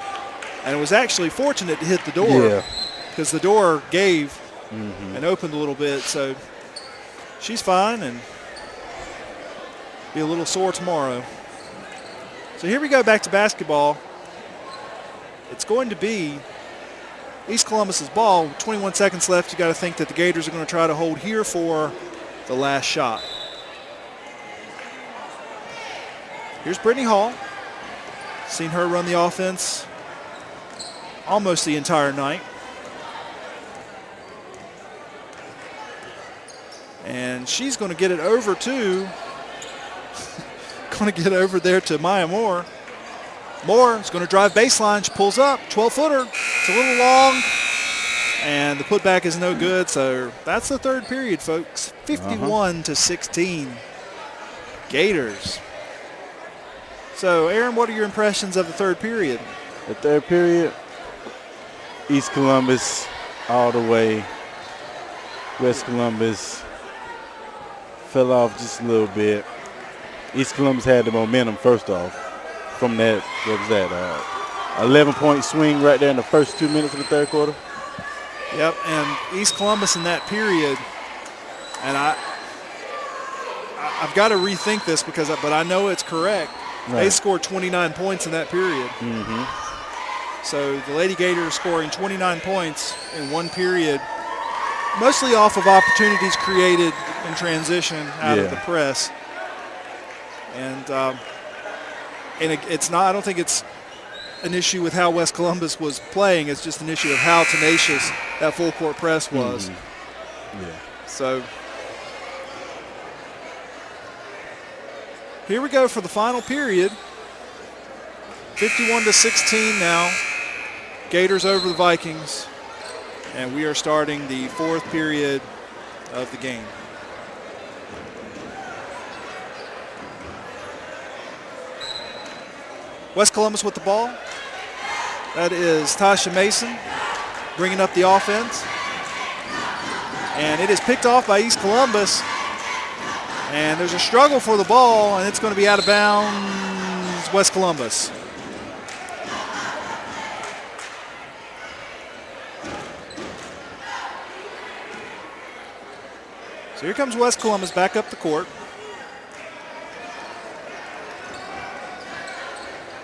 H: it was actually fortunate to hit the door because the door gave and opened a little bit. So she's fine and be a little sore tomorrow. So here we go back to basketball. It's going to be East Columbus's ball. 21 seconds left. You got to think that the Gators are going to try to hold here for the last shot. Here's Brittany Hall. Seen her run the offense almost the entire night. And she's going to get it over to there to Maya Moore. Moore is going to drive baseline. She pulls up, 12-footer. It's a little long, and the putback is no good. So that's the third period, folks. 51-16, Gators. So, Aaron, what are your impressions of the third period?
I: The third period, East Columbus all the way. West Columbus fell off just a little bit. East Columbus had the momentum first off. From that, what was that, 11-point swing right there in the first 2 minutes of the third quarter.
H: Yep, and East Columbus in that period, and I've got to rethink this but I know it's correct. Right. They scored 29 points in that period. So the Lady Gators scoring 29 points in one period, mostly off of opportunities created in transition out of the press. And it's not, I don't think it's an issue with how West Columbus was playing. It's just an issue of how tenacious that full court press was. So here we go for the final period. 51-16 now. Gators over the Vikings. And we are starting the fourth period of the game. West Columbus with the ball. That is Tasha Mason bringing up the offense. And it is picked off by East Columbus. And there's a struggle for the ball, and it's going to be out of bounds, West Columbus. So here comes West Columbus back up the court.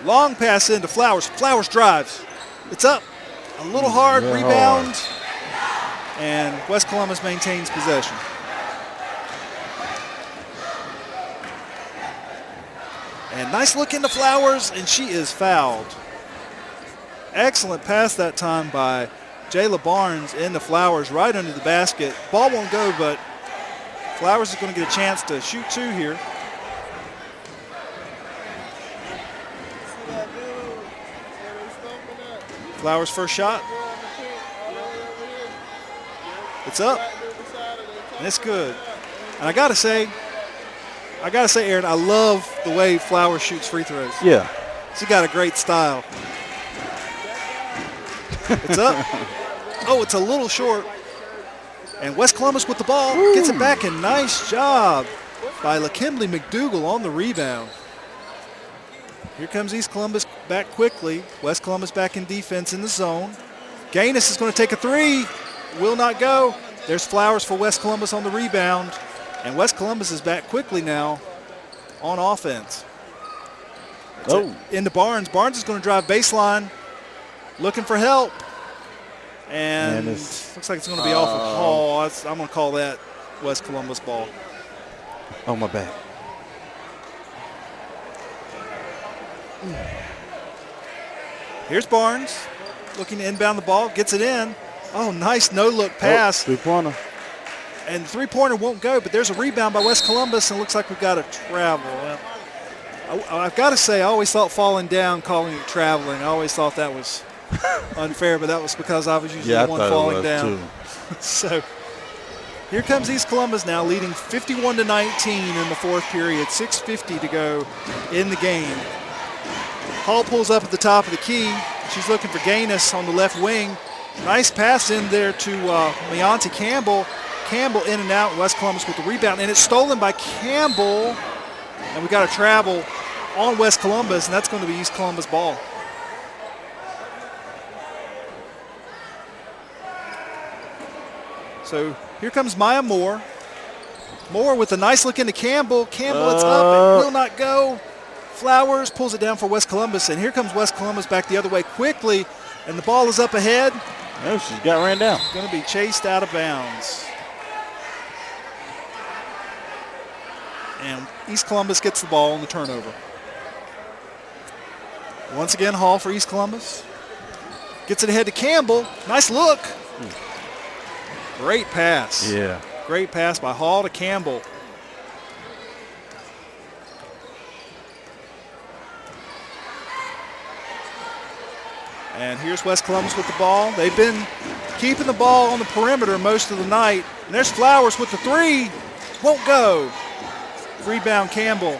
H: Long pass into Flowers. Flowers drives. It's up. A little hard.
I: Yeah,
H: Rebound. And West Columbus maintains possession. And nice look into Flowers, and she is fouled. Excellent pass that time by Jayla Barnes into Flowers right under the basket. Ball won't go, but Flowers is going to get a chance to shoot two here. Flowers' first shot. It's up. And it's good. And I gotta say, Aaron, I love the way Flowers shoots free throws.
I: Yeah.
H: She got a great style. It's up. Oh, it's a little short. And West Columbus with the ball. Gets it back, and nice job by LaKimberly McDougal on the rebound. Here comes East Columbus back quickly. West Columbus back in defense in the zone. Gaines is going to take a three. Will not go. There's Flowers for West Columbus on the rebound. And West Columbus is back quickly now on offense. Into Barnes. Barnes is going to drive baseline. Looking for help. And looks like it's going to be off of Hall. I'm going to call that West Columbus ball.
I: Oh, my bad.
H: Here's Barnes looking to inbound the ball. Gets it in. Oh, nice no-look pass.
I: Three-pointer.
H: And the three-pointer won't go, but there's a rebound by West Columbus, and it looks like we've got a travel. Well, I've got to say, I always thought falling down, calling it traveling. I always thought that was unfair, but that was because I was usually the one falling down. So here comes East Columbus now, leading 51-19 in the fourth period. 6:50 to go in the game. Hall pulls up at the top of the key. She's looking for Gaines on the left wing. Nice pass in there to Leonti Campbell. Campbell in and out. West Columbus with the rebound, and it's stolen by Campbell. And we got a travel on West Columbus, and that's going to be East Columbus ball. So here comes Maya Moore. Moore with a nice look into Campbell. Campbell, it's up. It will not go. Flowers pulls it down for West Columbus, and here comes West Columbus back the other way quickly, and the ball is up ahead.
I: No, she got ran down.
H: Going to be chased out of bounds. And East Columbus gets the ball on the turnover. Once again, Hall for East Columbus. Gets it ahead to Campbell. Nice look. Great pass.
I: Yeah.
H: Great pass by Hall to Campbell. And here's West Columbus with the ball. They've been keeping the ball on the perimeter most of the night. And there's Flowers with the three. Won't go. Rebound Campbell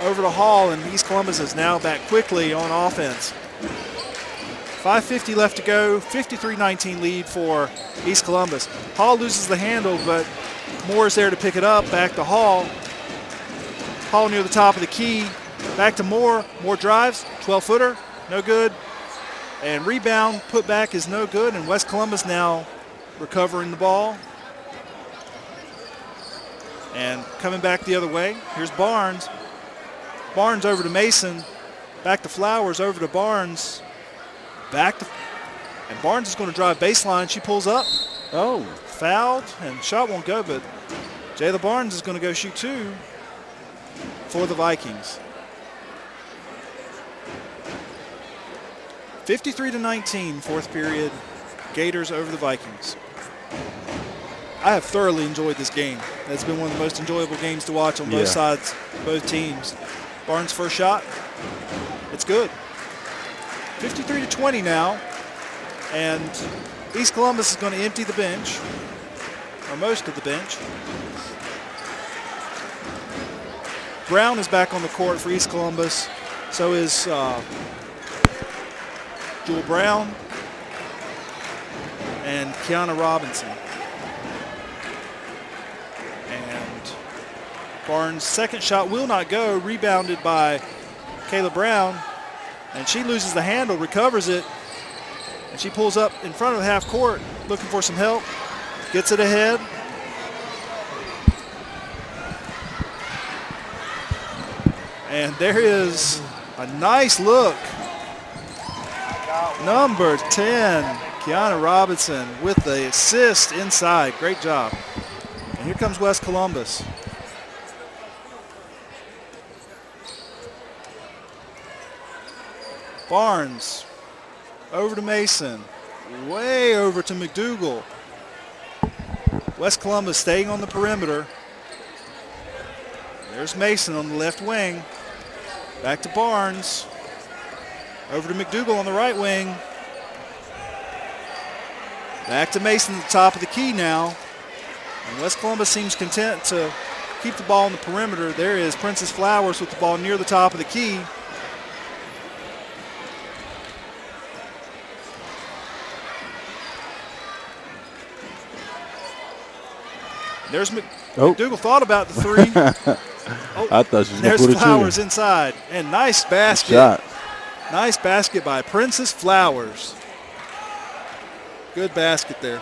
H: over to Hall, and East Columbus is now back quickly on offense. 5:50 left to go. 53-19 lead for East Columbus. Hall loses the handle, but Moore is there to pick it up. Back to Hall. Hall near the top of the key. Back to Moore. Moore drives. 12-footer. No good. And rebound put back is no good, and West Columbus now recovering the ball. And coming back the other way, here's Barnes. Barnes over to Mason. Back to Flowers, over to Barnes. And Barnes is going to drive baseline. She pulls up. Oh, fouled, and shot won't go, but Jayla Barnes is going to go shoot two for the Vikings. 53-19, fourth period. Gators over the Vikings. I have thoroughly enjoyed this game. It's been one of the most enjoyable games to watch on both sides, both teams. Barnes' first shot. It's good. 53-20 now. And East Columbus is going to empty the bench, or most of the bench. Brown is back on the court for East Columbus. So is Jewel Brown and Kiana Robinson. And Barnes' second shot will not go, rebounded by Kayla Brown. And she loses the handle, recovers it, and she pulls up in front of the half court looking for some help. Gets it ahead. And there is a nice look. Number 10, Kiana Robinson with the assist inside. Great job. And here comes West Columbus. Barnes over to Mason. Way over to McDougal. West Columbus staying on the perimeter. There's Mason on the left wing. Back to Barnes. Over to McDougal on the right wing. Back to Mason at the top of the key now. And West Columbus seems content to keep the ball on the perimeter. There is Princess Flowers with the ball near the top of the key. There's McDougal thought about the three.
I: I thought she was going to
H: There's
I: put it
H: Flowers
I: to
H: inside. And nice basket.
I: shot.
H: Nice basket by Princess Flowers. Good basket there.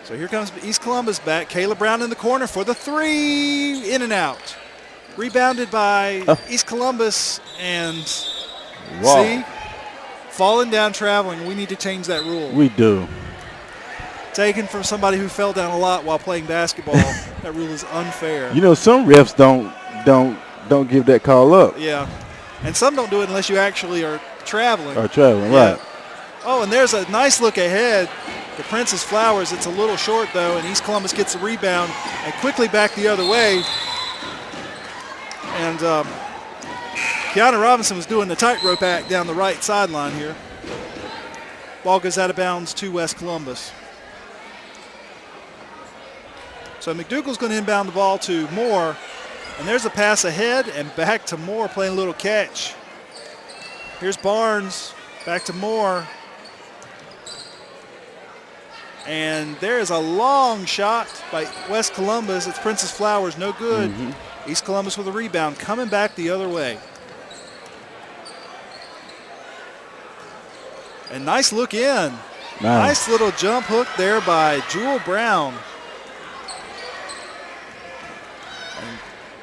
H: So here comes East Columbus back. Kayla Brown in the corner for the three. In and out. Rebounded by East Columbus. And
I: Wow.
H: see? Falling down traveling. We need to change that rule.
I: We do.
H: Taken from somebody who fell down a lot while playing basketball. That rule is unfair.
I: You know, some refs don't give that call up.
H: Yeah. And some don't do it unless you actually are traveling.
I: Or traveling,
H: Yeah.
I: right.
H: Oh, and there's a nice look ahead to Princess Flowers. It's a little short, though, and East Columbus gets the rebound and quickly back the other way. And Kiana Robinson was doing the tightrope act down the right sideline here. Ball goes out of bounds to West Columbus. So McDougal's going to inbound the ball to Moore. And there's a pass ahead and back to Moore playing a little catch. Here's Barnes, back to Moore. And there is a long shot by West Columbus. It's Princess Flowers, no good. East Columbus with a rebound, coming back the other way. And nice look in. Nice little jump hook there by Jewel Brown. And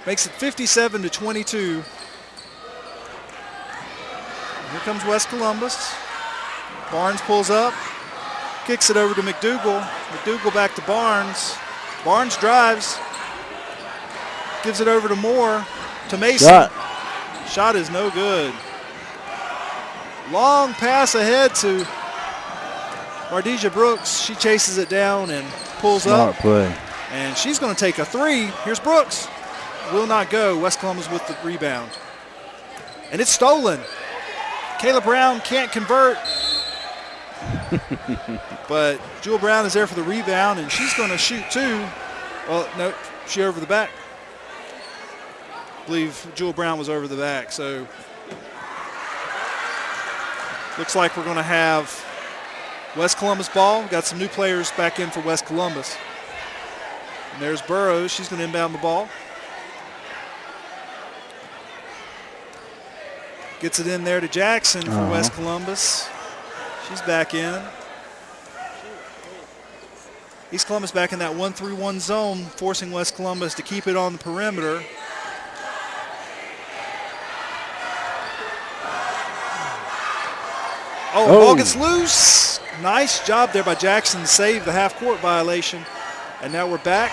H: makes it 57-22. Here comes West Columbus. Barnes pulls up, kicks it over to McDougal. McDougal back to Barnes. Barnes drives, gives it over to Moore, to Mason. Shot is no good. Long pass ahead to Mardija Brooks. She chases it down and pulls
I: Smart
H: up.
I: play.
H: And she's going to take a three. Here's Brooks. Will not go. West Columbus with the rebound. And it's stolen. Kayla Brown can't convert. But Jewel Brown is there for the rebound, and she's going to shoot two. Well, no, she over the back. I believe Jewel Brown was over the back. So looks like we're going to have West Columbus ball. We've got some new players back in for West Columbus. And there's Burrows. She's going to inbound the ball. Gets it in there to Jackson for West Columbus. She's back in. East Columbus back in that 1-3-1 zone, forcing West Columbus to keep it on the perimeter. Ball gets loose. Nice job there by Jackson to save the half-court violation. And now we're back.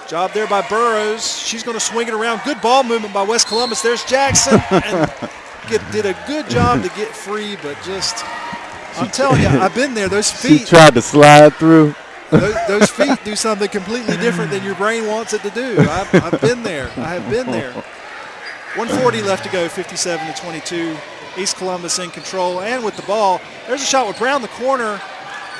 H: Job there by Burrows. She's going to swing it around. Good ball movement by West Columbus. There's Jackson. And did a good job to get free, but just, I'm telling you, I've been there. Those feet.
I: She tried to slide through.
H: Those feet do something completely different than your brain wants it to do. I've been there. I have been there. 1:40 left to go, 57-22. East Columbus in control and with the ball. There's a shot with Brown the corner.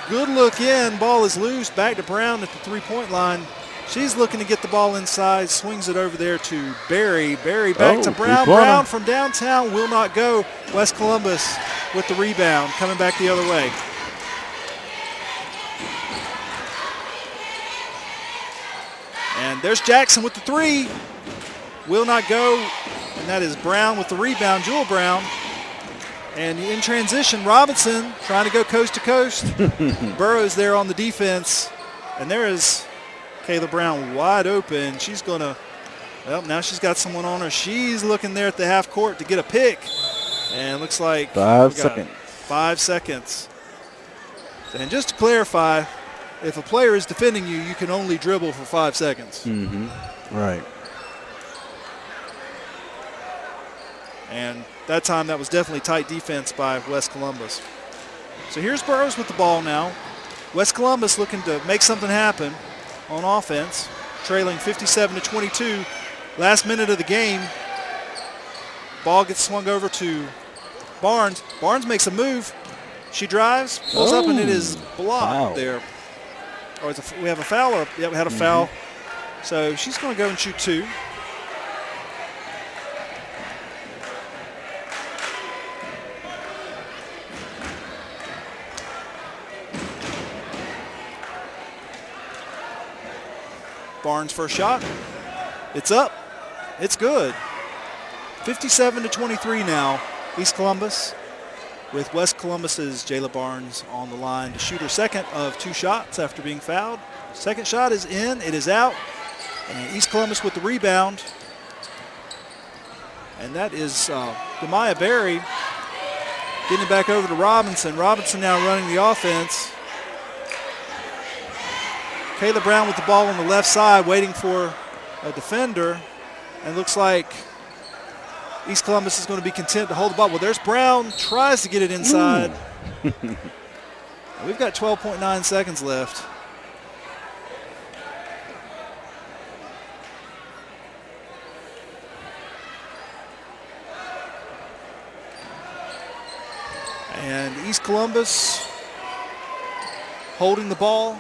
H: Good look in. Ball is loose. Back to Brown at the three-point line. She's looking to get the ball inside. Swings it over there to Barry. Barry back to Brown. Brown from downtown will not go. West Columbus with the rebound. Coming back the other way. And there's Jackson with the three. Will not go. And that is Brown with the rebound. Jewel Brown. And in transition, Robinson trying to go coast to coast. Burrows there on the defense. And there is Kayla Brown wide open. She's going to, well, now she's got someone on her. She's looking there at the half court to get a pick. And it looks like
I: 5 seconds.
H: 5 seconds. And just to clarify, if a player is defending you, you can only dribble for 5 seconds.
I: Mm-hmm. Right.
H: And that time, that was definitely tight defense by West Columbus. So here's Burroughs with the ball now. West Columbus looking to make something happen on offense, trailing 57-22. Last minute of the game, ball gets swung over to Barnes. Barnes makes a move. She drives, pulls up, and it is blocked there. Or we have a foul? Or, yeah, we had a foul. So she's going to go and shoot 2. Barnes' first shot. It's up. It's good. 57-23 now. East Columbus with West Columbus's Jayla Barnes on the line to shoot her second of 2 shots after being fouled. Second shot is in. It is out. And East Columbus with the rebound. And that is Demaya Berry getting it back over to Robinson. Robinson now running the offense. Kayla Brown with the ball on the left side waiting for a defender. And looks like East Columbus is going to be content to hold the ball. Well, there's Brown, tries to get it inside. We've got 12.9 seconds left. And East Columbus holding the ball.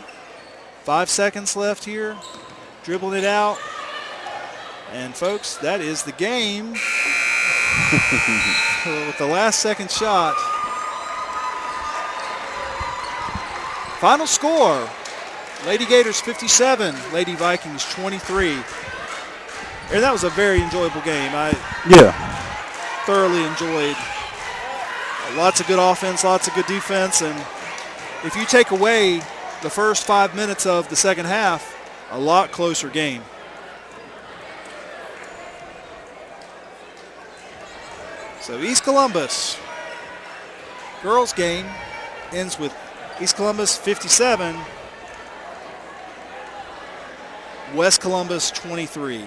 H: 5 seconds left here. Dribbling it out. And, folks, that is the game with the last second shot. Final score, Lady Gators 57, Lady Vikings 23. And that was a very enjoyable game. I thoroughly enjoyed lots of good offense, lots of good defense. And if you take away the first 5 minutes of the second half, a lot closer game. So East Columbus girls game ends with East Columbus 57, West Columbus 23.
I: Wait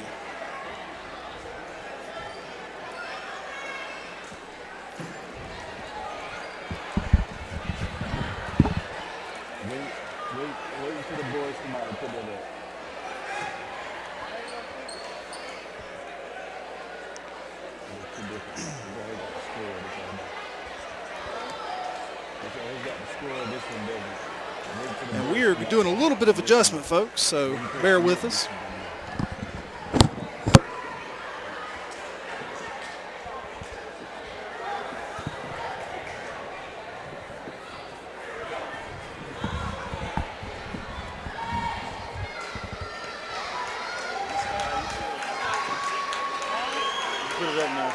I: for the boys to come out and put that up.
H: And we are doing a little bit of adjustment, folks, so bear with us.
A: Put it up now.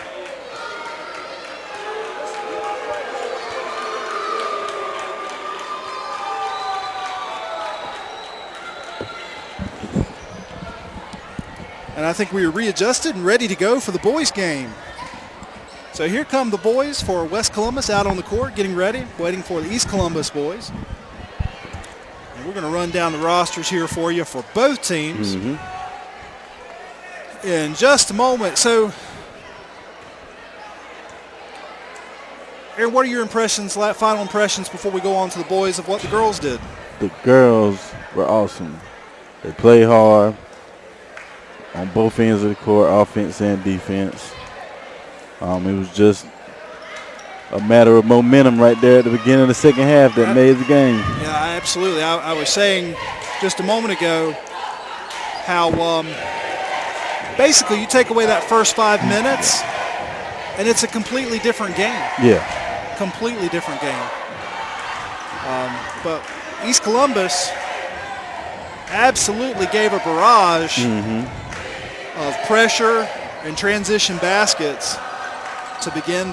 H: And I think we are readjusted and ready to go for the boys game. So here come the boys for West Columbus out on the court, getting ready, waiting for the East Columbus boys. And we're going to run down the rosters here for you for both teams in just a moment. So, Aaron, what are your impressions, final impressions before we go on to the boys of what the girls did?
I: The girls were awesome. They played hard on both ends of the court, offense and defense. It was just a matter of momentum right there at the beginning of the second half that made the game.
H: Yeah, absolutely. I was saying just a moment ago how basically you take away that first 5 minutes and it's a completely different game.
I: Yeah.
H: Completely different game. But East Columbus absolutely gave a barrage of pressure and transition baskets to begin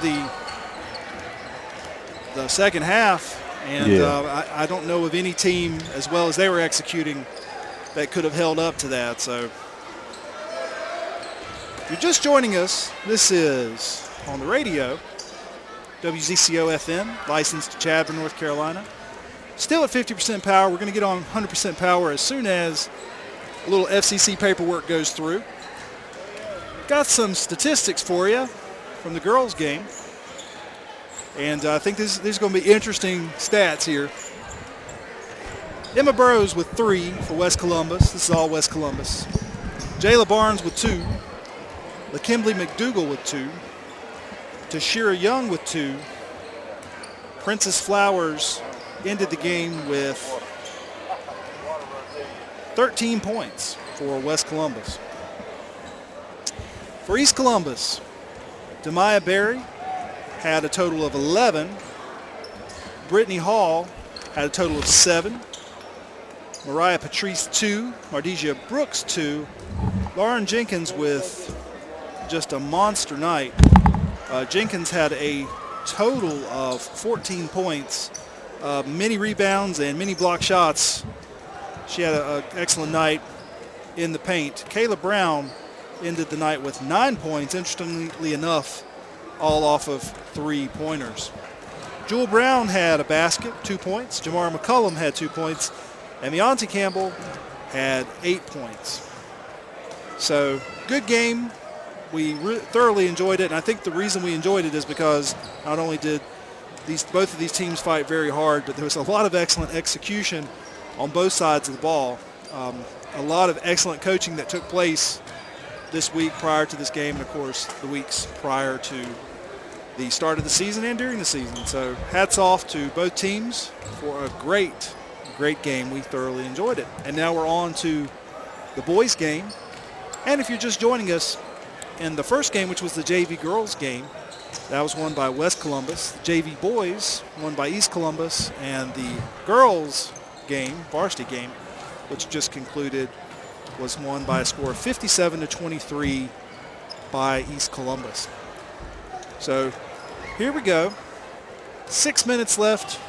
H: the second half. And
I: Yeah.
H: I don't know of any team, as well as they were executing, that could have held up to that. So if you're just joining us, this is on the radio, WZCO FM, licensed to Chadbourne, North Carolina. Still at 50% power. We're going to get on 100% power as soon as a little FCC paperwork goes through. Got some statistics for you from the girls' game. And I think this is going to be interesting stats here. Emma Burrows with 3 for West Columbus. This is all West Columbus. Jayla Barnes with 2. LaKimberly McDougall with 2. Tashira Young with 2. Princess Flowers ended the game with 13 points for West Columbus. For East Columbus, Demaya Berry had a total of 11. Brittany Hall had a total of 7. Mariah Patrice 2. Mardesia Brooks 2. Lauren Jenkins with just a monster night. Jenkins had a total of 14 points, many rebounds and many block shots. She had an excellent night in the paint. Kayla Brown ended the night with 9 points, interestingly enough, all off of 3-pointers. Jewel Brown had a basket, 2 points. Jamara McCullum had 2 points. And Leonti Campbell had 8 points. So good game. We thoroughly enjoyed it. And I think the reason we enjoyed it is because not only did both of these teams fight very hard, but there was a lot of excellent execution on both sides of the ball. A lot of excellent coaching that took place this week prior to this game, and of course the weeks prior to the start of the season and during the season. So hats off to both teams for a great game. We thoroughly enjoyed it. And now we're on to the boys game. And if you're just joining us, in the first game, which was the JV girls game, that was won by West Columbus. The JV boys won by East Columbus, and the girls game, varsity game, which just concluded, was won by a score of 57-23 by East Columbus. So here we go. 6 minutes left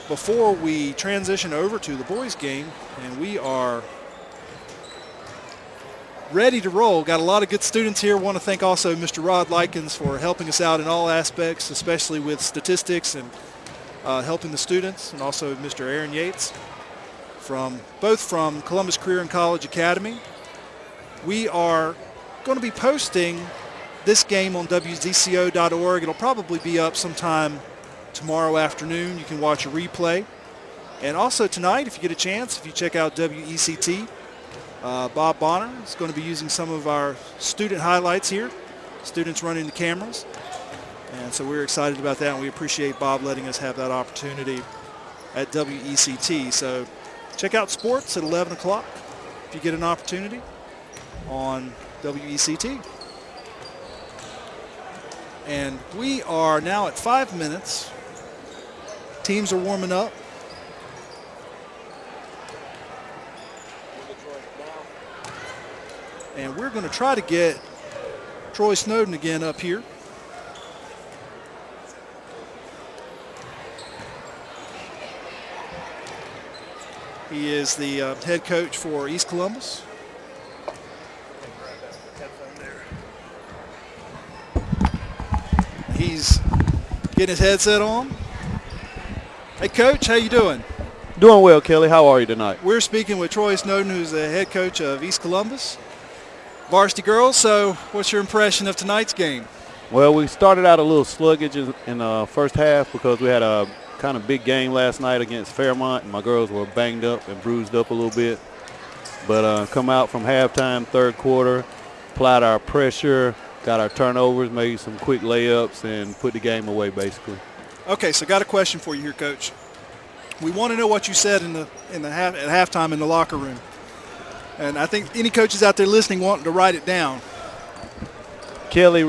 H: before we transition over to the boys game, and we are ready to roll. Got a lot of good students here. Want to thank also Mr. Rod Likens for helping us out in all aspects, especially with statistics and helping the students, and also Mr. Aaron Yates both from Columbus Career and College Academy. We are going to be posting this game on WZCO.org. It'll probably be up sometime tomorrow afternoon. You can watch a replay. And also tonight, if you get a chance, if you check out WECT, Bob Bonner is going to be using some of our student highlights here, students running the cameras. And so we're excited about that, and we appreciate Bob letting us have that opportunity at WECT. So check out sports at 11 o'clock if you get an opportunity on WECT. And we are now at 5 minutes. Teams are warming up. And we're going to try to get Troy Snowden again up here. He is the head coach for East Columbus. He's getting his headset on. Hey, Coach, how you doing?
J: Doing well, Kelly. How are you tonight?
H: We're speaking with Troy Snowden, who's the head coach of East Columbus varsity girls. So what's your impression of tonight's game?
J: Well, we started out a little sluggish in the first half because we had a kind of big game last night against Fairmont, and my girls were banged up and bruised up a little bit. But come out from halftime, third quarter, applied our pressure, got our turnovers, made some quick layups, and put the game away basically.
H: Okay, so got a question for you here, Coach. We want to know what you said at halftime in the locker room. And I think any coaches out there listening wanting to write it down.
J: Kelly,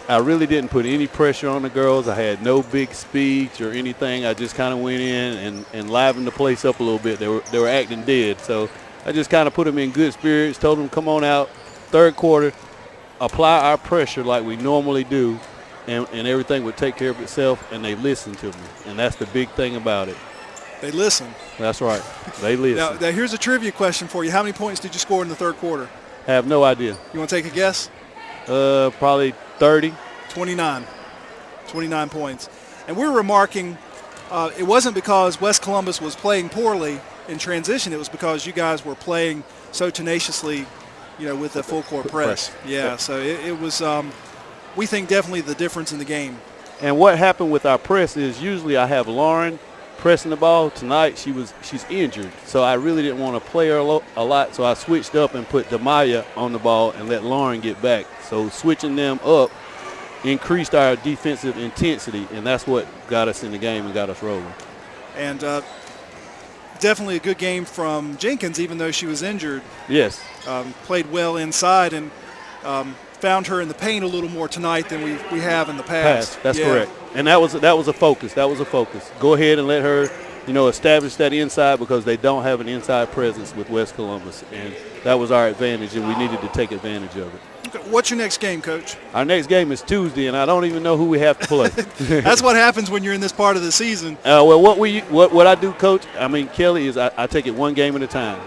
J: I really didn't put any pressure on the girls. I had no big speech or anything. I just kind of went in and livened the place up a little bit. They were acting dead. So I just kind of put them in good spirits, told them come on out, third quarter, apply our pressure like we normally do, and everything would take care of itself, and they listened to me. And that's the big thing about it.
H: They listen.
J: That's right. They listen.
H: Now, here's a trivia question for you. How many points did you score in the third quarter?
J: Have no idea.
H: You want to take a guess?
J: Probably 30.
H: 29. 29 points. And we were remarking it wasn't because West Columbus was playing poorly in transition. It was because you guys were playing so tenaciously, with the full court press. Yeah, so it was, we think, definitely the difference in the game.
J: And what happened with our press is usually I have Lauren pressing the ball. Tonight she's injured, so I really didn't want to play her a lot, so I switched up and put Demaya on the ball and let Lauren get back. So switching them up increased our defensive intensity, and that's what got us in the game and got us rolling.
H: And definitely a good game from Jenkins, even though she was injured.
J: Yes.
H: Played well inside and found her in the paint a little more tonight than we have in the past.
J: That's correct. And that was a focus. Go ahead and let her, establish that inside, because they don't have an inside presence with West Columbus, and that was our advantage, and we needed to take advantage of it.
H: Okay. What's your next game, Coach?
J: Our next game is Tuesday, and I don't even know who we have to play.
H: That's what happens when you're in this part of the season.
J: Well, what I do, Coach, Kelly, is I take it one game at a time.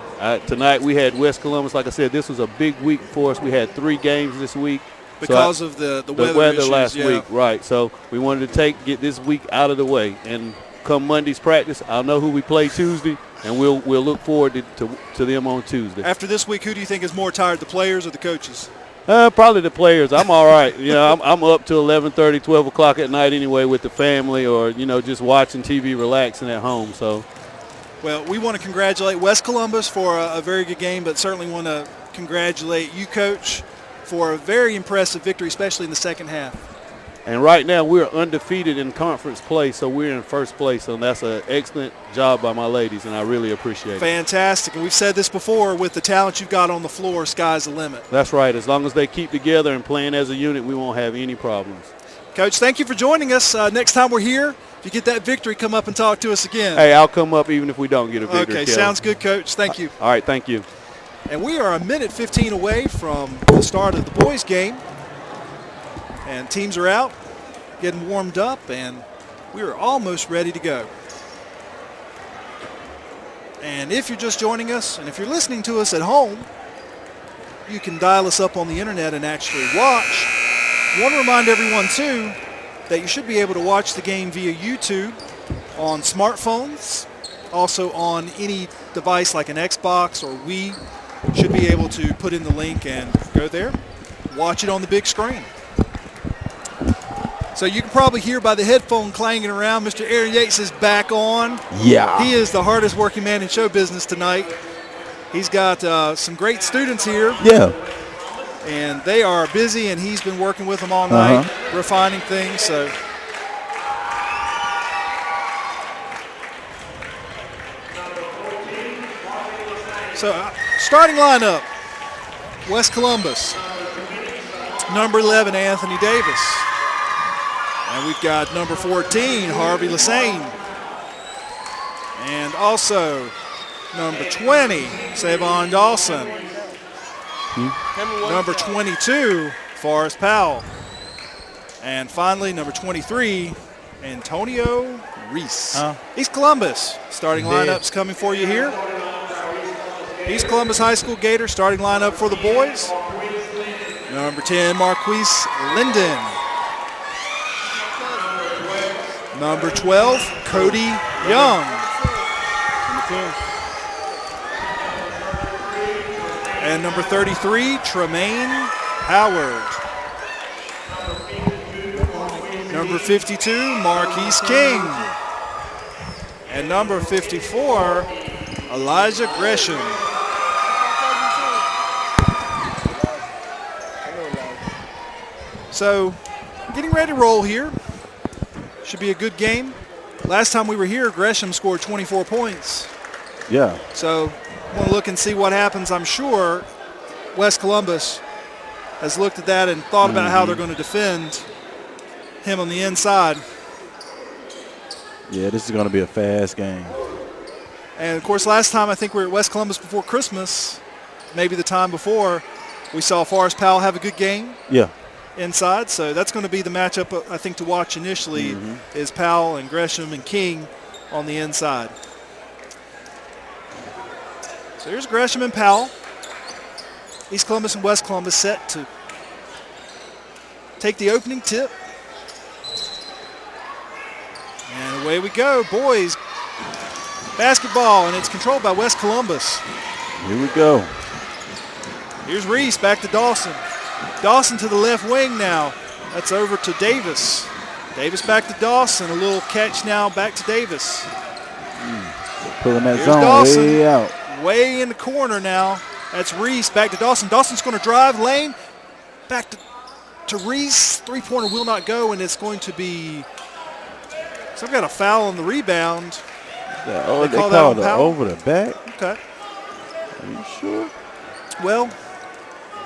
J: Tonight we had West Columbus. Like I said, this was a big week for us. We had 3 games this week.
H: Because of the weather issues,
J: last week, right. So we wanted to get this week out of the way. And come Monday's practice, I'll know who we play Tuesday, and we'll look forward to them on Tuesday.
H: After this week, who do you think is more tired, the players or the coaches?
J: Probably the players. I'm all right. I'm up to 11:30, 12 o'clock at night anyway with the family, or, just watching TV, relaxing at home. So,
H: well, we want to congratulate West Columbus for a very good game, but certainly want to congratulate you, Coach, for a very impressive victory, especially in the second half.
J: And right now we're undefeated in conference play, so we're in first place, and that's an excellent job by my ladies, and I really appreciate it.
H: Fantastic. And we've said this before, with the talent you've got on the floor, sky's the limit.
J: That's right. As long as they keep together and playing as a unit, we won't have any problems.
H: Coach, thank you for joining us. Next time we're here, if you get that victory, come up and talk to us again.
J: Hey, I'll come up even if we don't get a victory.
H: Okay,
J: Kelly.
H: Sounds good, Coach. Thank you.
J: All right, thank you.
H: And we are a minute 15 away from the start of the boys' game. And teams are out, getting warmed up, and we are almost ready to go. And if you're just joining us, and if you're listening to us at home, you can dial us up on the internet and actually watch. I want to remind everyone, too, that you should be able to watch the game via YouTube on smartphones, also on any device like an Xbox or Wii. Should be able to put in the link and go there, watch it on the big screen. So you can probably hear by the headphone clanging around, Mr. Aaron Yates is back on.
I: Yeah.
H: He is the hardest working man in show business tonight. He's got some great students here.
I: Yeah.
H: And they are busy, and he's been working with them all night, refining things. So starting lineup, West Columbus, number 11, Anthony Davis. And we've got number 14, Harvey Lassane. And also number 20, Savon Dawson. Number 22, Forrest Powell. And finally, number 23, Antonio Reese. East Columbus, starting lineups coming for you here. East Columbus High School Gators starting lineup for the boys. Number 10, Marquise Linden. Number 12, Cody Young. And number 33, Tremaine Howard. Number 52, Marquise King. And number 54, Elijah Gresham. So, getting ready to roll here. Should be a good game. Last time we were here, Gresham scored 24 points.
I: Yeah.
H: So, I want to look and see what happens. I'm sure West Columbus has looked at that and thought about how they're going to defend him on the inside.
I: Yeah, this is going to be a fast game.
H: And, of course, last time I think we were at West Columbus before Christmas, maybe the time before, we saw Forrest Powell have a good game.
I: Yeah.
H: inside. So that's going to be the matchup, I think, to watch initially is Powell and Gresham and King on the inside. So here's Gresham and Powell. East Columbus and West Columbus set to take the opening tip. And away we go, boys. Basketball, and it's controlled by West Columbus.
I: Here we go.
H: Here's Reese back to Dawson. Dawson to the left wing now. That's over to Davis. Davis back to Dawson. A little catch now back to Davis.
I: Pulling that
H: Here's
I: zone
H: Dawson.
I: way out.
H: Way in the corner now. That's Reese back to Dawson. Dawson's going to drive lane. Back to Reese. Three-pointer will not go, and it's going to be some kind of foul on the rebound.
I: Yeah, oh, they
H: call
I: called
H: that
I: it
H: on Powell?
I: over the back?
H: Okay.
I: Are you sure?
H: Well,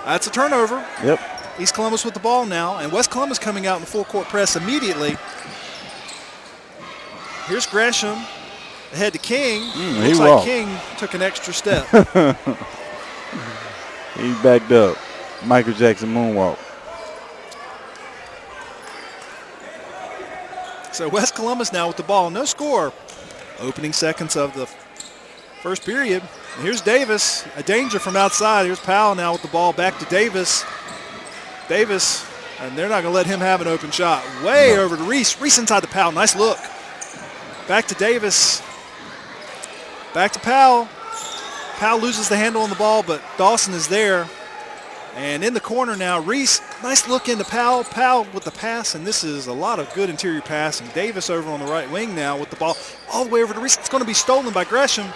H: that's a turnover.
I: Yep.
H: East Columbus with the ball now, and West Columbus coming out in the full-court press immediately. Here's Gresham ahead to King. Looks like
I: walked.
H: King took an extra step.
I: He backed up. Michael Jackson moonwalk.
H: So West Columbus now with the ball. No score. Opening seconds of the first period. And here's Davis. A danger from outside. Here's Powell now with the ball back to Davis. Davis, and they're not going to let him have an open shot. Way over to Reese. Reese inside the Powell. Nice look. Back to Davis. Back to Powell. Powell loses the handle on the ball, but Dawson is there. And in the corner now, Reese, nice look into Powell. Powell with the pass, and this is a lot of good interior passing. Davis over on the right wing now with the ball all the way over to Reese. It's going to be stolen by Gresham.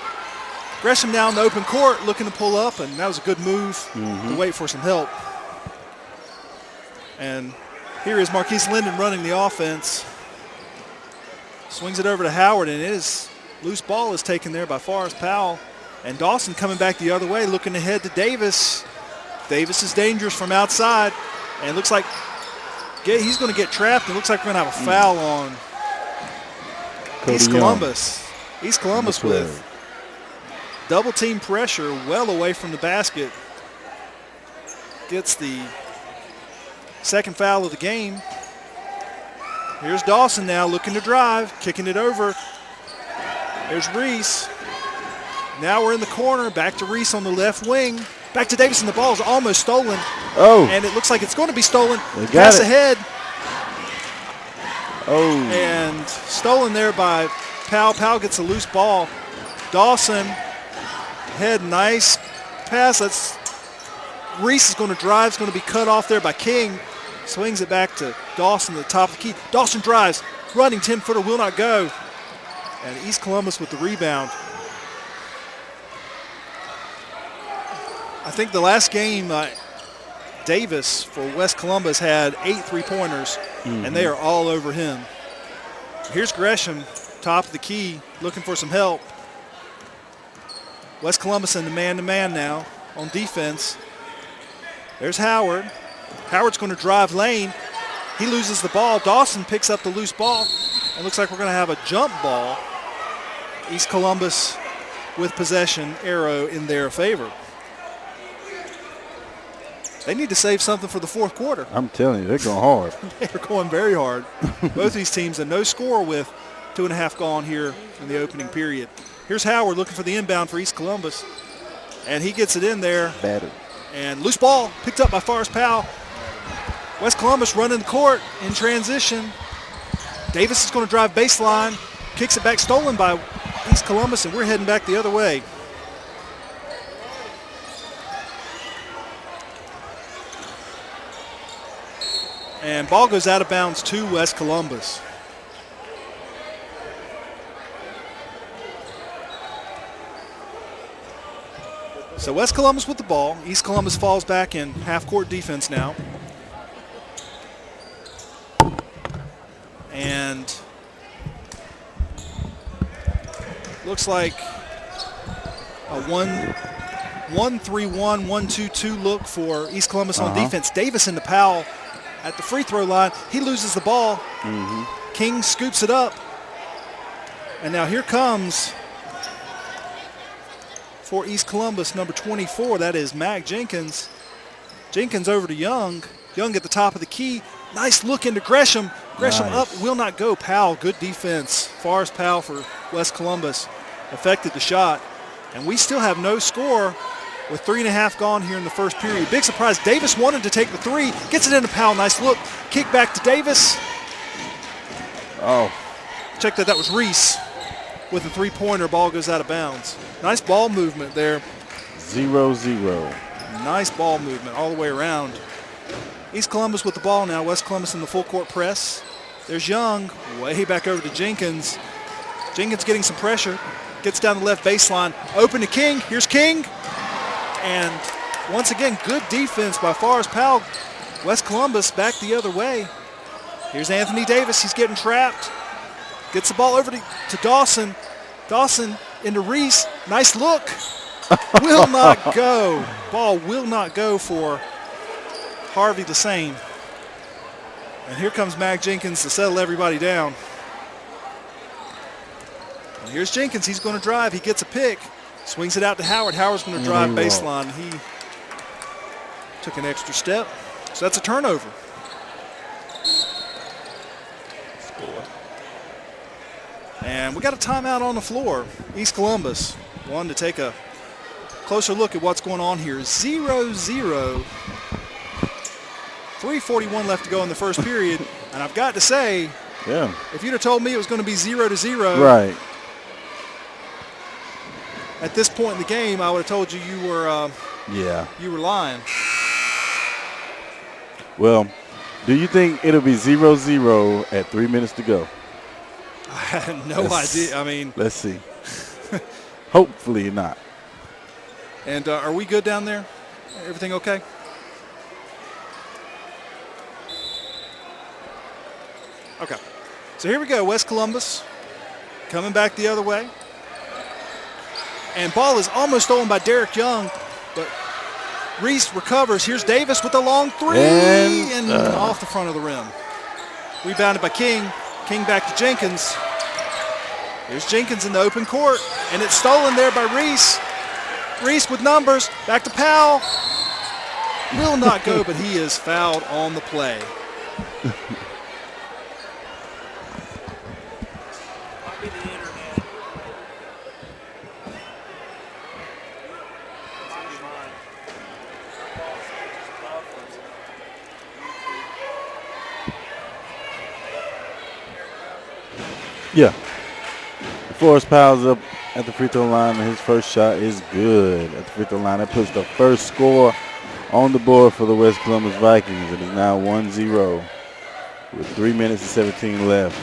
H: Gresham now in the open court looking to pull up, and that was a good move to wait for some help. And here is Marquise Linden running the offense. Swings it over to Howard, and it is loose ball is taken there by Forrest Powell. And Dawson coming back the other way, looking ahead to Davis. Davis is dangerous from outside, and it looks like he's going to get trapped. It looks like we're going to have a foul on East Columbus. East Columbus with double team pressure well away from the basket. Gets the second foul of the game. Here's Dawson now looking to drive, kicking it over. There's Reese. Now we're in the corner, back to Reese on the left wing. Back to Davis, and the ball is almost stolen.
I: Oh.
H: And it looks like it's going to be stolen.
I: Pass
H: ahead.
I: Oh.
H: And stolen there by Powell. Powell gets a loose ball. Dawson, head, nice pass. Reese is going to drive. It's going to be cut off there by King. Swings it back to Dawson at the top of the key. Dawson drives, running 10-footer, will not go. And East Columbus with the rebound. I think the last game, Davis for West Columbus had 8 3-pointers, and they are all over him. Here's Gresham, top of the key, looking for some help. West Columbus in the man-to-man now on defense. There's Howard. Howard's going to drive lane. He loses the ball. Dawson picks up the loose ball, and looks like we're going to have a jump ball. East Columbus with possession, arrow in their favor. They need to save something for the fourth quarter.
I: I'm telling you, they're going hard.
H: They're going very hard. Both these teams, and no score with 2.5 gone here in the opening period. Here's Howard looking for the inbound for East Columbus, and he gets it in there.
I: Battered.
H: And loose ball picked up by Forrest Powell. West Columbus running the court in transition. Davis is going to drive baseline, kicks it back, stolen by East Columbus, and we're heading back the other way. And ball goes out of bounds to West Columbus. So West Columbus with the ball. East Columbus falls back in half-court defense now. And looks like a 1-3-1, 1-2-2 look for East Columbus on defense. Davis into Powell at the free throw line. He loses the ball. King scoops it up. And now here comes for East Columbus, number 24. That is Mac Jenkins. Jenkins over to Young. Young at the top of the key. Nice look into Gresham. Gresham
I: Nice.
H: up, will not go. Powell, good defense. Forrest Powell for West Columbus affected the shot. And we still have no score with 3.5 gone here in the first period. Big surprise. Davis wanted to take the three. Gets it into Powell. Nice look. Kick back to Davis.
I: Oh,
H: Check that. That was Reese with a three-pointer. Ball goes out of bounds. Nice ball movement there.
I: 0-0.
H: Nice ball movement all the way around. East Columbus with the ball now. West Columbus in the full court press. There's Young way back over to Jenkins. Jenkins getting some pressure. Gets down the left baseline. Open to King. Here's King. And once again, good defense by Forrest Powell. West Columbus back the other way. Here's Anthony Davis. He's getting trapped. Gets the ball over to Dawson. Dawson into Reese. Nice look. Will not go. Ball will not go for Harvey the same. And here comes Mac Jenkins to settle everybody down. And here's Jenkins. He's going to drive. He gets a pick. Swings it out to Howard. Howard's going to drive baseline. He took an extra step. So that's a turnover. And we got a timeout on the floor. East Columbus wanted to take a closer look at what's going on here. 0-0. 3:41 left to go in the first period. And I've got to say,
I: Yeah.
H: if you'd have told me it was going to be 0-0
I: Right.
H: at this point in the game, I would have told you you were lying.
I: Well, do you think it'll be 0-0 at 3 minutes to go?
H: I had no idea. I mean,
I: let's see. Hopefully not.
H: And are we good down there? Everything okay? Okay. So here we go. West Columbus coming back the other way. And ball is almost stolen by Derek Young, but Reese recovers. Here's Davis with a long three and off the front of the rim. Rebounded by King. King back to Jenkins. Here's Jenkins in the open court, and it's stolen there by Reese. Reese with numbers. Back to Powell. Will not go, but he is fouled on the play.
B: Might be the internet. Might be mine.
I: Yeah. Forrest Powell's up at the free throw line, and his first shot is good at the free throw line. That puts the first score on the board for the West Columbus Vikings. It is now 1-0 with 3 minutes and 17 left.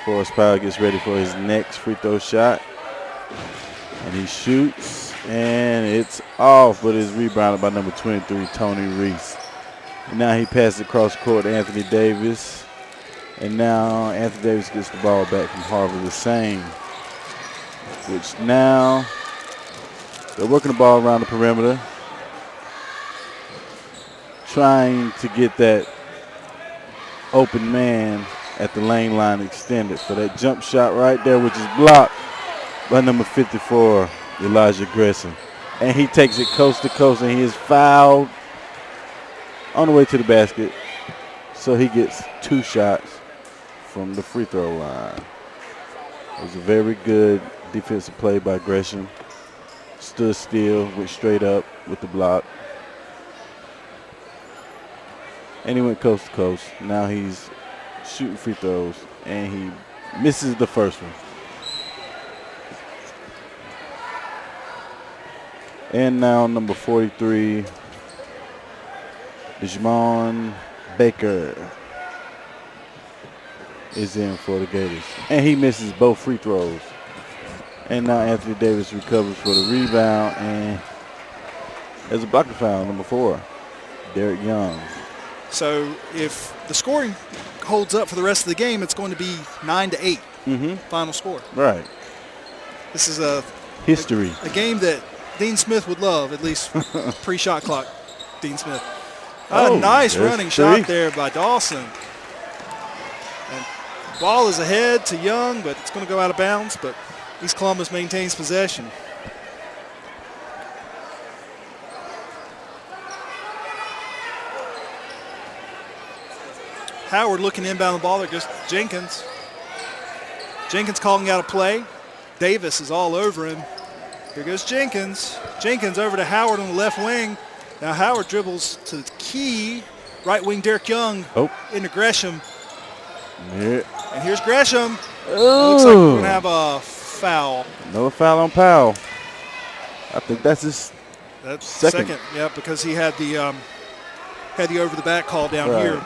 I: Forrest Powell gets ready for his next free throw shot, and he shoots, and it's off, but it's rebounded by number 23, Tony Reese. And now he passes across the court to Anthony Davis. And now Anthony Davis gets the ball back from Harvey the same, which now they're working the ball around the perimeter, trying to get that open man at the lane line extended for that jump shot right there, which is blocked by number 54, Elijah Gresham. And he takes it coast to coast, and he is fouled on the way to the basket. So he gets 2 shots from the free throw line. It was a very good defensive play by Gresham. Stood still, went straight up with the block. And he went coast to coast. Now he's shooting free throws, and he misses the first one. And now number 43, Dijamon Baker is in for the Gators. And he misses both free throws. And now Anthony Davis recovers for the rebound, and there's a blocker foul, number 4, Derek Young.
H: So if the scoring holds up for the rest of the game, it's going to be 9-8 final score.
I: Right.
H: This is a
I: history.
H: A game that Dean Smith would love, at least pre-shot clock, Dean Smith. A nice running shot there by Dawson. And ball is ahead to Young, but it's going to go out of bounds, but East Columbus maintains possession. Howard looking inbound the ball. There goes Jenkins. Jenkins calling out a play. Davis is all over him. Here goes Jenkins. Jenkins over to Howard on the left wing. Now Howard dribbles to the key. Right wing Derek Young into Gresham.
I: Yeah.
H: And here's Gresham. Looks like we're going to have a foul.
I: No foul on Powell. I think that's his second.
H: Yeah, because he had the over the back call down here.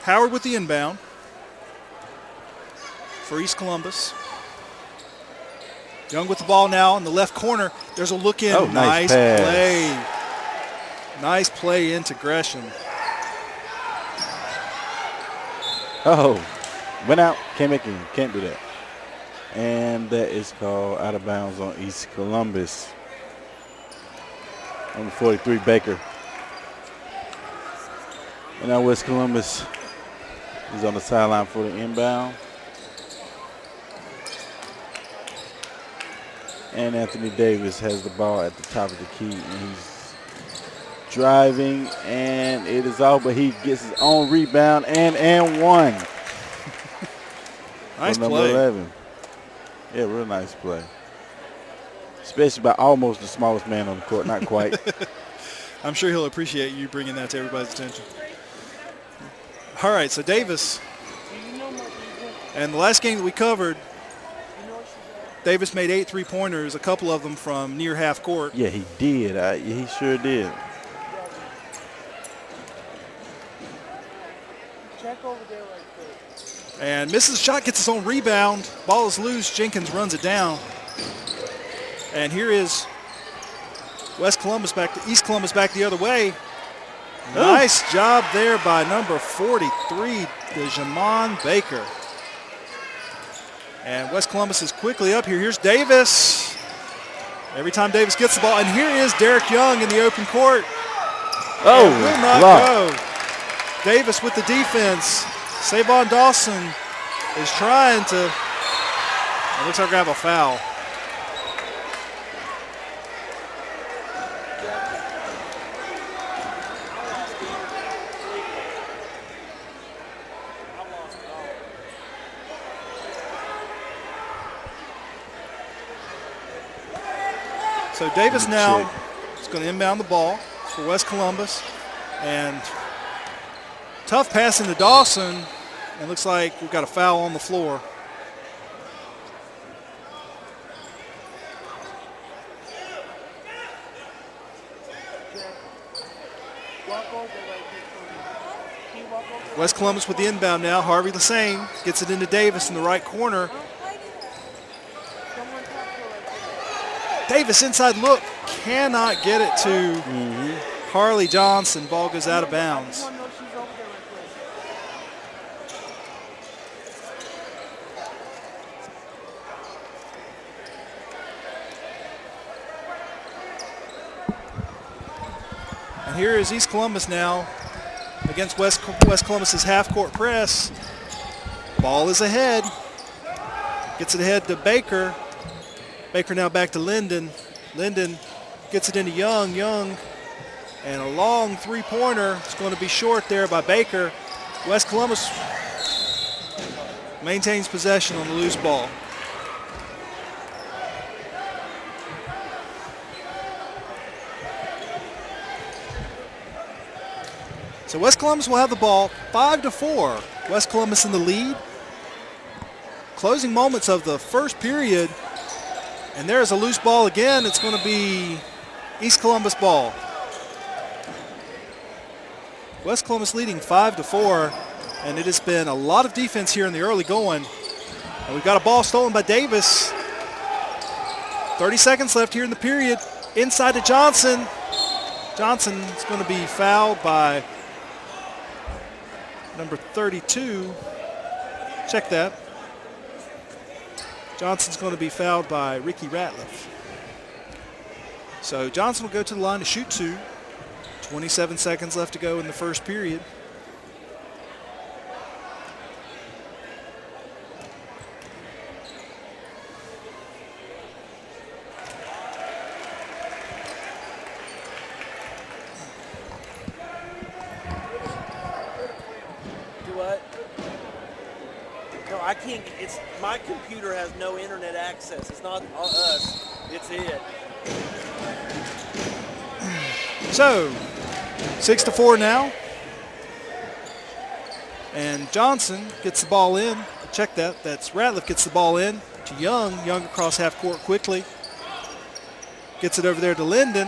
H: Howard with the inbound for East Columbus. Young with the ball now in the left corner. There's a look in.
I: Oh, nice pass.
H: Play. Nice play into Gresham.
I: Oh, went out. Can't make it. Can't do that. And that is called out of bounds on East Columbus. Number 43, Baker. And now West Columbus is on the sideline for the inbound. And Anthony Davis has the ball at the top of the key, and he's driving, and it is off, but he gets his own rebound and one.
H: Nice
I: number
H: play.
I: 11. Yeah, real nice play. Especially by almost the smallest man on the court, not quite.
H: I'm sure he'll appreciate you bringing that to everybody's attention. All right, so Davis. And the last game that we covered, Davis made 8 3-pointers, a couple of them from near half court.
I: Yeah, he did. He sure did.
B: Check over there right quick.
H: And misses the shot, gets his own rebound. Ball is loose. Jenkins runs it down. And here is East Columbus back the other way. Nice job there by number 43, DeJamon Baker. And West Columbus is quickly up here. Here's Davis. Every time Davis gets the ball. And here is Derek Young in the open court.
I: Oh,
H: and will not go. Davis with the defense. Savon Dawson is trying to. It looks like we have a foul. So Davis now is going to inbound the ball for West Columbus. And tough pass into Dawson. And looks like we've got a foul on the floor. West Columbus with the inbound now. Harvey the same. Gets it into Davis in the right corner. Davis inside look. Cannot get it to Harley Johnson. Ball goes out of bounds. And here is East Columbus now against West Columbus's half-court press. Ball is ahead. Gets it ahead to Baker. Baker now back to Linden. Linden gets it into Young. Young and a long three-pointer. It's going to be short there by Baker. West Columbus maintains possession on the loose ball. So West Columbus will have the ball 5-4. West Columbus in the lead. Closing moments of the first period. And there's a loose ball again. It's going to be East Columbus ball. West Columbus leading 5-4. And it has been a lot of defense here in the early going. And we've got a ball stolen by Davis. 30 seconds left here in the period. Inside to Johnson. Johnson is going to be fouled by number 32. Check that. Johnson's going to be fouled by Ricky Ratliff. So Johnson will go to the line to shoot two. 27 seconds left to go in the first period.
B: I can't. It's my computer has no internet access. It's not us. It's it.
H: So, 6-4 now. And Johnson gets the ball in. Check that. That's Ratliff gets the ball in to Young. Young across half court quickly. Gets it over there to Linden.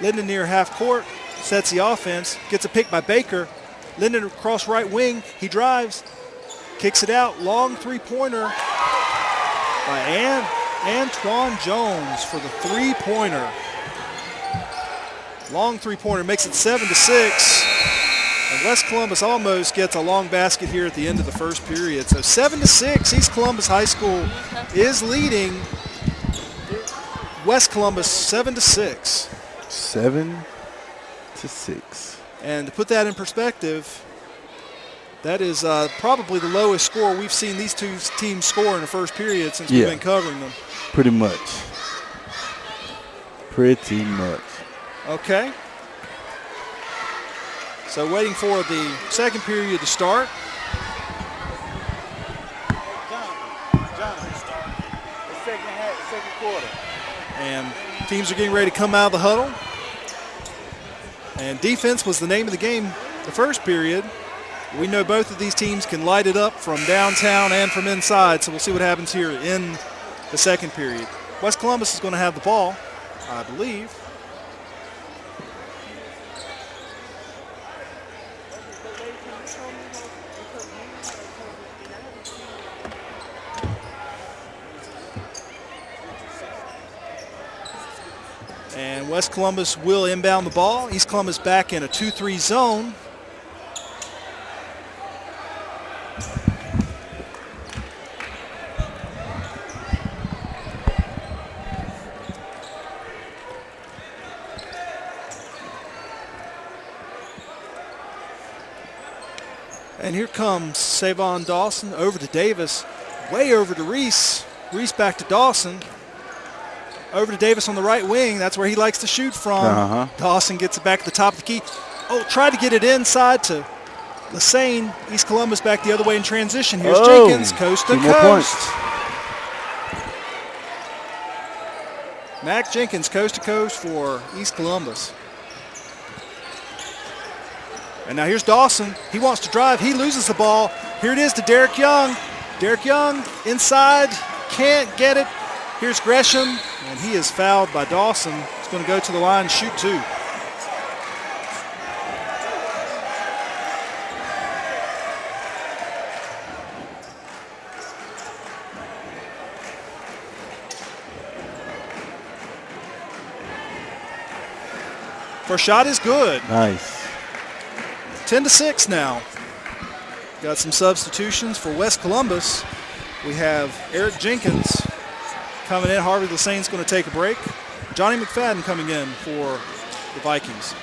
H: Linden near half court. Sets the offense. Gets a pick by Baker. Linden across right wing. He drives. Kicks it out. Long three-pointer by Antoine Jones for the three-pointer. Long three-pointer makes it 7-6. And West Columbus almost gets a long basket here at the end of the first period. So 7-6, East Columbus High School is leading West Columbus 7-6.
I: 7-6.
H: And to put that in perspective, that is probably the lowest score we've seen these two teams score in the first period since we've been covering them.
I: Pretty much. Pretty much.
H: Okay. So waiting for the second period to start.
B: Second quarter.
H: And teams are getting ready to come out of the huddle. And defense was the name of the game the first period. We know both of these teams can light it up from downtown and from inside, so we'll see what happens here in the second period. West Columbus is going to have the ball, I believe. And West Columbus will inbound the ball. East Columbus back in a 2-3 zone. And here comes Savon Dawson over to Davis, way over to Reese. Reese back to Dawson. Over to Davis on the right wing. That's where he likes to shoot from. Dawson gets it back at the top of the key. Oh, tried to get it inside to Lassane. East Columbus back the other way in transition. Here's Jenkins, coast to coast. Mac Jenkins, coast to coast for East Columbus. And now here's Dawson. He wants to drive. He loses the ball. Here it is to Derek Young. Derek Young inside. Can't get it. Here's Gresham, and he is fouled by Dawson. He's going to go to the line and shoot two. First shot is good.
I: Nice.
H: 10-6 now. Got some substitutions for West Columbus. We have Eric Jenkins coming in. Harvey Lassane's going to take a break. Johnny McFadden coming in for the Vikings.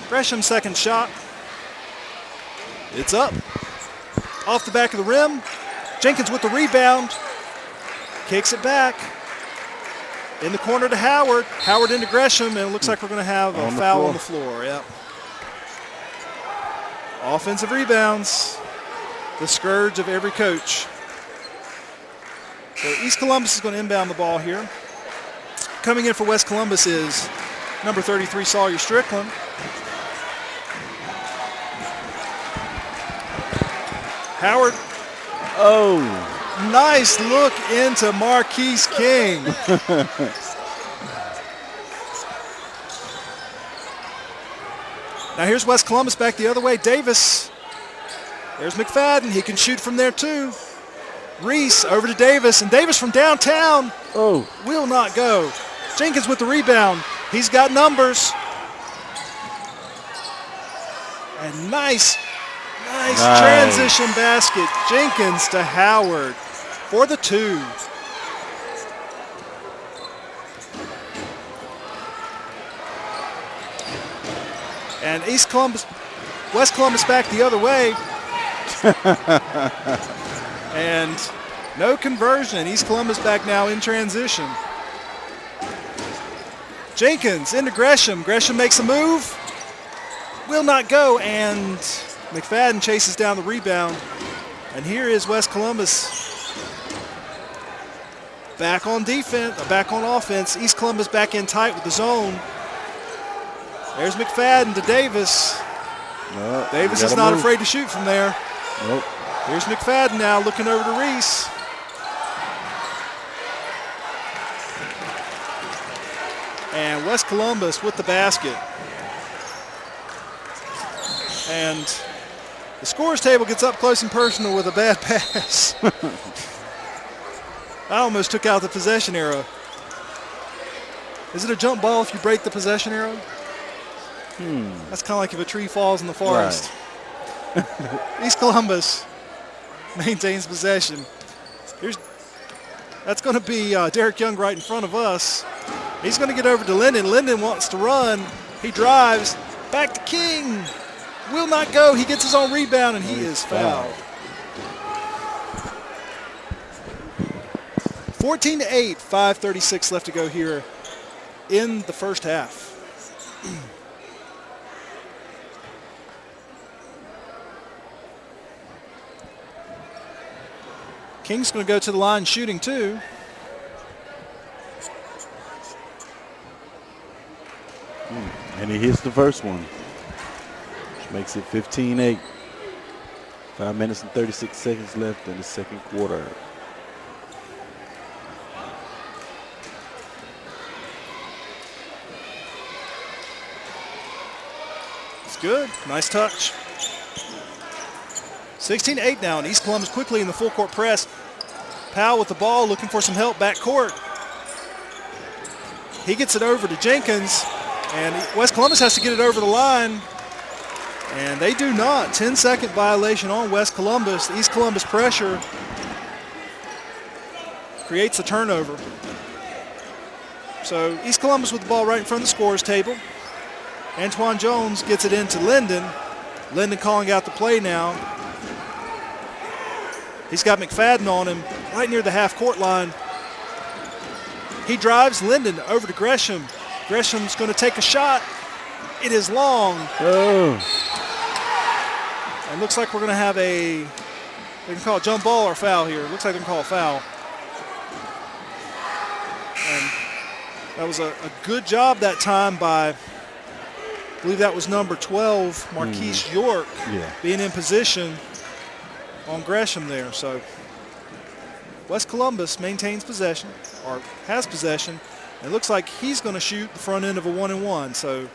H: Gresham second shot. It's up. Off the back of the rim. Jenkins with the rebound. Kicks it back. In the corner to Howard. Howard into Gresham, and it looks like we're going to have a foul on the floor. Yep. Offensive rebounds. The scourge of every coach. So East Columbus is going to inbound the ball here. Coming in for West Columbus is number 33, Sawyer Strickland. Howard.
I: Oh.
H: Nice look into Marquise King. Now here's West Columbus back the other way. Davis. There's McFadden. He can shoot from there too. Reese over to Davis, and Davis from downtown will not go. Jenkins with the rebound. He's got numbers. And nice transition basket. Jenkins to Howard for the two. And West Columbus back the other way. And no conversion. East Columbus back now in transition. Jenkins into Gresham. Gresham makes a move. Will not go, and McFadden chases down the rebound. And here is West Columbus back on defense, back on offense. East Columbus back in tight with the zone. There's McFadden to Davis.
I: No,
H: Davis is not afraid to shoot from there.
I: Nope.
H: Here's McFadden now looking over to Reese. And West Columbus with the basket. And the scores table gets up close and personal with a bad pass. I almost took out the possession arrow. Is it a jump ball if you break the possession arrow? That's kind of like if a tree falls in the forest. Right. East Columbus maintains possession. That's going to be Derek Young right in front of us. He's going to get over to Linden. Linden wants to run. He drives. Back to King. Will not go. He gets his own rebound, and he is fouled. 14-8, 5:36 left to go here in the first half. King's going to go to the line shooting too.
I: And he hits the first one, which makes it 15-8. 5 minutes and 36 seconds left in the second quarter.
H: It's good. Nice touch. 16-8 now, and East Columbus quickly in the full court press. Powell with the ball, looking for some help back court. He gets it over to Jenkins, and West Columbus has to get it over the line, and they do not. 10-second violation on West Columbus. East Columbus pressure creates a turnover. So East Columbus with the ball right in front of the scorers table. Antoine Jones gets it into Linden. Linden calling out the play now. He's got McFadden on him right near the half-court line. He drives Linden over to Gresham. Gresham's going to take a shot. It is long.
I: Oh.
H: And looks like we're going to have they can call a jump ball or foul here. Looks like they can call a foul. And that was a good job that time by, I believe that was number 12, Marquise York, being in position on Gresham there. So West Columbus maintains possession, or has possession. And it looks like he's going to shoot the front end of a 1-and-1. So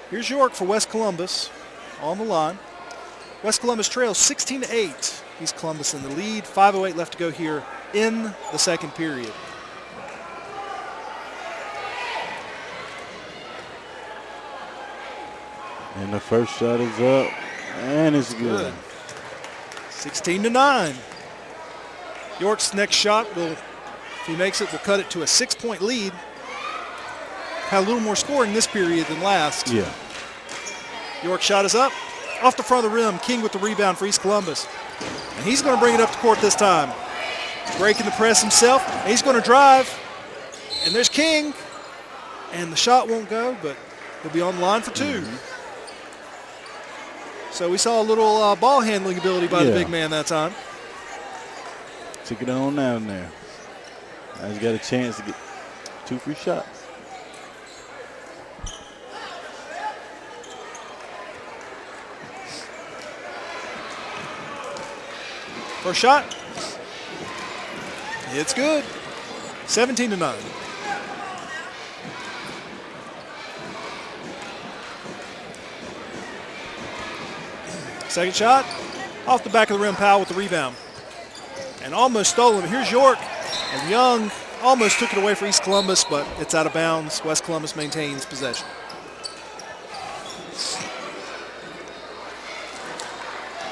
H: here's York for West Columbus on the line. West Columbus trails 16-8. East Columbus in the lead. 5:08 left to go here in the second period.
I: And the first shot is up, and it's good.
H: 16-9. York's next shot will, if he makes it, will cut it to a 6-point lead. Had a little more scoring this period than last.
I: Yeah.
H: York shot is up, off the front of the rim. King with the rebound for East Columbus. And he's going to bring it up to court this time. Breaking the press himself. And he's going to drive. And there's King. And the shot won't go, but he'll be on the line for two. So we saw a little ball handling ability by the big man that time.
I: Took it on down there. Now he's got a chance to get 2 free shots.
H: First shot. It's good. 17-9. Second shot, off the back of the rim. Powell with the rebound. And almost stolen. Here's York. And Young almost took it away for East Columbus, but it's out of bounds. West Columbus maintains possession.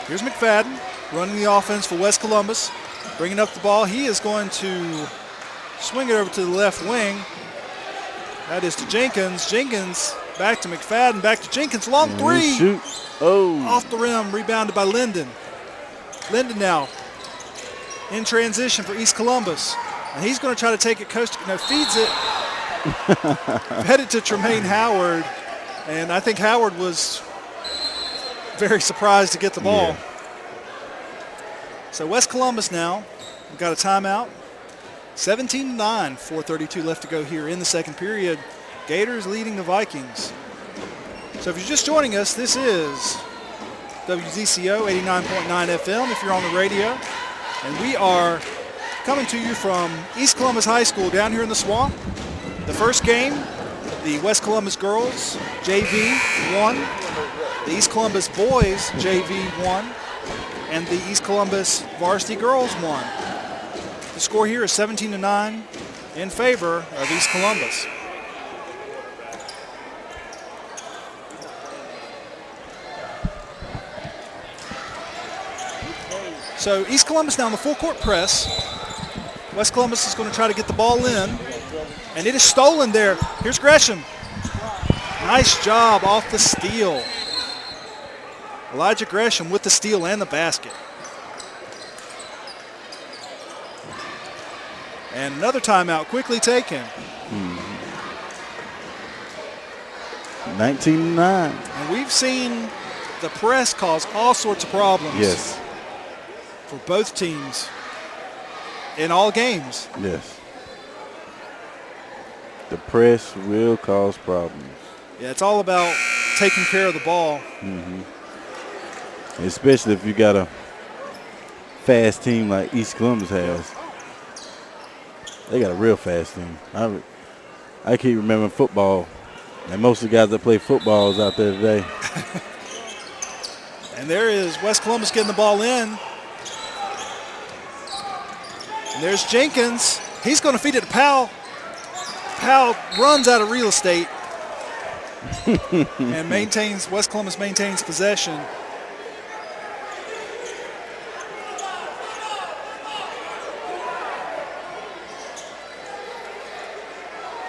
H: Here's McFadden running the offense for West Columbus. Bringing up the ball. He is going to swing it over to the left wing. That is to Jenkins. Jenkins back to McFadden. Back to Jenkins. Long three.
I: Shoot. Oh.
H: Off the rim. Rebounded by Linden. Linden now in transition for East Columbus. And he's going to try to take it coast. No, feeds it. Headed to Tremaine Howard. And I think Howard was very surprised to get the ball. So West Columbus now, we've got a timeout. 17-9, 4:32 left to go here in the second period. Gators leading the Vikings. So if you're just joining us, this is WZCO 89.9 FM if you're on the radio. And we are coming to you from East Columbus High School down here in the swamp. The first game, the West Columbus girls JV won. The East Columbus boys JV won. And the East Columbus varsity girls won. The score here is 17-9 in favor of East Columbus. So East Columbus now in the full court press. West Columbus is going to try to get the ball in. And it is stolen there. Here's Gresham. Nice job off the steal. Elijah Gresham with the steal and the basket. And another timeout quickly taken.
I: 19-9.
H: And we've seen the press cause all sorts of problems.
I: Yes.
H: For both teams in all games.
I: Yes. The press will cause problems.
H: Yeah, it's all about taking care of the ball.
I: Especially if you got a fast team like East Columbus has. They got a real fast team. I keep remembering football, and most of the guys that play football is out there today.
H: And there is West Columbus getting the ball in. And there's Jenkins. He's going to feed it to Powell. Powell runs out of real estate and West Columbus maintains possession.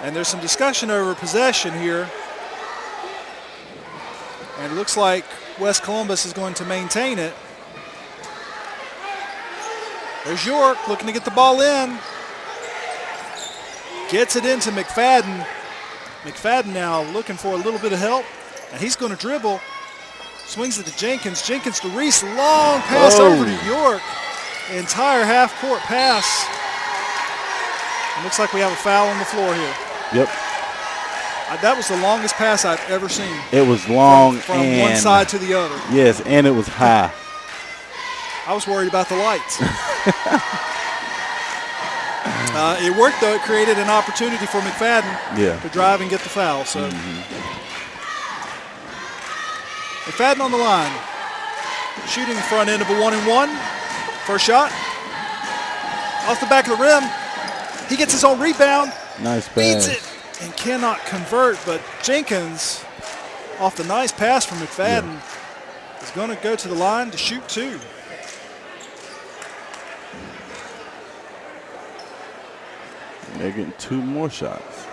H: And there's some discussion over possession here. And it looks like West Columbus is going to maintain it. There's York looking to get the ball in. Gets it into McFadden. McFadden now looking for a little bit of help. And he's going to dribble. Swings it to Jenkins. Jenkins to Reese. Long pass over to York. Entire half-court pass. It looks like we have a foul on the floor here.
I: Yep.
H: That was the longest pass I've ever seen.
I: It was long
H: from
I: and
H: one side to the other.
I: Yes, and it was high.
H: I was worried about the lights. It worked, though. It created an opportunity for McFadden to drive and get the foul. So McFadden on the line. Shooting the front end of a 1-and-1. First shot. Off the back of the rim. He gets his own rebound.
I: Nice pass.
H: Beats it and cannot convert, but Jenkins, off the nice pass from McFadden, is going to go to the line to shoot two.
I: They're getting two more shots.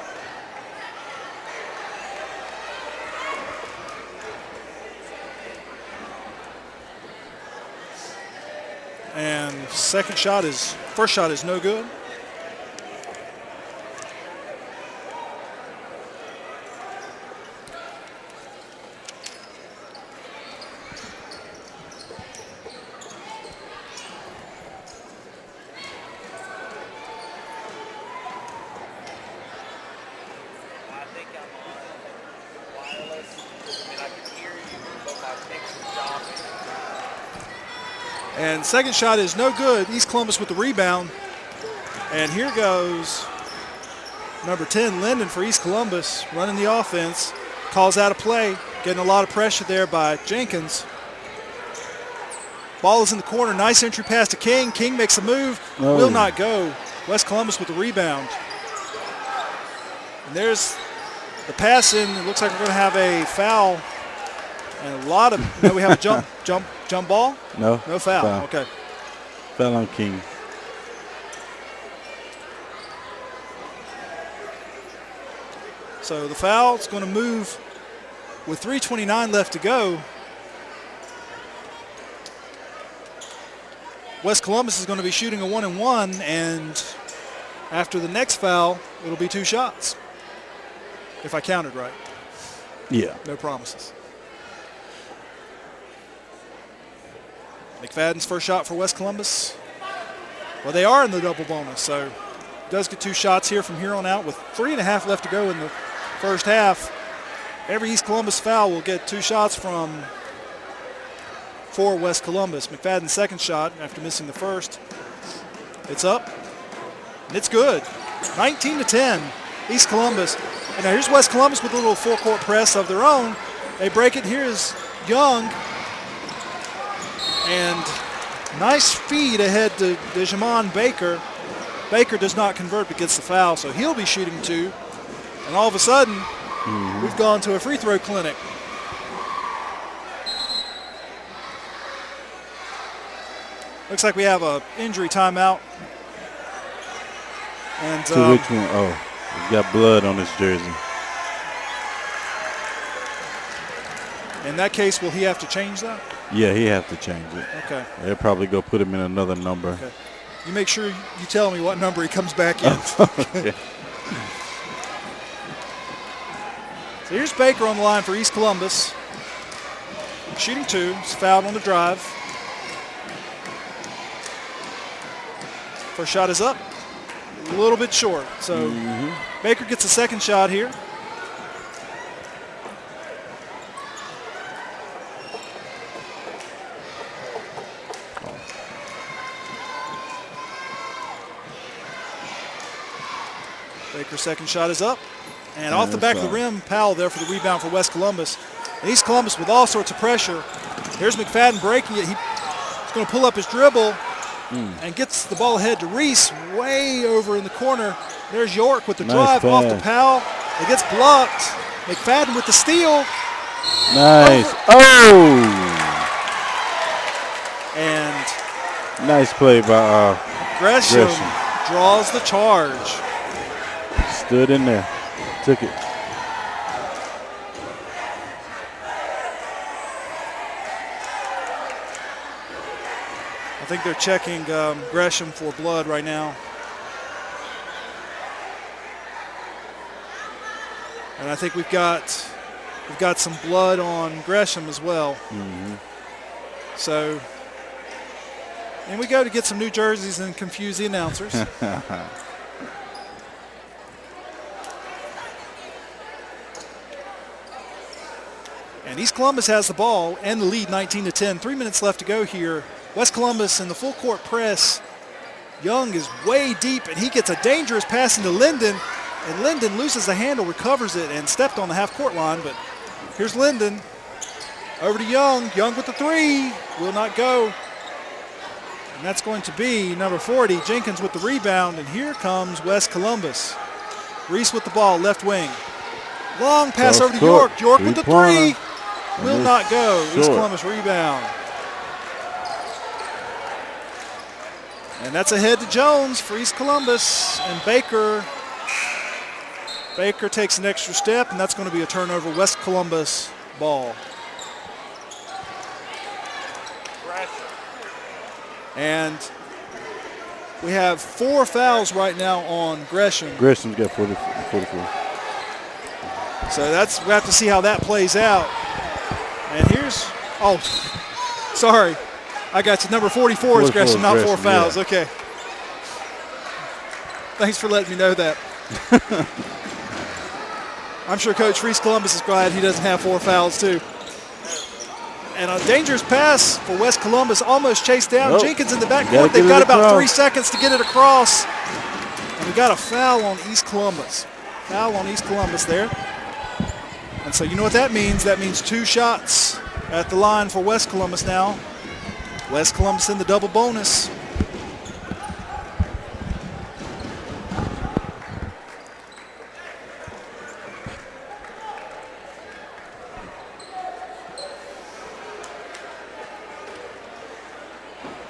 H: And first shot is no good. And second shot is no good. East Columbus with the rebound. And here goes number 10, Linden, for East Columbus, running the offense. Calls out a play, getting a lot of pressure there by Jenkins. Ball is in the corner. Nice entry pass to King. King makes a move. Will not go. West Columbus with the rebound. And there's the pass in. It looks like we're going to have a foul. And a lot of, no, we have a jump ball?
I: No.
H: No foul. Okay.
I: Foul on King.
H: So the foul is going to move with 3:29 left to go. West Columbus is going to be shooting a 1-and-1, and after the next foul, it'll be two shots, if I counted right.
I: Yeah.
H: No promises. McFadden's first shot for West Columbus. Well, they are in the double bonus, so does get 2 shots here from here on out with 3.5 left to go in the first half. Every East Columbus foul will get 2 shots for West Columbus. McFadden's second shot after missing the first. It's up, and it's good. 19-10, East Columbus. And now here's West Columbus with a little full-court press of their own. They break it. Here's Young. And nice feed ahead to Jamon Baker. Baker does not convert but gets the foul, so he'll be shooting 2. And all of a sudden, we've gone to a free throw clinic. Looks like we have a injury timeout. And
I: To which one? Oh, he's got blood on his jersey.
H: In that case, will he have to change that?
I: Yeah, he have to change it.
H: Okay.
I: They'll probably go put him in another number.
H: Okay. You make sure you tell me what number he comes back in.
I: Okay.
H: So here's Baker on the line for East Columbus. Shooting 2. He's fouled on the drive. First shot is up. A little bit short. So Baker gets a second shot here. Baker's second shot is up. And off the back of the rim, Powell there for the rebound for West Columbus. And East Columbus with all sorts of pressure. Here's McFadden breaking it. He's going to pull up his dribble and gets the ball ahead to Reese way over in the corner. There's York with the drive off to Powell. It gets blocked. McFadden with the steal.
I: Nice. Oh!
H: And
I: nice play by
H: Gresham draws the charge.
I: Stood in there. Took it.
H: I think they're checking Gresham for blood right now. And I think we've got some blood on Gresham as well. So, and we go to get some new jerseys and confuse the announcers. And East Columbus has the ball and the lead 19-10. 3 minutes left to go here. West Columbus in the full court press. Young is way deep and he gets a dangerous pass into Linden. And Linden loses the handle, recovers it, and stepped on the half-court line. But here's Linden. Over to Young. Young with the 3. Will not go. And that's going to be number 40. Jenkins with the rebound. And here comes West Columbus. Reese with the ball, left wing. Long pass over to York. York with the 3. Will not go. East Columbus rebound. And that's ahead to Jones for East Columbus. And Baker takes an extra step, and that's going to be a turnover. West Columbus ball. And we have 4 fouls right now on Gresham.
I: Gresham's got 44.
H: So we have to see how that plays out. And here's, sorry. I got you. Number 44 is Gresham, not 4 fouls. Yeah. Okay. Thanks for letting me know that. I'm sure Coach Reese Columbus is glad he doesn't have 4 fouls too. And a dangerous pass for West Columbus, almost chased down. Jenkins in the backcourt. They've got about 3 seconds to get it across. And we got a foul on East Columbus. Foul on East Columbus there. And so you know what that means. That means 2 shots at the line for West Columbus now. West Columbus in the double bonus.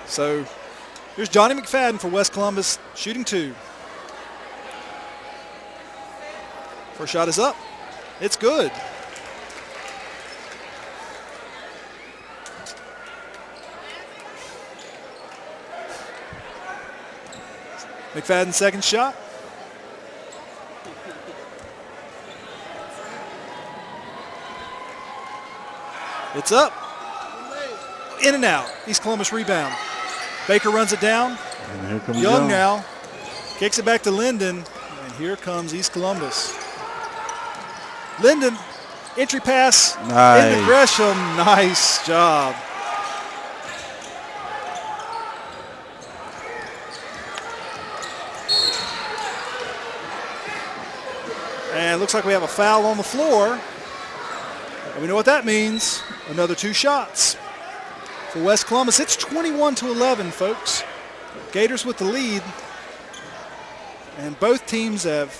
H: So here's Johnny McFadden for West Columbus, shooting 2. First shot is up. It's good. McFadden's second shot. It's up. in and out. East Columbus rebound. Baker runs it down.
I: And here comes
H: Young now. Kicks it back to Linden. And here comes East Columbus. Linden, entry pass
I: Nice.
H: into Gresham. Nice job. And it looks like we have a foul on the floor. And we know what that means. Another 2 shots for West Columbus. It's 21-11, folks. Gators with the lead. And both teams have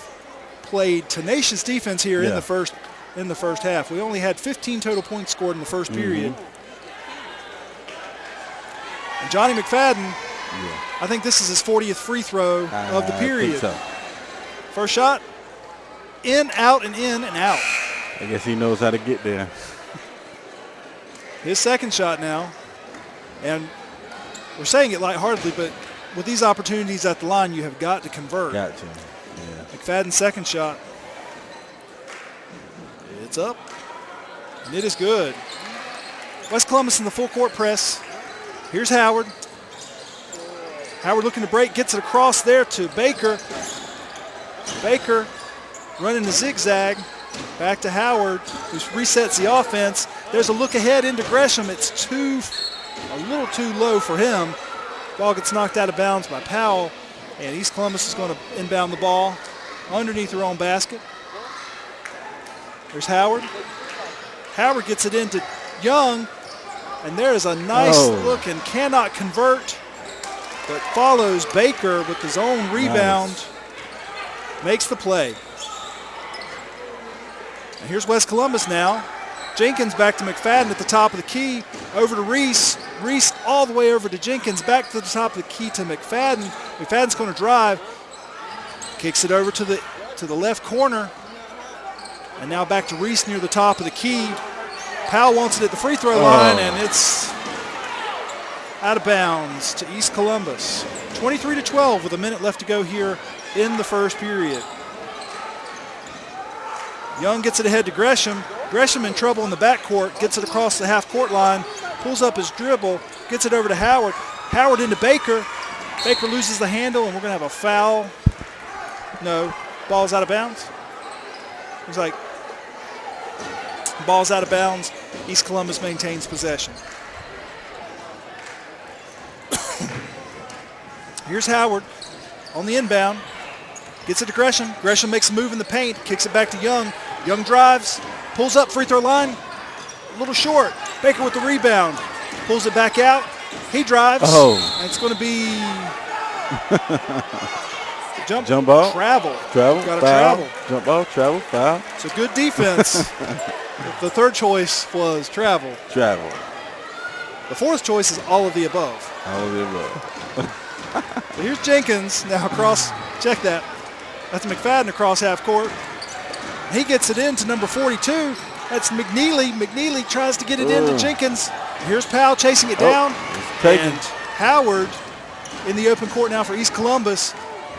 H: played tenacious defense here in the first half. We only had 15 total points scored in the first period. And Johnny McFadden, I think this is his 40th free throw of the period.
I: So.
H: First shot, in, out, and in, and out.
I: I guess he knows how to get there.
H: His second shot now. And we're saying it lightheartedly, but with these opportunities at the line, you have got to convert.
I: Got to. Yeah.
H: McFadden's second shot. It's up. And it is good. West Columbus in the full court press. Here's Howard. Howard looking to break, gets it across there to Baker. Baker running the zigzag. Back to Howard, who resets the offense. There's a look ahead into Gresham. It's a little too low for him. Ball gets knocked out of bounds by Powell, and East Columbus is going to inbound the ball underneath their own basket. There's Howard. Howard gets it into Young, and there is a nice look and cannot convert, but follows Baker with his own rebound. Nice. Makes the play. And here's West Columbus now. Jenkins back to McFadden at the top of the key. Over to Reese. Reese all the way over to Jenkins. Back to the top of the key to McFadden. McFadden's going to drive. Kicks it over to the left corner. And now back to Reese near the top of the key. Powell wants it at the free throw line, and it's out of bounds to East Columbus. 23-12 with a minute left to go here in the first period. Young gets it ahead to Gresham. Gresham in trouble in the backcourt, gets it across the half-court line, pulls up his dribble, gets it over to Howard. Howard into Baker. Baker loses the handle, and we're going to have a foul. No, ball's out of bounds. Looks like ball's out of bounds. East Columbus maintains possession. Here's Howard on the inbound. Gets it to Gresham. Gresham makes a move in the paint, kicks it back to Young. Young drives, pulls up free throw line, a little short. Baker with the rebound, pulls it back out. He drives, and it's going to be jump ball, travel. Got to travel.
I: Jump ball, travel, foul.
H: It's a good defense. The third choice was travel.
I: Travel.
H: The fourth choice is all of the above.
I: All of the above.
H: So here's Jenkins now across. Check that. That's McFadden across half court. He gets it into number 42. That's McNeely. McNeely tries to get it into Jenkins. Here's Powell chasing it down. And Howard in the open court now for East Columbus.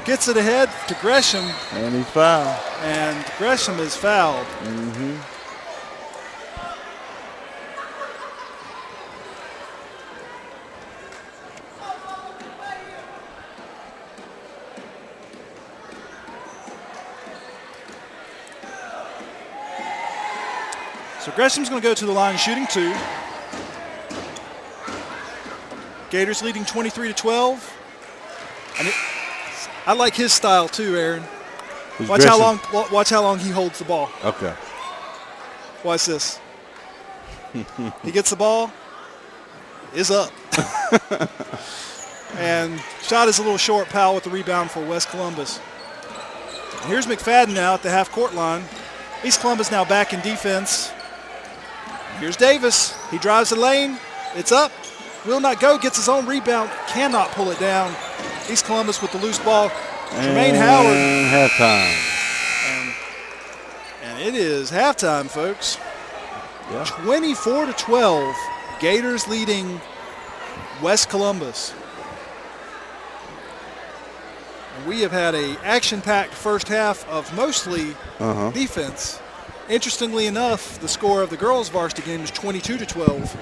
H: Gets it ahead to Gresham.
I: And he's fouled.
H: And Gresham is fouled.
I: Mm-hmm.
H: So Gresham's going to go to the line shooting 2. Gators leading 23-12. And I like his style too, Aaron. Watch how long he holds the ball.
I: Okay.
H: Watch this. He gets the ball, is up. And shot is a little short. Powell with the rebound for West Columbus. And here's McFadden now at the half-court line. East Columbus now back in defense. Here's Davis. He drives the lane. It's up. Will not go. Gets his own rebound. Cannot pull it down. East Columbus with the loose ball. Jermaine Howard.
I: Halftime.
H: And it is halftime, folks.
I: Yeah.
H: 24-12. Gators leading West Columbus. And we have had an action-packed first half of mostly defense. interestingly enough, the score of the girls' varsity game is 22-12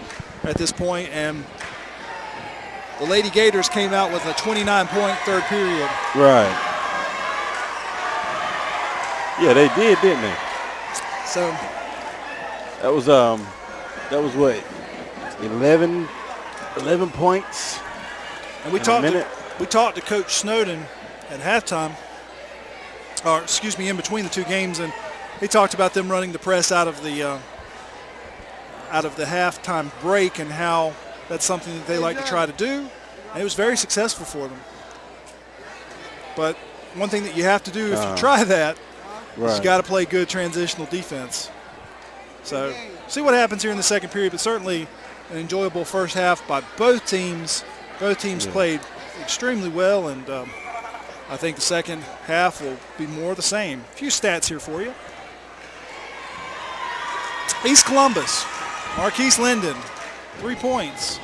H: at this point, and the Lady Gators came out with a 29-point third period.
I: Right. Yeah, they did, didn't they?
H: So
I: that was what, 11 points.
H: And we talked to Coach Snowden at halftime, or excuse me, in between the two games, and he talked about them running the press out of the halftime break and how that's something that they like to try to do. And it was very successful for them. But one thing that you have to do if you try that is you got to play good transitional defense. So see what happens here in the second period, but certainly an enjoyable first half by both teams. Both teams played extremely well, and I think the second half will be more of the same. A few stats here for you. East Columbus, Marquise Linden, 3 points.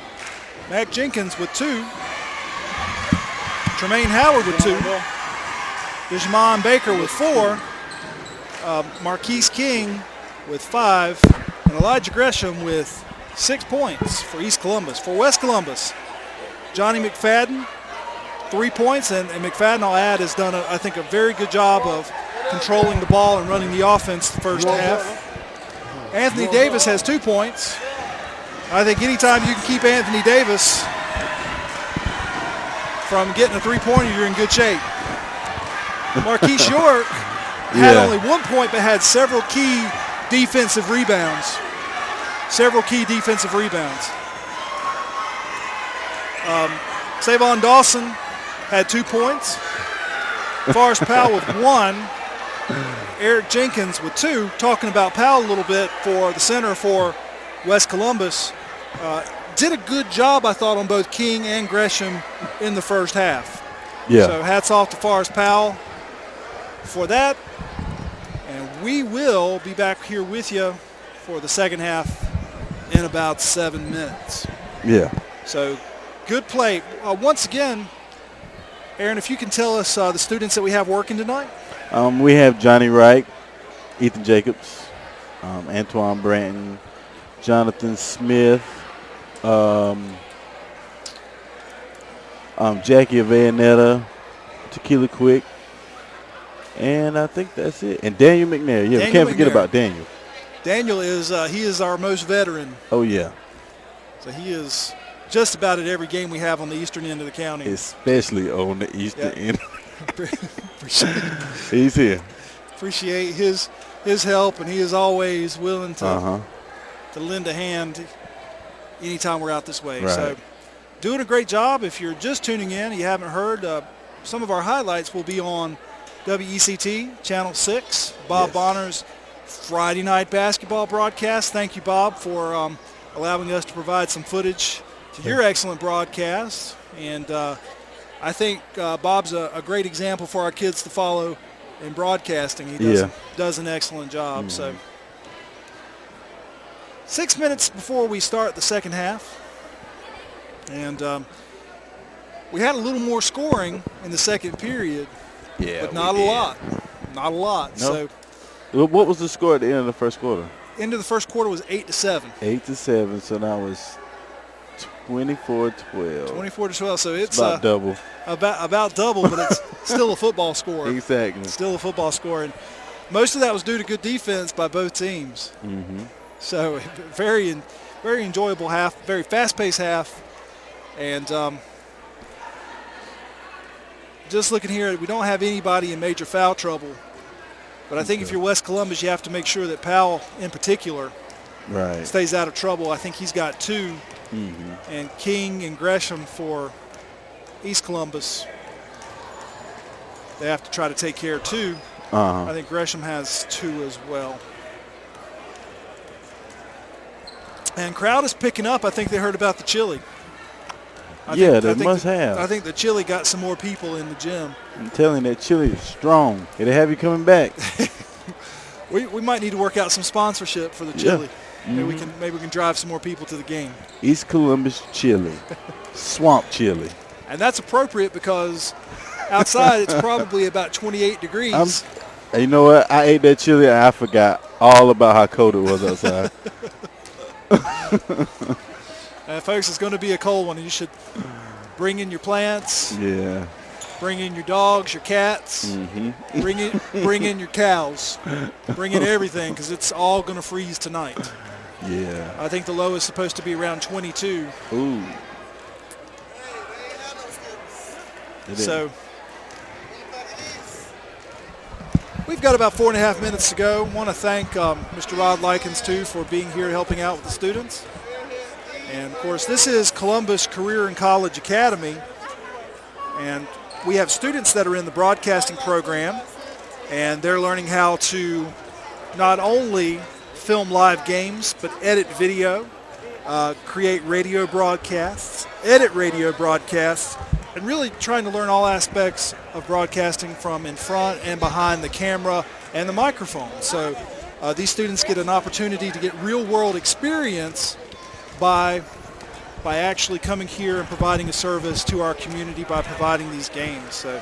H: Mac Jenkins with 2. Tremaine Howard with 2. Dijamon Baker with 4. Marquise King with 5. And Elijah Gresham with 6 points for East Columbus. For West Columbus, Johnny McFadden, 3 points. And McFadden, I'll add, has done, I think, a very good job of controlling the ball and running the offense the first half. Anthony Davis has 2 points. I think anytime you can keep Anthony Davis from getting a three-pointer, you're in good shape. Marquise York had only 1 point but had several key defensive rebounds. Savon Dawson had 2 points. Forrest Powell with 1. Eric Jenkins with 2. Talking about Powell a little bit for the center for West Columbus. Did a good job, I thought, on both King and Gresham in the first half.
I: Yeah.
H: So hats off to Forrest Powell for that. And we will be back here with you for the second half in about 7 minutes.
I: Yeah.
H: So good play. Once again, Aaron, if you can tell us the students that we have working tonight.
I: We have Johnny Wright, Ethan Jacobs, Antoine Branton, Jonathan Smith, Jackie Avellaneda, Tequila Quick, and I think that's it. And Daniel McNair. Yeah, we can't forget about Daniel.
H: Daniel is he is our most veteran.
I: Oh, yeah.
H: So he is just about at every game we have on the eastern end of the county.
I: Especially on the eastern end.
H: Appreciate
I: He's here.
H: Appreciate his help, and he is always willing to lend a hand anytime we're out this way.
I: Right.
H: So doing a great job. If you're just tuning in, you haven't heard, some of our highlights will be on WECT Channel 6, Bob Bonner's Friday night basketball broadcast. Thank you, Bob, for allowing us to provide some footage to your excellent broadcast. And I think Bob's a great example for our kids to follow in broadcasting. He does an excellent job.
I: Mm-hmm.
H: So 6 minutes before we start the second half. And we had a little more scoring in the second period, but not a lot. Not a lot.
I: Nope.
H: So
I: what was the score at the end of the first quarter?
H: End of the first quarter was 8-7.
I: 8-7, so that was 24-12.
H: 24-12, so it's
I: about double.
H: About double, but it's still a football score.
I: Exactly.
H: Still a football score, and most of that was due to good defense by both teams.
I: Mm-hmm.
H: So very enjoyable half, very fast-paced half, and just looking here, we don't have anybody in major foul trouble. But I think if you're West Columbus, you have to make sure that Powell, in particular, stays out of trouble. I think he's got 2, and King and Gresham for East Columbus, they have to try to take care of 2. I think Gresham has 2 as well. And crowd is picking up. I think they heard about the chili.
I: They must have.
H: I think the chili got some more people in the gym.
I: I'm telling you, that chili is strong. It'll have you coming back.
H: We might need to work out some sponsorship for the chili. Maybe we can drive some more people to the game.
I: East Columbus chili, swamp chili,
H: and that's appropriate because outside it's probably about 28 degrees.
I: You know what? I ate that chili and I forgot all about how cold it was outside.
H: Folks, it's going to be a cold one. You should bring in your plants.
I: Yeah.
H: Bring in your dogs, your cats.
I: Mm-hmm.
H: Bring in your cows. Bring in everything because it's all going to freeze tonight.
I: Yeah.
H: I think the low is supposed to be around 22.
I: Ooh.
H: So we've got about 4.5 minutes to go. Want to thank Mr. Rod Likens, too, for being here helping out with the students. And, of course, this is Columbus Career and College Academy. And we have students that are in the broadcasting program, and they're learning how to not only film live games, but edit video, create radio broadcasts, edit radio broadcasts, and really trying to learn all aspects of broadcasting from in front and behind the camera and the microphone. So these students get an opportunity to get real-world experience by actually coming here and providing a service to our community by providing these games. So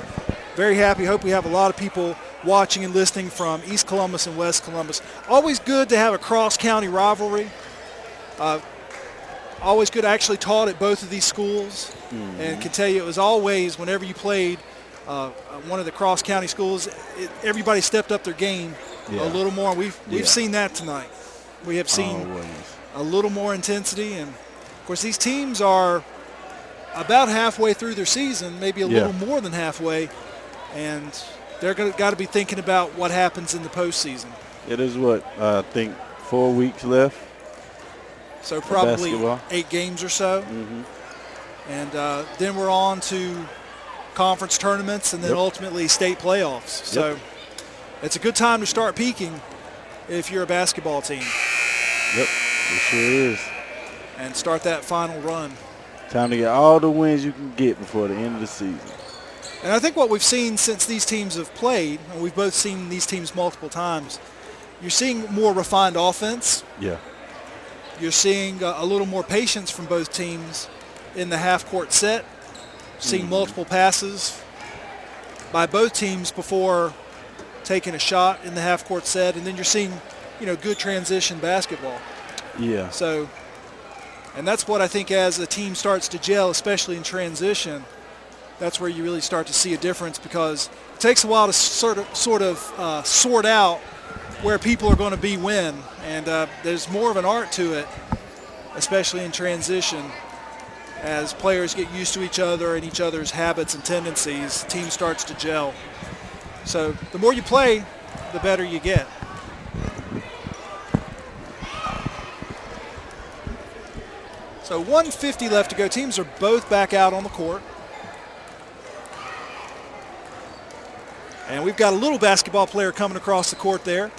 H: very happy. Hope we have a lot of people watching and listening from East Columbus and West Columbus. Always good to have a cross-county rivalry. Always good. I actually taught at both of these schools and can tell you it was always, whenever you played one of the cross-county schools, everybody stepped up their game a little more. We've seen that tonight. We have seen a little more intensity, and of course these teams are about halfway through their season, maybe a little more than halfway, and they're got to be thinking about what happens in the postseason.
I: It is what, I think 4 weeks left.
H: So probably
I: basketball.
H: 8 games or so. And then we're on to conference tournaments and then ultimately state playoffs. So it's a good time to start peaking if you're a basketball team.
I: Yep, it sure is.
H: And start that final run.
I: Time to get all the wins you can get before the end of the season.
H: And I think what we've seen since these teams have played, and we've both seen these teams multiple times, you're seeing more refined offense.
I: Yeah.
H: You're seeing a little more patience from both teams in the half-court set, seeing multiple passes by both teams before taking a shot in the half-court set, and then you're seeing, good transition basketball.
I: Yeah.
H: So, and that's what I think as a team starts to gel, especially in transition, that's where you really start to see a difference because it takes a while to sort of sort out where people are going to be when, and there's more of an art to it, especially in transition. As players get used to each other and each other's habits and tendencies, the team starts to gel. So the more you play, the better you get. So 1:50 left to go. Teams are both back out on the court. And we've got a little basketball player coming across the court there.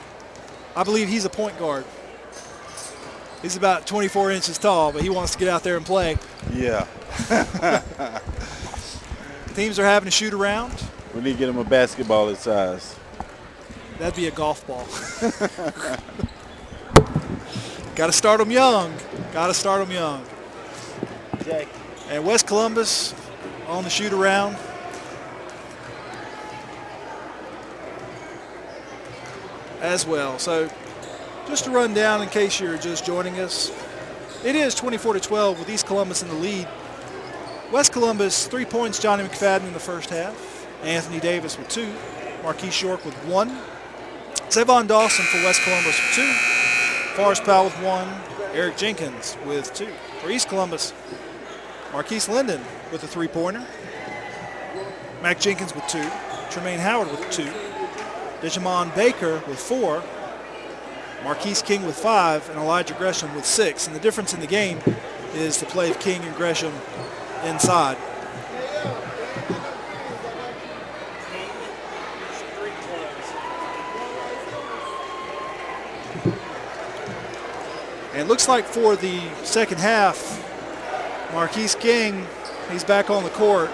H: I believe he's a point guard. He's about 24 inches tall, but he wants to get out there and play.
I: Yeah.
H: Teams are having a shoot around.
I: We need to get him a basketball his size.
H: That'd be a golf ball. Got to start them young. Got to start them young. And West Columbus on the shoot around. As well. So just to run down in case you're just joining us, it is 24-12 with East Columbus in the lead. West Columbus, 3 points, Johnny McFadden in the first half. Anthony Davis with 2. Marquise York with 1. Savon Dawson for West Columbus with 2. Forrest Powell with 1. Eric Jenkins with 2. For East Columbus, Marquise Linden with a 3-pointer. Mac Jenkins with 2. Tremaine Howard with 2. Digimon Baker with 4. Marquise King with 5, and Elijah Gresham with 6. And the difference in the game is the play of King and Gresham inside. And it looks like for the second half, Marquise King, he's back on the court,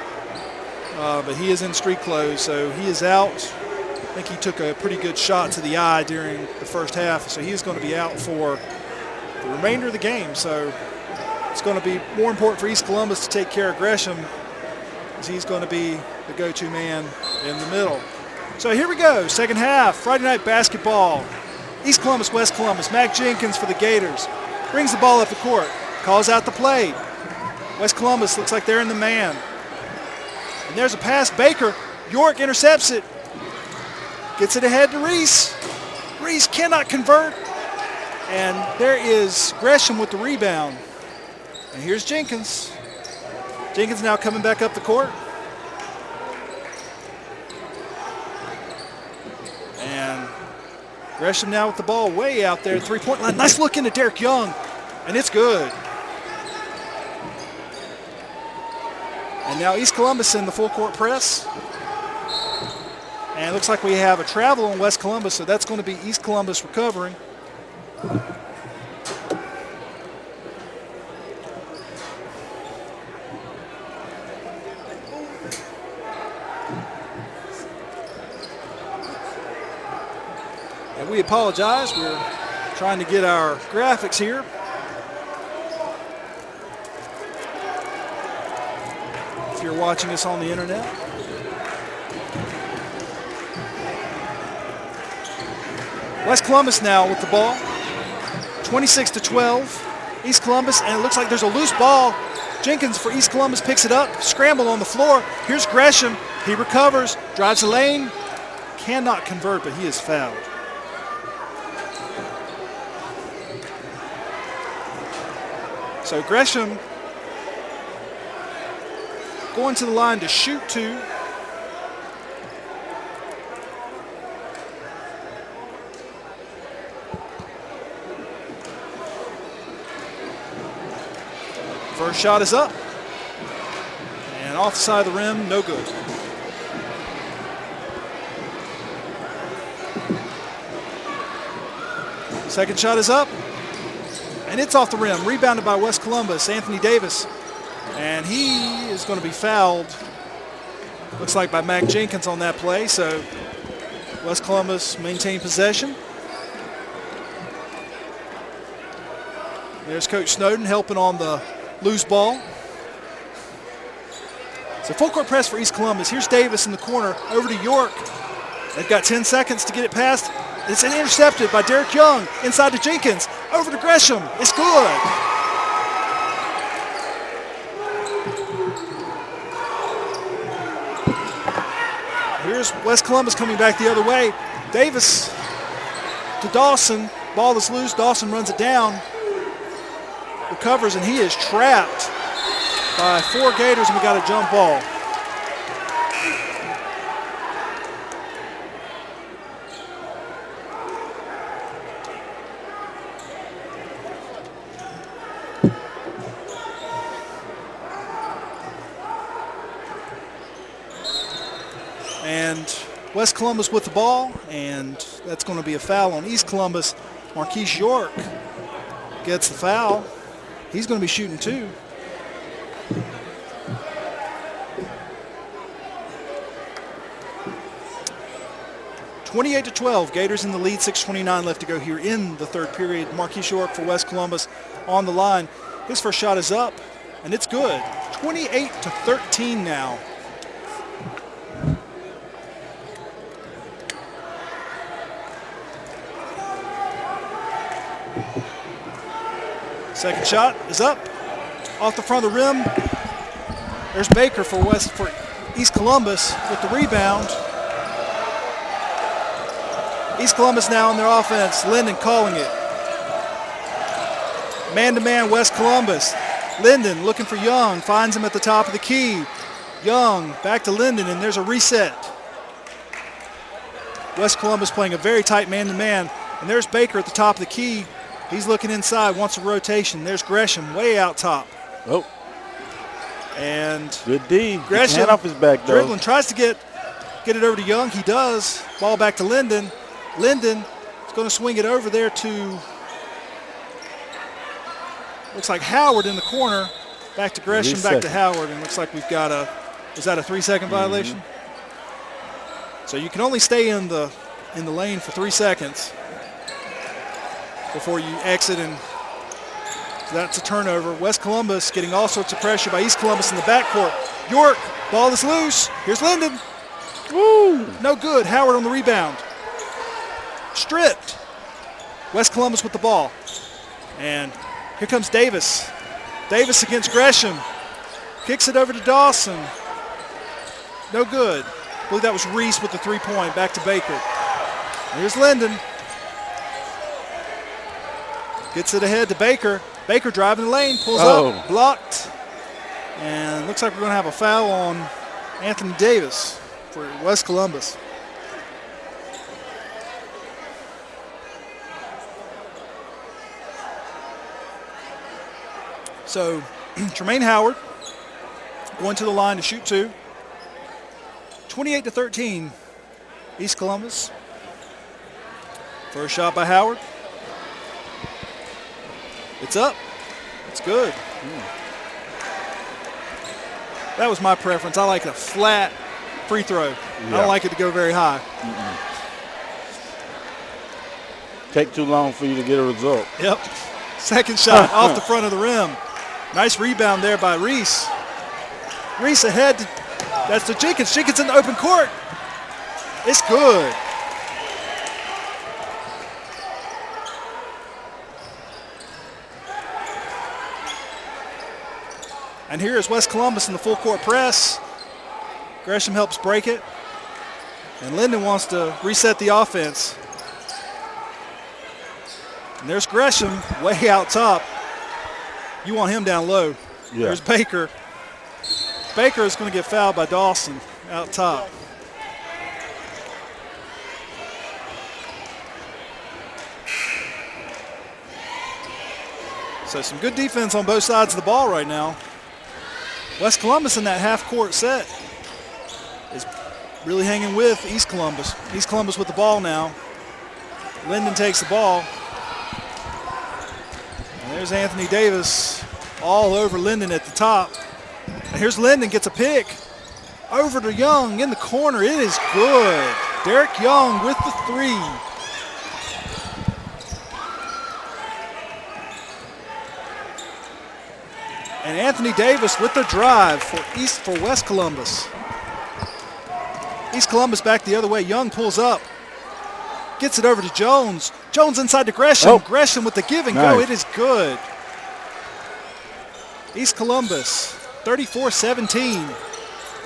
H: but he is in street clothes, so he is out. I think he took a pretty good shot to the eye during the first half, so he's going to be out for the remainder of the game. So it's going to be more important for East Columbus to take care of Gresham, as he's going to be the go-to man in the middle. So here we go, second half, Friday night basketball. East Columbus, West Columbus. Mac Jenkins for the Gators. Brings the ball up the court. Calls out the play. West Columbus looks like they're in the man. And there's a pass. Baker. York intercepts it. Gets it ahead to Reese. Reese cannot convert. And there is Gresham with the rebound. And here's Jenkins. Jenkins now coming back up the court. And Gresham now with the ball way out there, three-point line. Nice look into Derek Young, and it's good. And now East Columbus in the full court press. And it looks like we have a travel on West Columbus, so that's going to be East Columbus recovering. And we apologize. We're trying to get our graphics here. If you're watching us on the internet. West Columbus now with the ball. 26-12. East Columbus, and it looks like there's a loose ball. Jenkins for East Columbus picks it up. Scramble on the floor. Here's Gresham. He recovers, drives the lane. Cannot convert, but he is fouled. So Gresham going to the line to shoot two. First shot is up. And off the side of the rim, no good. Second shot is up. And it's off the rim, rebounded by West Columbus, Anthony Davis. And he is going to be fouled, looks like by Mac Jenkins on that play. So West Columbus maintain possession. There's Coach Snowden helping on the loose ball. So full court press for East Columbus. Here's Davis in the corner, over to York. They've got 10 seconds to get it past. It's intercepted by Derek Young, inside to Jenkins, over to Gresham. It's good. Here's West Columbus coming back the other way. Davis to Dawson. Ball is loose. Dawson runs it down. Recovers, and he is trapped by 4 Gators, and we got a jump ball. And West Columbus with the ball, and that's going to be a foul on East Columbus. Marquise York gets the foul. He's going to be shooting two. (28-12). Gators in the lead. 6:29 left to go here in the third period. Marquise York for West Columbus on the line. His first shot is up, and it's good. 28-13 now. Second shot is up, off the front of the rim. There's Baker for East Columbus with the rebound. East Columbus now on their offense. Linden calling it. Man-to-man West Columbus. Linden looking for Young, finds him at the top of the key. Young back to Linden, and there's a reset. West Columbus playing a very tight man-to-man, and there's Baker at the top of the key. He's looking inside, wants a rotation. There's Gresham way out top.
I: Oh.
H: And
I: good D.
H: Gresham
I: hand off his back, though.
H: Dribbling, tries to get it over to Young. He does. Ball back to Linden. Linden is going to swing it over there to, looks like Howard in the corner. Back to Gresham, back to Howard. And looks like we've got is that a 3-second violation? So you can only stay in the lane for 3 seconds before you exit, and that's a turnover. West Columbus getting all sorts of pressure by East Columbus in the backcourt. York, ball is loose. Here's Linden. Woo! No good. Howard on the rebound. Stripped. West Columbus with the ball. And here comes Davis. Davis against Gresham. Kicks it over to Dawson. No good. I believe that was Reese with the 3-point. Back to Baker. Here's Linden. Gets it ahead to Baker. Baker driving the lane, pulls up, blocked. And looks like we're going to have a foul on Anthony Davis for West Columbus. So Tremaine Howard going to the line to shoot 2. 28-13, East Columbus. First shot by Howard. It's up. It's good. That was my preference. I like a flat free throw. Yeah. I don't like it to go very high.
I: Take too long for you to get a result.
H: Yep. Second shot off the front of the rim. Nice rebound there by Reese. Reese ahead. That's to Jenkins. Jenkins in the open court. It's good. And here is West Columbus in the full court press. Gresham helps break it. And Linden wants to reset the offense. And there's Gresham way out top. You want him down low. Yeah. There's Baker. Baker is going to get fouled by Dawson out top. So some good defense on both sides of the ball right now. West Columbus in that half-court set is really hanging with East Columbus. East Columbus with the ball now. Linden takes the ball. And there's Anthony Davis all over Linden at the top. And here's Linden, gets a pick. Over to Young in the corner. It is good. Derek Young with the 3. And Anthony Davis with the drive for West Columbus. East Columbus back the other way. Young pulls up. Gets it over to Jones. Jones inside to Gresham. Oh. Gresham with the give and go. It is good. East Columbus, 34-17.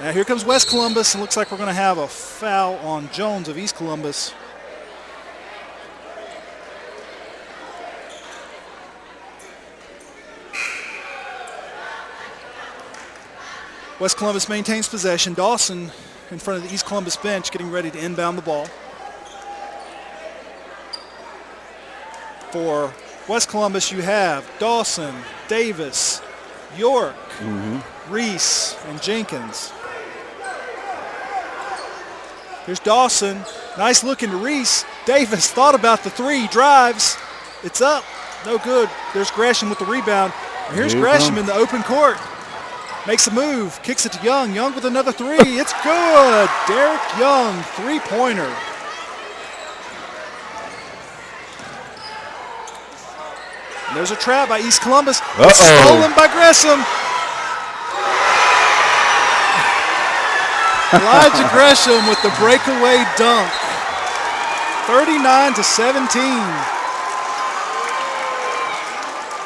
H: Now here comes West Columbus, and looks like we're going to have a foul on Jones of East Columbus. West Columbus maintains possession. Dawson in front of the East Columbus bench getting ready to inbound the ball. For West Columbus, you have Dawson, Davis, York, Reese, and Jenkins. Here's Dawson. Nice look into Reese. Davis thought about the 3, drives. It's up. No good. There's Gresham with the rebound. And here's Gresham in the open court. Makes a move, kicks it to Young. Young with another 3. It's good. Derek Young, 3-pointer. And there's a trap by East Columbus. It's stolen by Gresham. Elijah Gresham with the breakaway dunk. 39-17.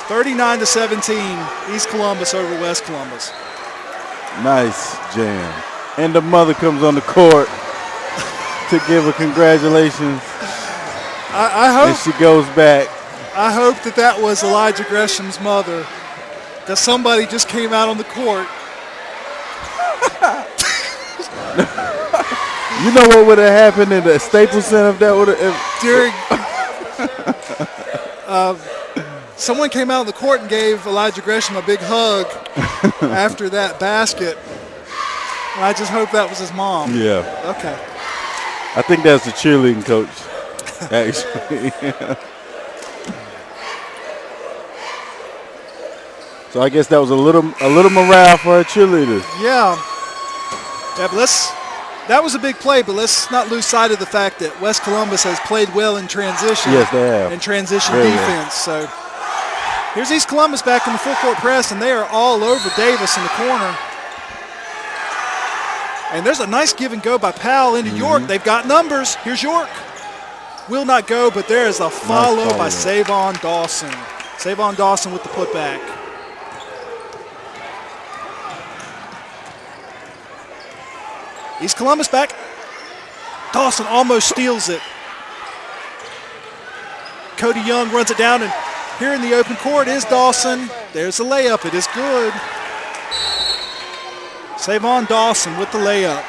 H: 39-17. East Columbus over West Columbus.
I: Nice jam. And the mother comes on the court to give her congratulations.
H: I hope.
I: And she goes back.
H: I hope that was Elijah Gresham's mother. That somebody just came out on the court.
I: You know what would have happened in the Staples Center if that would have?
H: Someone came out on the court and gave Elijah Gresham a big hug after that basket. And I just hope that was his mom.
I: Yeah.
H: Okay.
I: I think that's the cheerleading coach, actually. So I guess that was a little morale for our cheerleaders.
H: Yeah. Yeah, but that was a big play, but let's not lose sight of the fact that West Columbus has played well in transition.
I: Yes, they have.
H: In transition defense. Well. So here's East Columbus back in the full court press, and they are all over Davis in the corner. And there's a nice give and go by Powell into York. They've got numbers. Here's York. will not go, but there is a follow by
I: follow.
H: Savon Dawson. Savon Dawson with the putback. East Columbus back. Dawson almost steals it. Cody Young runs it down, and here in the open court is Dawson. There's the layup. It is good. Savon Dawson with the layup.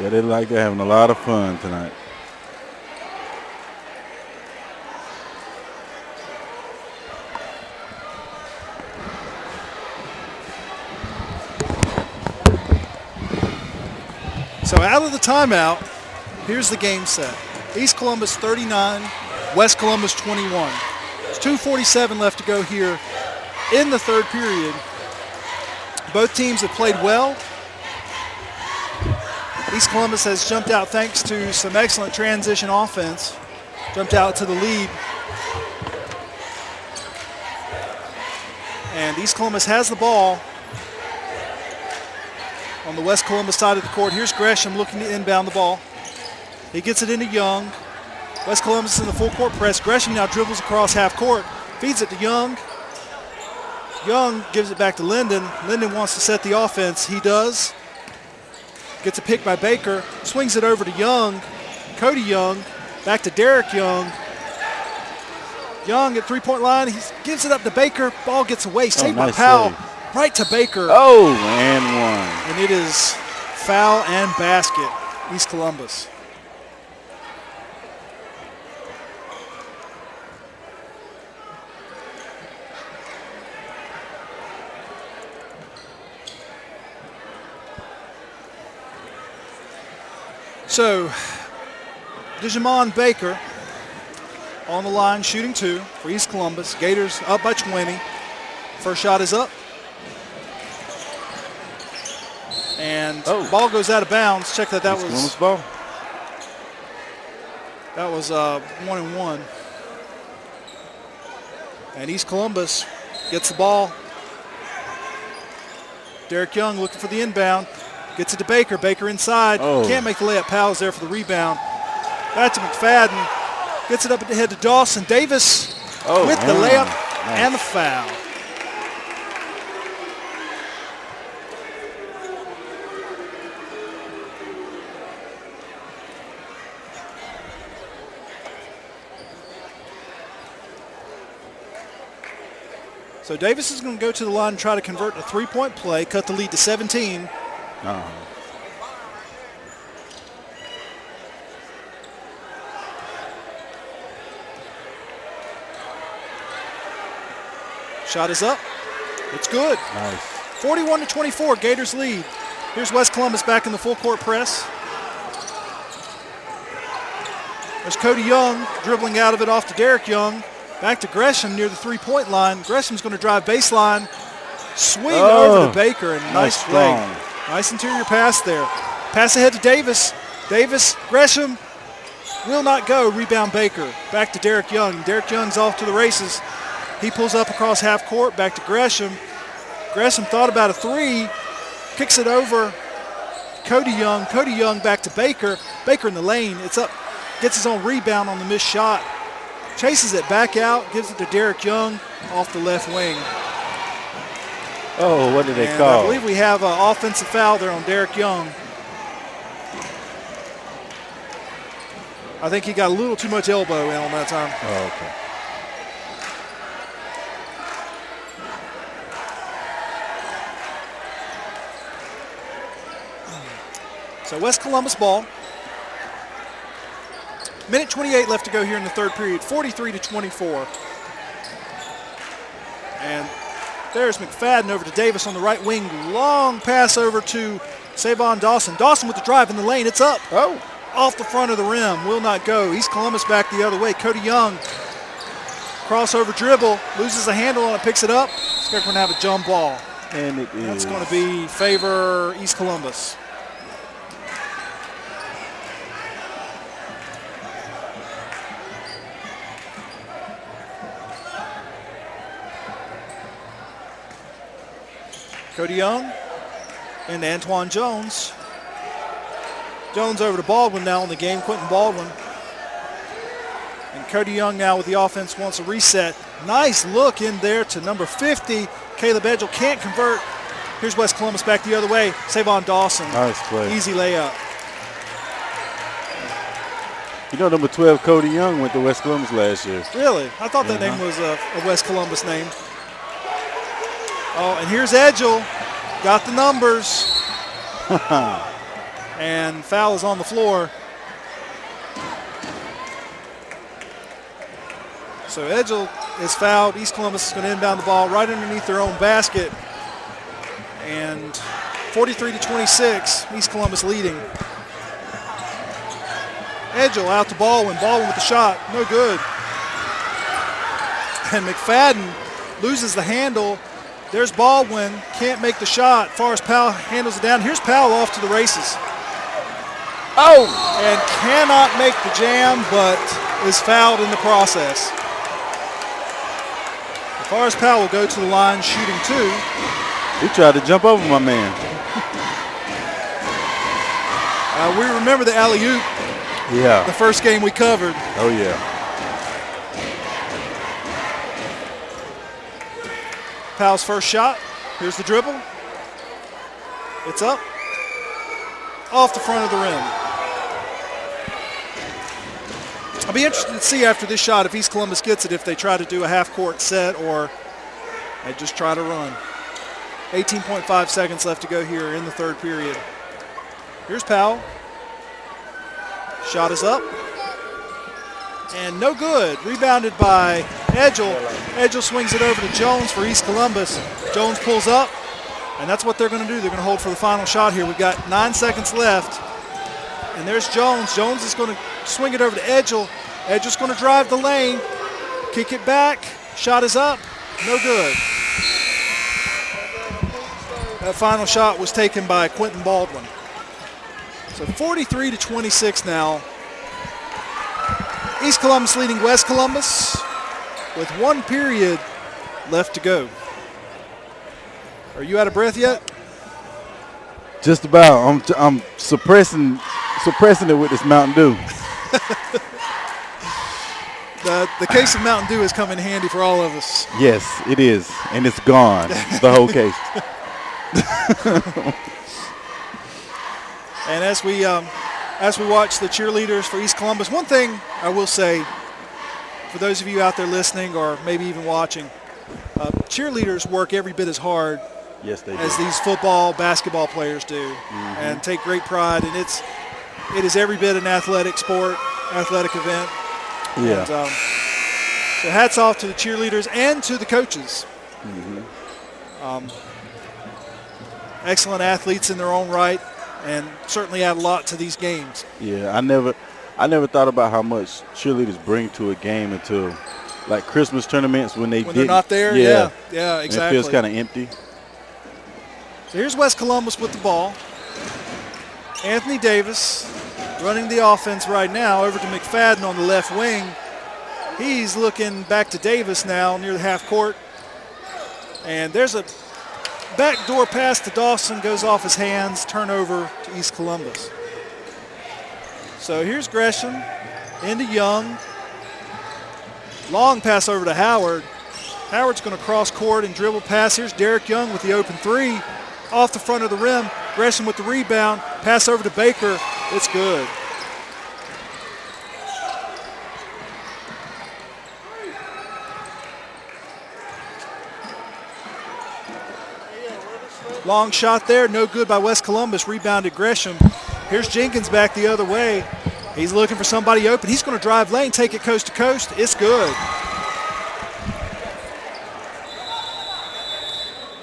I: Yeah, they like they're having a lot of fun tonight.
H: So out of the timeout, here's the game set. East Columbus 39, West Columbus 21. There's 2:47 left to go here in the third period. Both teams have played well. East Columbus has jumped out thanks to some excellent transition offense. Jumped out to the lead. And East Columbus has the ball on the West Columbus side of the court. Here's Gresham looking to inbound the ball. He gets it into Young. West Columbus in the full court press. Gresham now dribbles across half court. Feeds it to Young. Young gives it back to Linden. Linden wants to set the offense. He does. Gets a pick by Baker. Swings it over to Young. Cody Young. Back to Derek Young. Young at three-point line. He gives it up to Baker. Ball gets away. Saved by
I: nice
H: Powell.
I: save.
H: Right to Baker.
I: Oh, and one.
H: And it is foul and basket, East Columbus. So, Dijamon Baker on the line shooting two for East Columbus. Gators up by 20. First shot is up. And ball goes out of bounds. Check that. That was
I: ball.
H: That was 1-and-1. And East Columbus gets the ball. Derek Young looking for the inbound. Gets it to Baker. Baker inside. Can't make the layup. Powell's there for the rebound. Back to McFadden. Gets it up ahead to Dawson. Davis with the layup and the foul. So Davis is going to go to the line and try to convert a three-point play, cut the lead to 17. Shot is up. It's good.
I: Nice.
H: 41-24, Gators lead. Here's West Columbus back in the full court press. There's Cody Young dribbling out of it off to Derek Young. Back to Gresham near the three-point line. Gresham's going to drive baseline. Swing over to Baker, and nice play. Nice interior pass there. Pass ahead to Davis. Davis, Gresham will not go. Rebound Baker. Back to Derek Young. Derek Young's off to the races. He pulls up across half court. Back to Gresham. Gresham thought about a three. Kicks it over. Cody Young. Cody Young back to Baker. Baker in the lane. It's up. Gets his own rebound on the missed shot. Chases it back out, gives it to Derek Young off the left wing.
I: Oh, what did they
H: And
I: call?
H: I believe we have an offensive foul there on Derek Young. I think he got a little too much elbow in on that time.
I: Oh, okay.
H: So West Columbus ball. Minute 28 left to go here in the third period, 43-24. And there's McFadden over to Davis on the right wing. Long pass over to Savon Dawson. Dawson with the drive in the lane. It's up. Off the front of the rim. Will not go. East Columbus back the other way. Cody Young. Crossover dribble. Loses a handle on it. Picks it up. It's going to have a jump ball.
I: And it is.
H: That's going to be favor East Columbus. Cody Young and Antoine Jones. Jones over to Baldwin now in the game, Quentin Baldwin. And Cody Young now with the offense wants a reset. Nice look in there to number 50. Caleb Edgel can't convert. Here's West Columbus back the other way. Savon Dawson.
I: Nice play.
H: Easy layup.
I: You know, number 12, Cody Young, went to West Columbus last year.
H: Really? I thought that name was a West Columbus name. Oh, and here's Edgel. Got the numbers. And foul is on the floor. So Edgel is fouled. East Columbus is going to inbound the ball right underneath their own basket. And 43-26, East Columbus leading. Edgel out to Baldwin. Baldwin with the shot. No good. And McFadden loses the handle. There's Baldwin. Can't make the shot. Forrest Powell handles it down. Here's Powell off to the races.
I: Oh!
H: And cannot make the jam, but is fouled in the process. Forrest Powell will go to the line shooting 2.
I: He tried to jump over my man.
H: We remember the alley-oop.
I: Yeah.
H: The first game we covered.
I: Oh, yeah.
H: Powell's first shot. Here's the dribble. It's up. Off the front of the rim. I'll be interested to see after this shot if East Columbus gets it, if they try to do a half-court set or they just try to run. 18.5 seconds left to go here in the third period. Here's Powell. Shot is up. And no good. Rebounded by Edgel. Edgel swings it over to Jones for East Columbus. Jones pulls up, and that's what they're going to do. They're going to hold for the final shot here. We've got 9 seconds left. And there's Jones. Jones is going to swing it over to Edgel. Edgel's going to drive the lane. Kick it back. Shot is up. No good. That final shot was taken by Quentin Baldwin. So 43-26 now. East Columbus leading West Columbus with 1 period left to go. Are you out of breath yet?
I: Just about. I'm suppressing it with this Mountain Dew.
H: The case of Mountain Dew has come in handy for all of us.
I: Yes, it is, and it's gone. The whole case.
H: And as we watch the cheerleaders for East Columbus, one thing I will say for those of you out there listening or maybe even watching, cheerleaders work every bit as hard
I: Yes, they
H: as
I: do.
H: these football, basketball players do, and take great pride. And it is every bit an athletic sport, athletic event.
I: Yeah.
H: And, so hats off to the cheerleaders and to the coaches. Excellent athletes in their own right, and certainly add a lot to these games.
I: Yeah, I never thought about how much cheerleaders bring to a game until like Christmas tournaments when they're
H: not there. Yeah, exactly.
I: And it feels kind of empty.
H: So here's West Columbus with the ball. Anthony Davis running the offense right now over to McFadden on the left wing. He's looking back to Davis now near the half court. And there's a backdoor pass to Dawson, goes off his hands, turnover to East Columbus. So here's Gresham into Young. Long pass over to Howard. Howard's going to cross court and dribble pass. Here's Derek Young with the open 3. Off the front of the rim. Gresham with the rebound. Pass over to Baker. It's good. Long shot there, no good by West Columbus. Rebounded Gresham. Here's Jenkins back the other way. He's looking for somebody open. He's going to drive lane, take it coast to coast. It's good.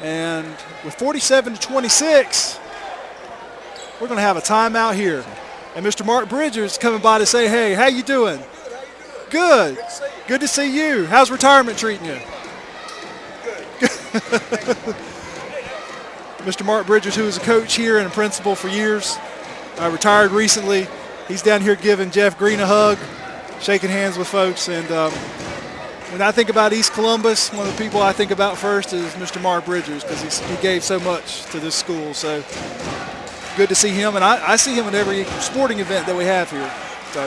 H: And with 47-26, we're going to have a timeout here. And Mr. Mark Bridgers coming by to say, hey, how you doing? Good. Good to see you. How's retirement treating you? Mr. Mark Bridgers, who was a coach here and a principal for years, retired recently. He's down here giving Jeff Green a hug, shaking hands with folks, and when I think about East Columbus, one of the people I think about first is Mr. Mark Bridgers because he gave so much to this school. So good to see him, and I see him at every sporting event that we have here. So,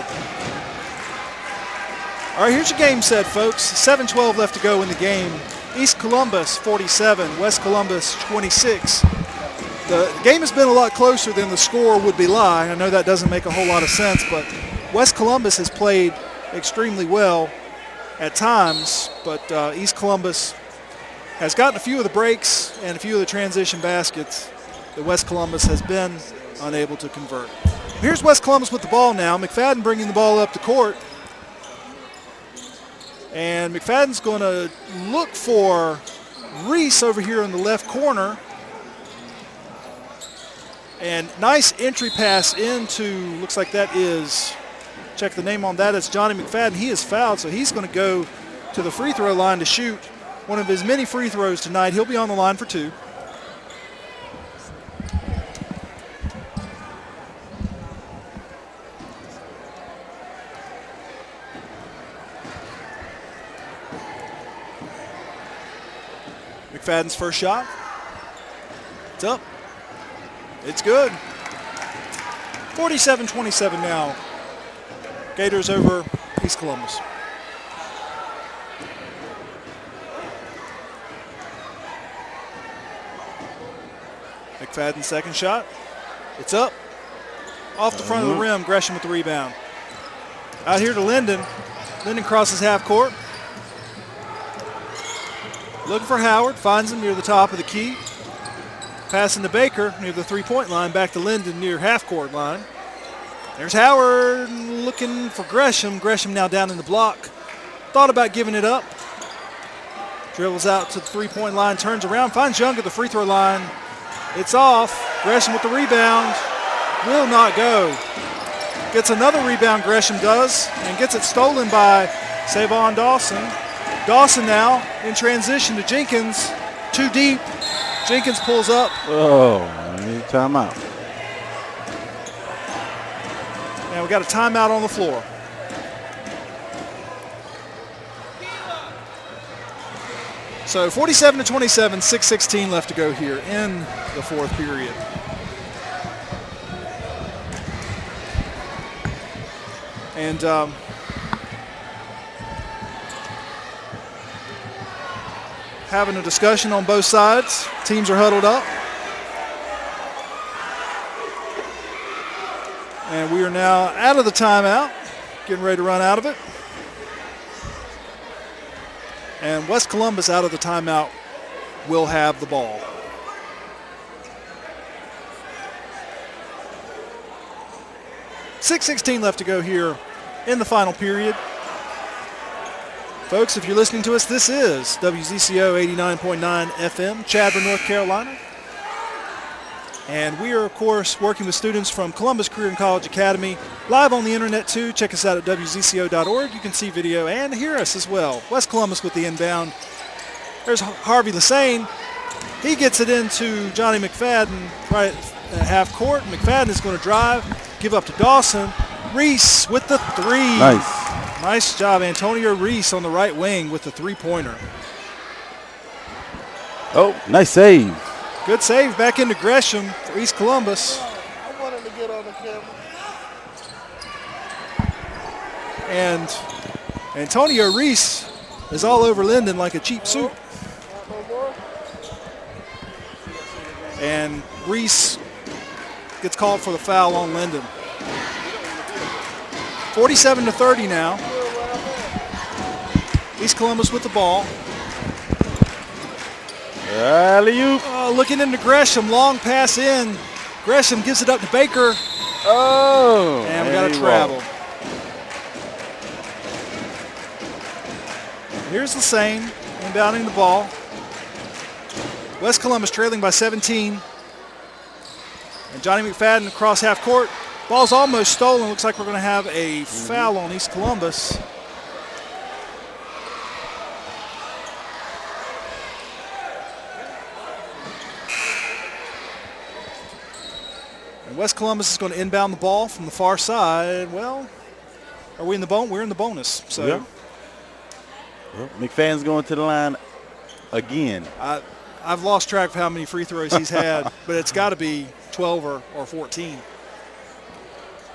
H: all right, here's your game set, folks. 7:12 left to go in the game. East Columbus 47, West Columbus 26. The game has been a lot closer than the score would belie. I know that doesn't make a whole lot of sense, but West Columbus has played extremely well at times, but East Columbus has gotten a few of the breaks and a few of the transition baskets that West Columbus has been unable to convert. Here's West Columbus with the ball now. McFadden bringing the ball up the court. And McFadden's going to look for Reese over here in the left corner. And nice entry pass into, looks like that is, check the name on that, it's Johnny McFadden. He is fouled, so he's going to go to the free throw line to shoot one of his many free throws tonight. He'll be on the line for 2. McFadden's first shot. It's up. It's good. 47-27 now. Gators over East Columbus. McFadden's second shot. It's up. Off the front of the rim. Gresham with the rebound. Out here to Linden. Linden crosses half court. Looking for Howard. Finds him near the top of the key. Passing to Baker near the three-point line. Back to Linden near half-court line. There's Howard looking for Gresham. Gresham now down in the block. Thought about giving it up. Dribbles out to the three-point line. Turns around. Finds Young at the free throw line. It's off. Gresham with the rebound. Will not go. Gets another rebound, Gresham does, and gets it stolen by Savon Dawson. Dawson now in transition to Jenkins. Too deep. Jenkins pulls up.
I: Oh, I need a timeout.
H: And we got a timeout on the floor. So 47-27, 6:16 left to go here in the fourth period. And having a discussion on both sides. Teams are huddled up. And we are now out of the timeout, getting ready to run out of it. And West Columbus out of the timeout will have the ball. .16 left to go here in the final period. Folks, if you're listening to us, this is WZCO 89.9 FM, Chadron, North Carolina. And we are, of course, working with students from Columbus Career and College Academy. Live on the internet, too. Check us out at WZCO.org. You can see video and hear us as well. West Columbus with the inbound. There's Harvey Lassane. He gets it into Johnny McFadden right at half court. McFadden is going to drive, give up to Dawson. Reese with the three. Nice job, Antonio Reese on the right wing with the three-pointer.
I: Oh, nice save.
H: Good save back into Gresham for East Columbus.
E: I wanted to get on the camera.
H: And Antonio Reese is all over Linden like a cheap suit. And Reese gets called for the foul on Linden. 47-30 now. East Columbus with the ball.
I: Alley-oop.
H: Looking into Gresham, long pass in. Gresham gives it up to Baker.
I: Oh.
H: And we got a travel. Here's Lassane inbounding the ball. West Columbus trailing by 17. And Johnny McFadden across half court. Ball's almost stolen. Looks like we're going to have a foul on East Columbus. And West Columbus is going to inbound the ball from the far side. Well, are we in the bonus? We're in the bonus. So
I: Well, McFadden's going to the line again.
H: I've lost track of how many free throws he's had, but it's got to be 12 or 14.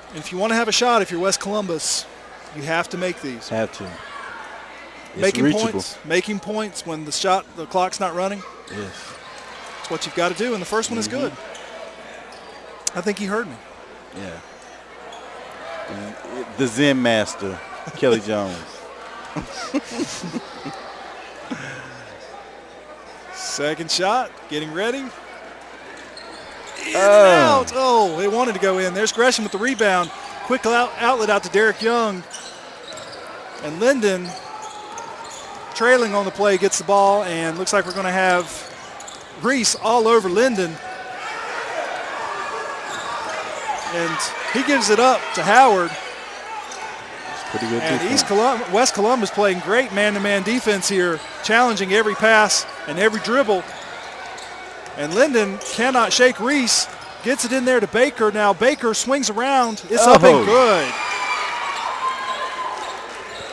H: And if you want to have a shot, if you're West Columbus, you have to make these.
I: Have to. It's reachable.
H: Making points when the clock's not running.
I: Yes.
H: It's what you've got to do, and the first one is good. I think he heard me.
I: Yeah. The Zen master, Kelly Jones.
H: Second shot, getting ready. In and out. Oh, it wanted to go in. There's Gresham with the rebound. Quick outlet out to Derek Young. And Linden, trailing on the play, gets the ball, and looks like we're going to have Reese all over Linden. And he gives it up to Howard.
I: Pretty good
H: and
I: defense.
H: West Columbus playing great man-to-man defense here, challenging every pass and every dribble. And Linden cannot shake Reese. Gets it in there to Baker. Now Baker swings around. It's up and good.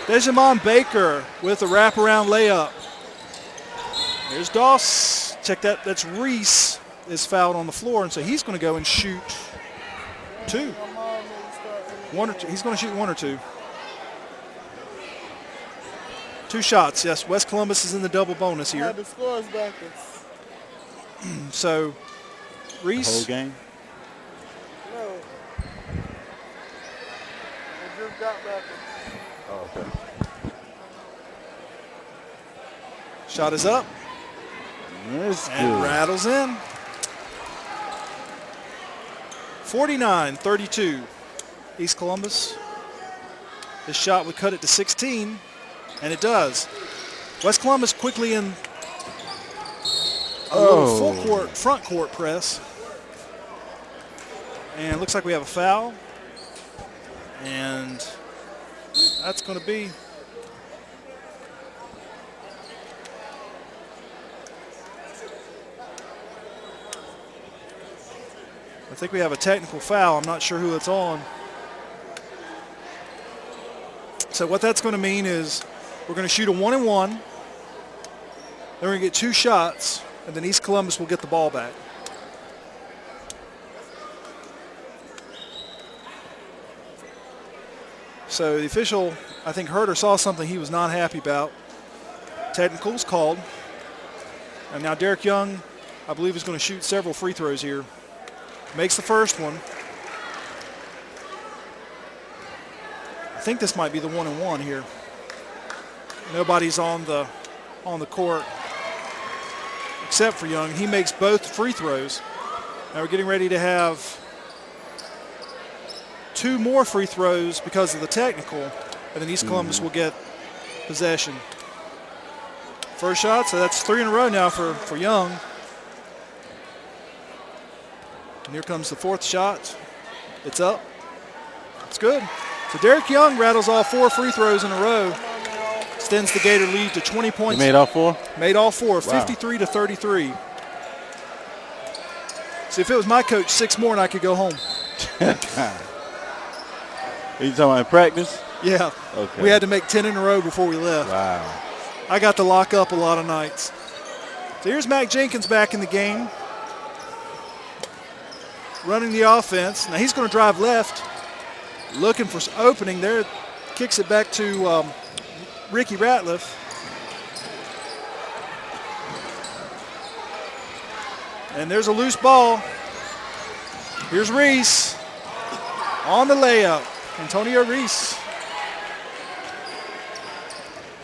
H: Dejamon Baker with a wraparound layup. There's Doss. Check that. That's Reese is fouled on the floor, and so he's going to go and shoot two. One or two. He's going to shoot one or two. Two shots, yes. West Columbus is in the double bonus here.
F: The score is backwards.
H: So, Reese.
I: The whole game?
F: No. It just got backwards.
I: Oh, okay.
H: Shot is up.
I: That's good.
H: And rattles in. 49-32. East Columbus. This shot would cut it to 16. And it does. West Columbus quickly in a little front court press. And it looks like we have a foul. And that's going to be I think we have a technical foul. I'm not sure who it's on. So what that's going to mean is we're going to shoot a 1-and-1. Then we're going to get two shots, and then East Columbus will get the ball back. So the official, I think, heard or saw something he was not happy about. Technical's called. And now Derek Young, I believe, is going to shoot several free throws here. Makes the first one. I think this might be the 1-and-1 here. Nobody's on the court except for Young. He makes both free throws. Now we're getting ready to have two more free throws because of the technical, and then East Columbus will get possession. First shot, so that's three in a row now for Young. And here comes the fourth shot. It's up. It's good. So Derek Young rattles off four free throws in a row. Extends the Gator lead to 20 points.
I: You made all four?
H: Made all four,
I: wow.
H: 53-33. See, if it was my coach, six more and I could go home.
I: Are you talking about in practice?
H: Yeah.
I: Okay.
H: We had to make 10 in a row before we left.
I: Wow.
H: I got to lock up a lot of nights. So here's Mac Jenkins back in the game. Running the offense. Now he's going to drive left. Looking for opening there. Kicks it back to Ricky Ratliff. And there's a loose ball. Here's Reese on the layup. Antonio Reese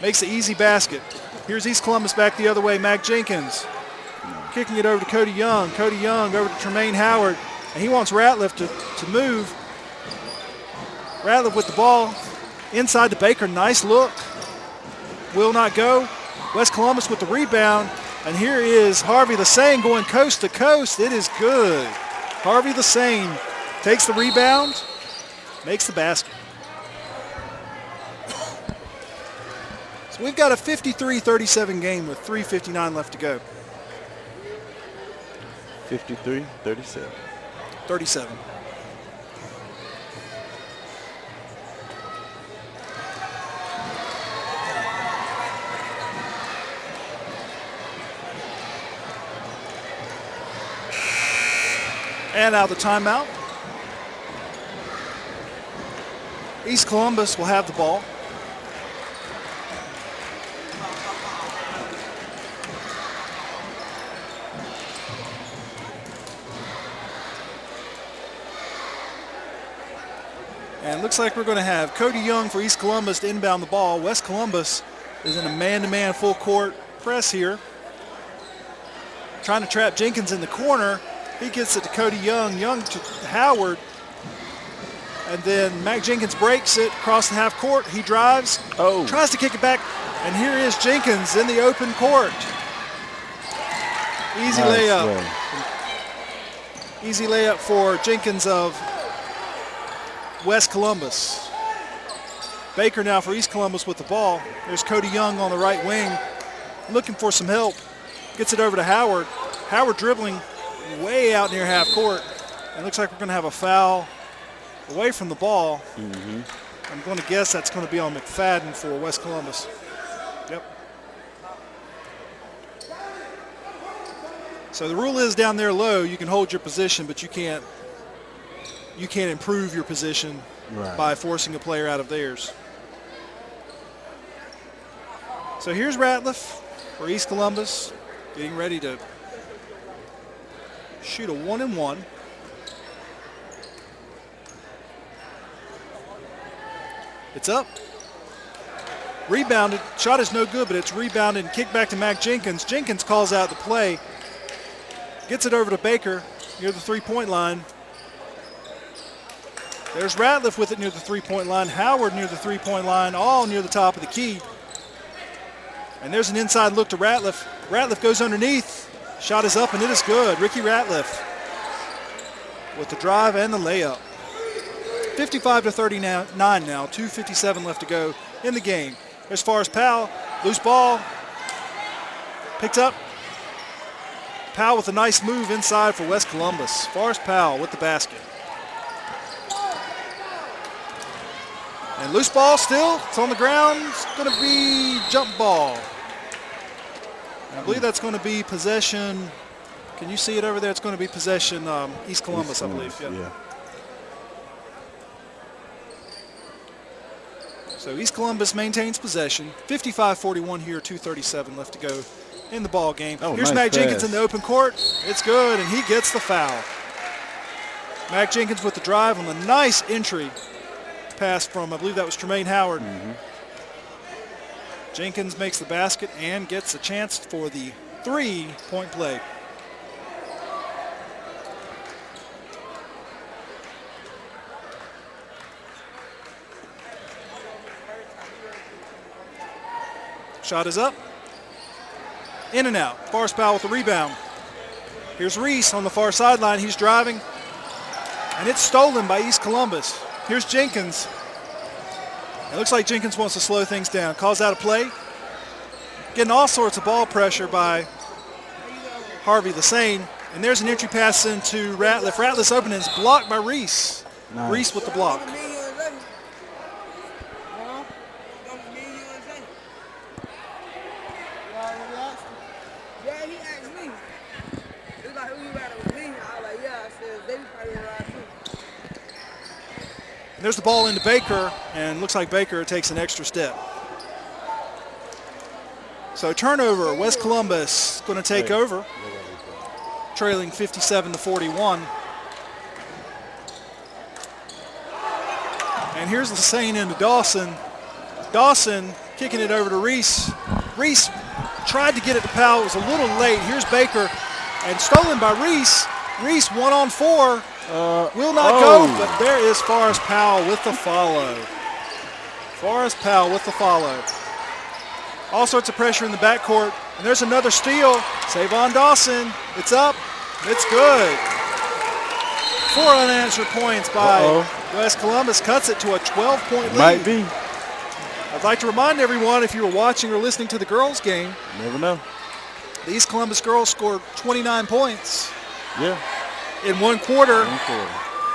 H: makes an easy basket. Here's East Columbus back the other way. Mac Jenkins kicking it over to Cody Young. Cody Young over to Tremaine Howard. And he wants Ratliff to move. Ratliff with the ball inside to Baker. Nice look. Will not go. West Columbus with the rebound. And here is Harvey Lassane going coast to coast. It is good. Harvey Lassane takes the rebound, makes the basket. So we've got a 53-37 game with 3:59 left to go.
I: 53-37.
H: 37. And out of the timeout. East Columbus will have the ball. And it looks like we're going to have Cody Young for East Columbus to inbound the ball. West Columbus is in a man-to-man full court press here. Trying to trap Jenkins in the corner. He gets it to Cody Young. Young to Howard. And then Mac Jenkins breaks it across the half court. He drives, tries to kick it back. And here is Jenkins in the open court. Easy layup. Easy layup for Jenkins of West Columbus. Baker now for East Columbus with the ball. There's Cody Young on the right wing looking for some help. Gets it over to Howard. Howard dribbling way out near half court. And it looks like we're going to have a foul away from the ball. I'm going to guess that's going to be on McFadden for West Columbus. Yep. So the rule is down there low, you can hold your position, but you can't improve your position by forcing a player out of theirs. So here's Ratliff for East Columbus, getting ready to shoot a 1-and-1. It's up. Rebounded. Shot is no good, but it's rebounded and kicked back to Mac Jenkins. Jenkins calls out the play. Gets it over to Baker near the three-point line. There's Ratliff with it near the three-point line. Howard near the three-point line, all near the top of the key. And there's an inside look to Ratliff. Ratliff goes underneath. Shot is up, and it is good. Ricky Ratliff with the drive and the layup. 55-39 now, 2:57 left to go in the game. As far as Powell, loose ball, picked up. Powell with a nice move inside for West Columbus. Forrest Powell with the basket. And loose ball still, it's on the ground. It's going to be jump ball. I believe that's going to be possession. Can you see it over there? It's going to be possession East Columbus, I believe. Yeah. So East Columbus maintains possession. 55-41 here, 2:37 left to go in the ball game. Here's nice Mac Jenkins in the open court. It's good, and he gets the foul. Mac Jenkins with the drive on the nice entry pass from, I believe that was Tremaine Howard. Jenkins makes the basket and gets a chance for the three-point play. Shot is up. In and out. Forrest Powell with the rebound. Here's Reese on the far sideline. He's driving. And it's stolen by East Columbus. Here's Jenkins. It looks like Jenkins wants to slow things down. Calls out a play. Getting all sorts of ball pressure by Harvey Lassane. And there's an entry pass into Ratliff. Ratliff's open and it's blocked by Reese. Nice. Reese with the block. There's the ball into Baker, and looks like Baker takes an extra step. So turnover, West Columbus going to take over, trailing 57-41. And here's Lassane into Dawson. Dawson kicking it over to Reese. Reese tried to get it to Powell. It was a little late. Here's Baker, and stolen by Reese. Reese 1-on-4. Will not go, but there is Forrest Powell with the follow. Forrest Powell with the follow. All sorts of pressure in the backcourt. And there's another steal. Savon Dawson. It's up. It's good. 4 unanswered points by West Columbus. Cuts it to a 12-point lead.
I: Might be.
H: I'd like to remind everyone, if you were watching or listening to the girls' game,
I: never know.
H: The East Columbus girls scored 29 points.
I: Yeah.
H: In one quarter,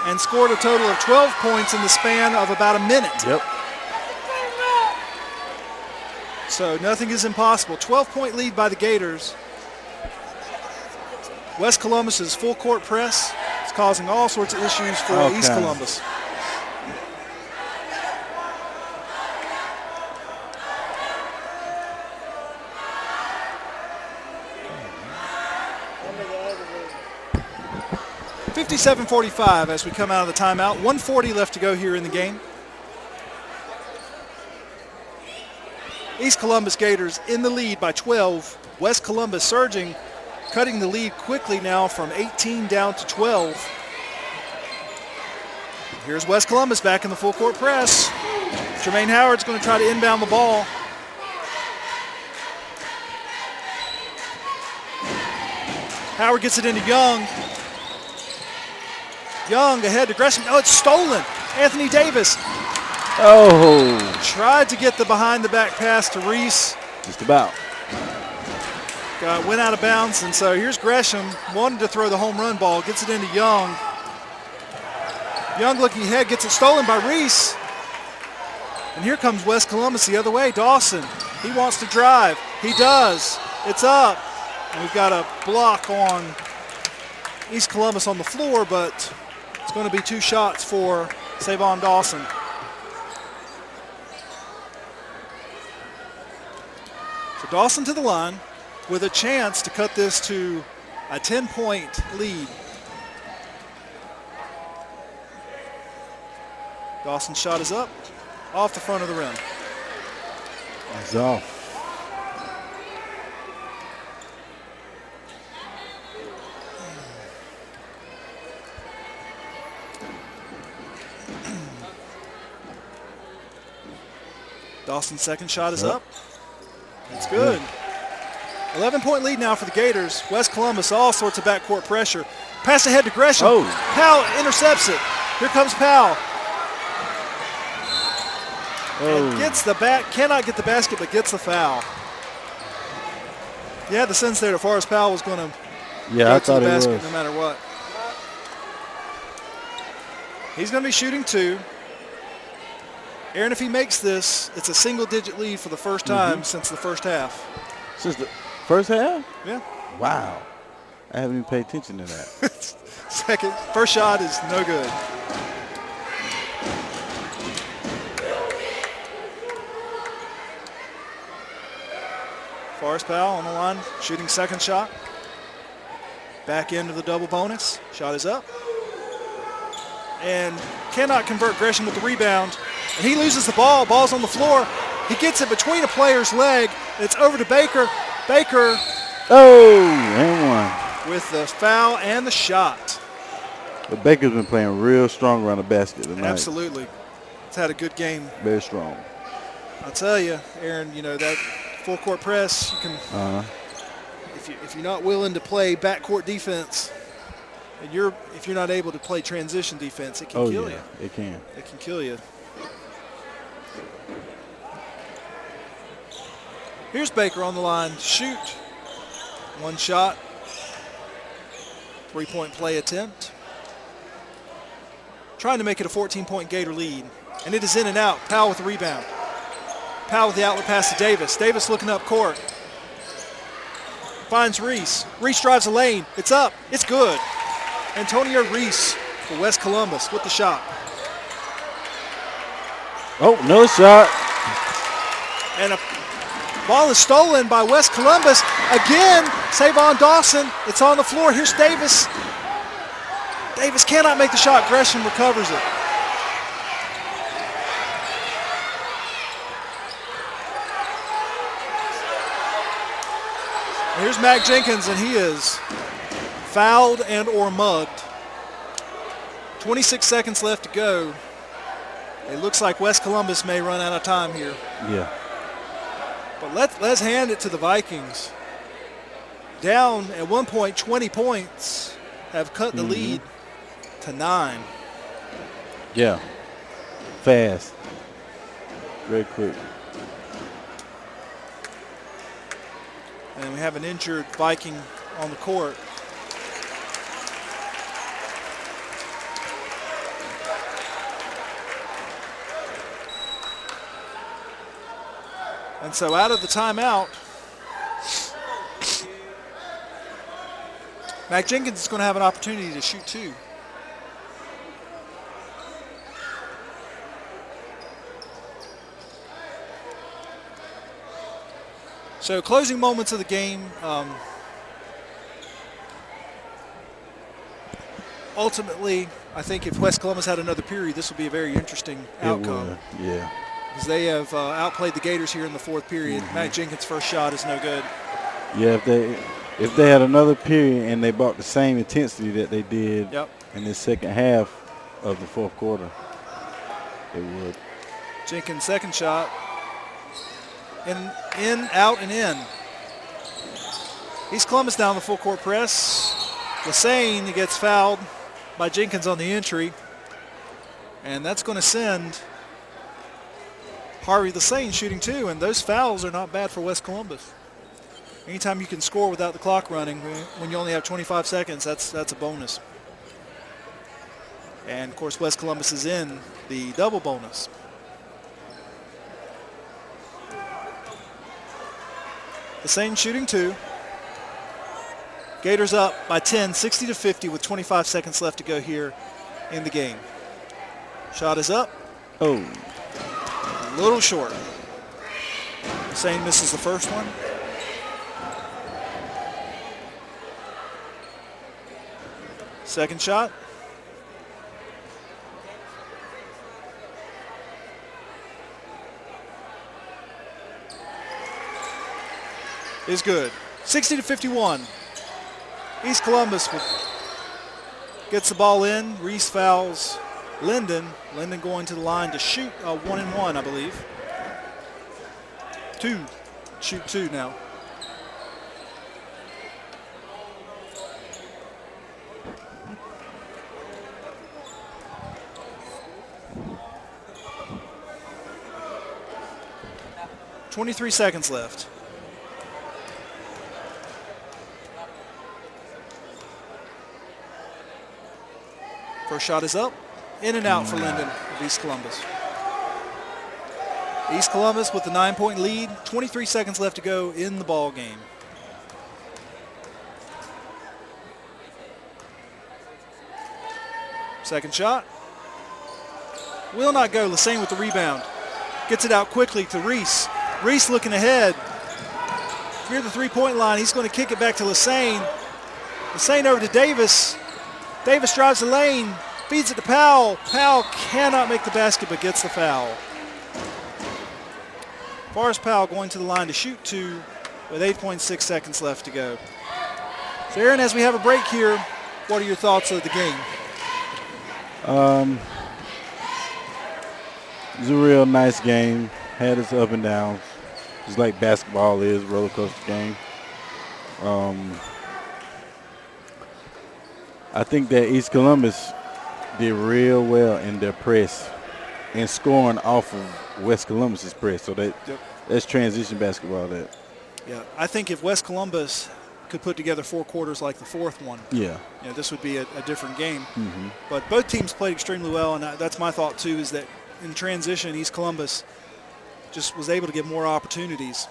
H: and scored a total of 12 points in the span of about a minute.
I: Yep.
H: So nothing is impossible. 12-point lead by the Gators. West Columbus's full court press It's causing all sorts of issues for
I: Okay.
H: East Columbus.
A: Under the other way.
H: 57-45 as we come out of the timeout. 1:40 left to go here in the game. East Columbus Gators in the lead by 12. West Columbus surging, cutting the lead quickly now from 18 down to 12. Here's West Columbus back in the full court press. Jermaine Howard's going to try to inbound the ball. Howard gets it into Young. Young ahead to Gresham. Oh, it's stolen. Anthony Davis
I: Oh,
H: tried to get the behind the back pass to Reese.
I: just about.
H: Went out of bounds, and so here's Gresham. Wanted to throw the home run ball. Gets it into Young. Young looking ahead, gets it stolen by Reese. And here comes West Columbus the other way. Dawson, he wants to drive. He does. It's up. And we've got a block on East Columbus on the floor, but it's going to be 2 shots for Savon Dawson. So Dawson to the line with a chance to cut this to a 10-point lead. Dawson's shot is up, off the front of the rim.
I: It's off.
H: Dawson's second shot is up. It's good. 11-point lead now for the Gators. West Columbus, all sorts of backcourt pressure. Pass ahead to Gresham.
I: Oh.
H: Powell intercepts it. Here comes Powell. And gets the cannot get the basket, but gets the foul. You had the sense there that Forrest Powell was going to
I: Yeah, I
H: go to the
I: thought it
H: basket
I: was.
H: no matter what. He's going to be shooting 2. Aaron, if he makes this, it's a single-digit lead for the first time since the first half.
I: Since the first half?
H: Yeah.
I: Wow. I haven't even paid attention to that.
H: First shot is no good. Forrest Powell on the line, shooting second shot. Back into the double bonus. Shot is up. And cannot convert. Gresham with the rebound. And he loses the ball. Ball's on the floor. He gets it between a player's leg. It's over to Baker. Baker.
I: Oh, and one.
H: With the foul and the shot.
I: But Baker's been playing real strong around the basket tonight.
H: Absolutely. He's had a good game.
I: Very strong.
H: I'll tell you, Aaron, you know, that full court press, you can, if you're not willing to play backcourt defense, and if you're not able to play transition defense, it can kill you.
I: It can.
H: It can kill you. Here's Baker on the line. Shoot. One shot. 3-point play attempt. Trying to make it a 14-point Gator lead. And it is in and out. Powell with the rebound. Powell with the outlet pass to Davis. Davis looking up court. Finds Reese. Reese drives the lane. It's up. It's good. Antonio Reese for West Columbus with the shot.
I: Oh, another shot.
H: And a ball is stolen by West Columbus. Again, Savon Dawson. It's on the floor. Here's Davis. Davis cannot make the shot. Gresham recovers it. Here's Mac Jenkins, and he is fouled and or mugged. 26 seconds left to go. It looks like West Columbus may run out of time here.
I: Yeah.
H: But let's hand it to the Vikings. Down at one point, 20 points, have cut the lead to 9.
I: Yeah. Fast. Very quick.
H: And we have an injured Viking on the court. And so out of the timeout, Mac Jenkins is going to have an opportunity to shoot 2. So closing moments of the game. Ultimately, I think if West Columbus had another period, this would be a very interesting outcome.
I: It would, yeah.
H: Because they have outplayed the Gators here in the fourth period. Matt Jenkins' first shot is no good.
I: Yeah, if they had another period and they brought the same intensity that they did in the second half of the fourth quarter, it would.
H: Jenkins' second shot. In, out, and in. East Columbus down the full court press. Lassane gets fouled by Jenkins on the entry. And that's going to send Harvey Lassane shooting two. And those fouls are not bad for West Columbus. Anytime you can score without the clock running, when you only have 25 seconds, that's a bonus. And, of course, West Columbus is in the double bonus. Lassane shooting two. Gators up by 10, 60-50 with 25 seconds left to go here in the game. Shot is up.
I: Oh.
H: A little short. Lassane misses the first one. Second shot. Is good. 60-51. East Columbus gets the ball in. Reese fouls Linden. Linden going to the line to shoot a 1-and-1, I believe. Shoot two now. .23 seconds left. First shot is up. In and out for Linden of East Columbus. East Columbus with the 9-point lead. 23 seconds left to go in the ball game. Second shot. Will not go. Lassane with the rebound. Gets it out quickly to Reese. Reese looking ahead. Near the three-point line. He's going to kick it back to Lassane. Lassane over to Davis. Davis drives the lane. Feeds it to Powell. Powell cannot make the basket but gets the foul. Forrest Powell going to the line to shoot two with 8.6 seconds left to go. So Aaron, as we have a break here, what are your thoughts of the game?
I: It was a real nice game. Had its up and downs, just like basketball is, roller coaster game. I think that East Columbus did real well in their press and scoring off of West Columbus's press. So that's transition basketball.
H: Yeah, I think if West Columbus could put together four quarters like the fourth one, this would be a different game. But both teams played extremely well, and that's my thought too, is that in transition, East Columbus just was able to get more opportunities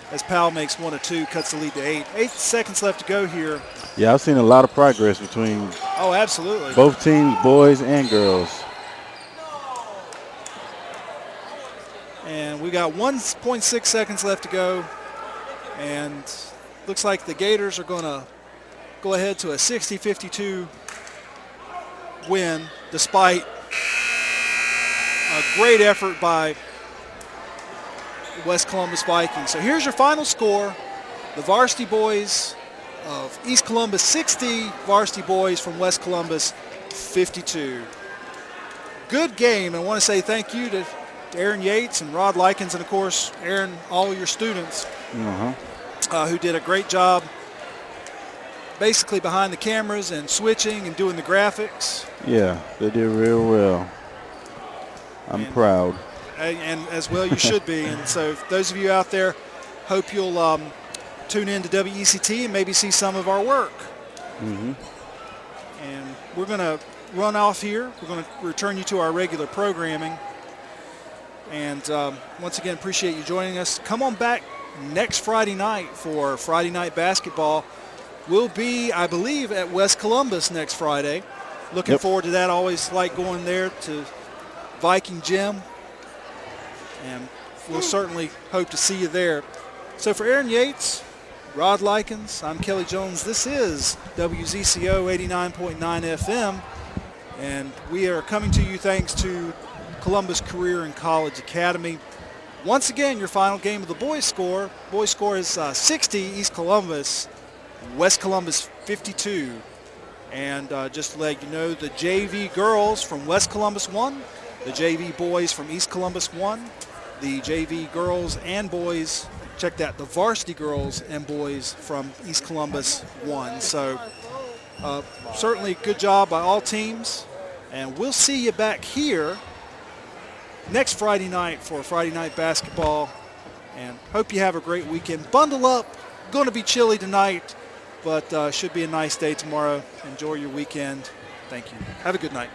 H: as Powell makes one or two, cuts the lead to 8. 8 seconds left to go here.
I: Yeah, I've seen a lot of progress between
H: absolutely
I: both teams, boys and girls.
H: And we got 1.6 seconds left to go. And looks like the Gators are going to go ahead to a 60-52 win despite a great effort by West Columbus Vikings. So here's your final score. The varsity boys of East Columbus 60, varsity boys from West Columbus 52. Good game. I want to say thank you to Aaron Yates and Rod Likens, and of course, Aaron, all your students who did a great job basically behind the cameras and switching and doing the graphics.
I: Yeah, they did real well. I'm proud.
H: And as well you should be. And so those of you out there, hope you'll tune in to WECT and maybe see some of our work. And we're going to run off here. We're going to return you to our regular programming. And once again, appreciate you joining us. Come on back next Friday night for Friday night basketball. We'll be, I believe, at West Columbus next Friday. Looking forward to that. Always like going there to Viking Gym. And we'll certainly hope to see you there. So for Aaron Yates, Rod Likens, I'm Kelly Jones. This is WZCO 89.9 FM, and we are coming to you thanks to Columbus Career and College Academy. Once again, your final game of the boys score. Boys score is 60, East Columbus, West Columbus 52. And just to let you know, the JV girls from West Columbus won, the JV boys from East Columbus won, the JV girls and boys, check that, the varsity girls and boys from East Columbus won. So certainly good job by all teams. And we'll see you back here next Friday night for Friday night basketball. And hope you have a great weekend. Bundle up. Going to be chilly tonight, but should be a nice day tomorrow. Enjoy your weekend. Thank you. Have a good night.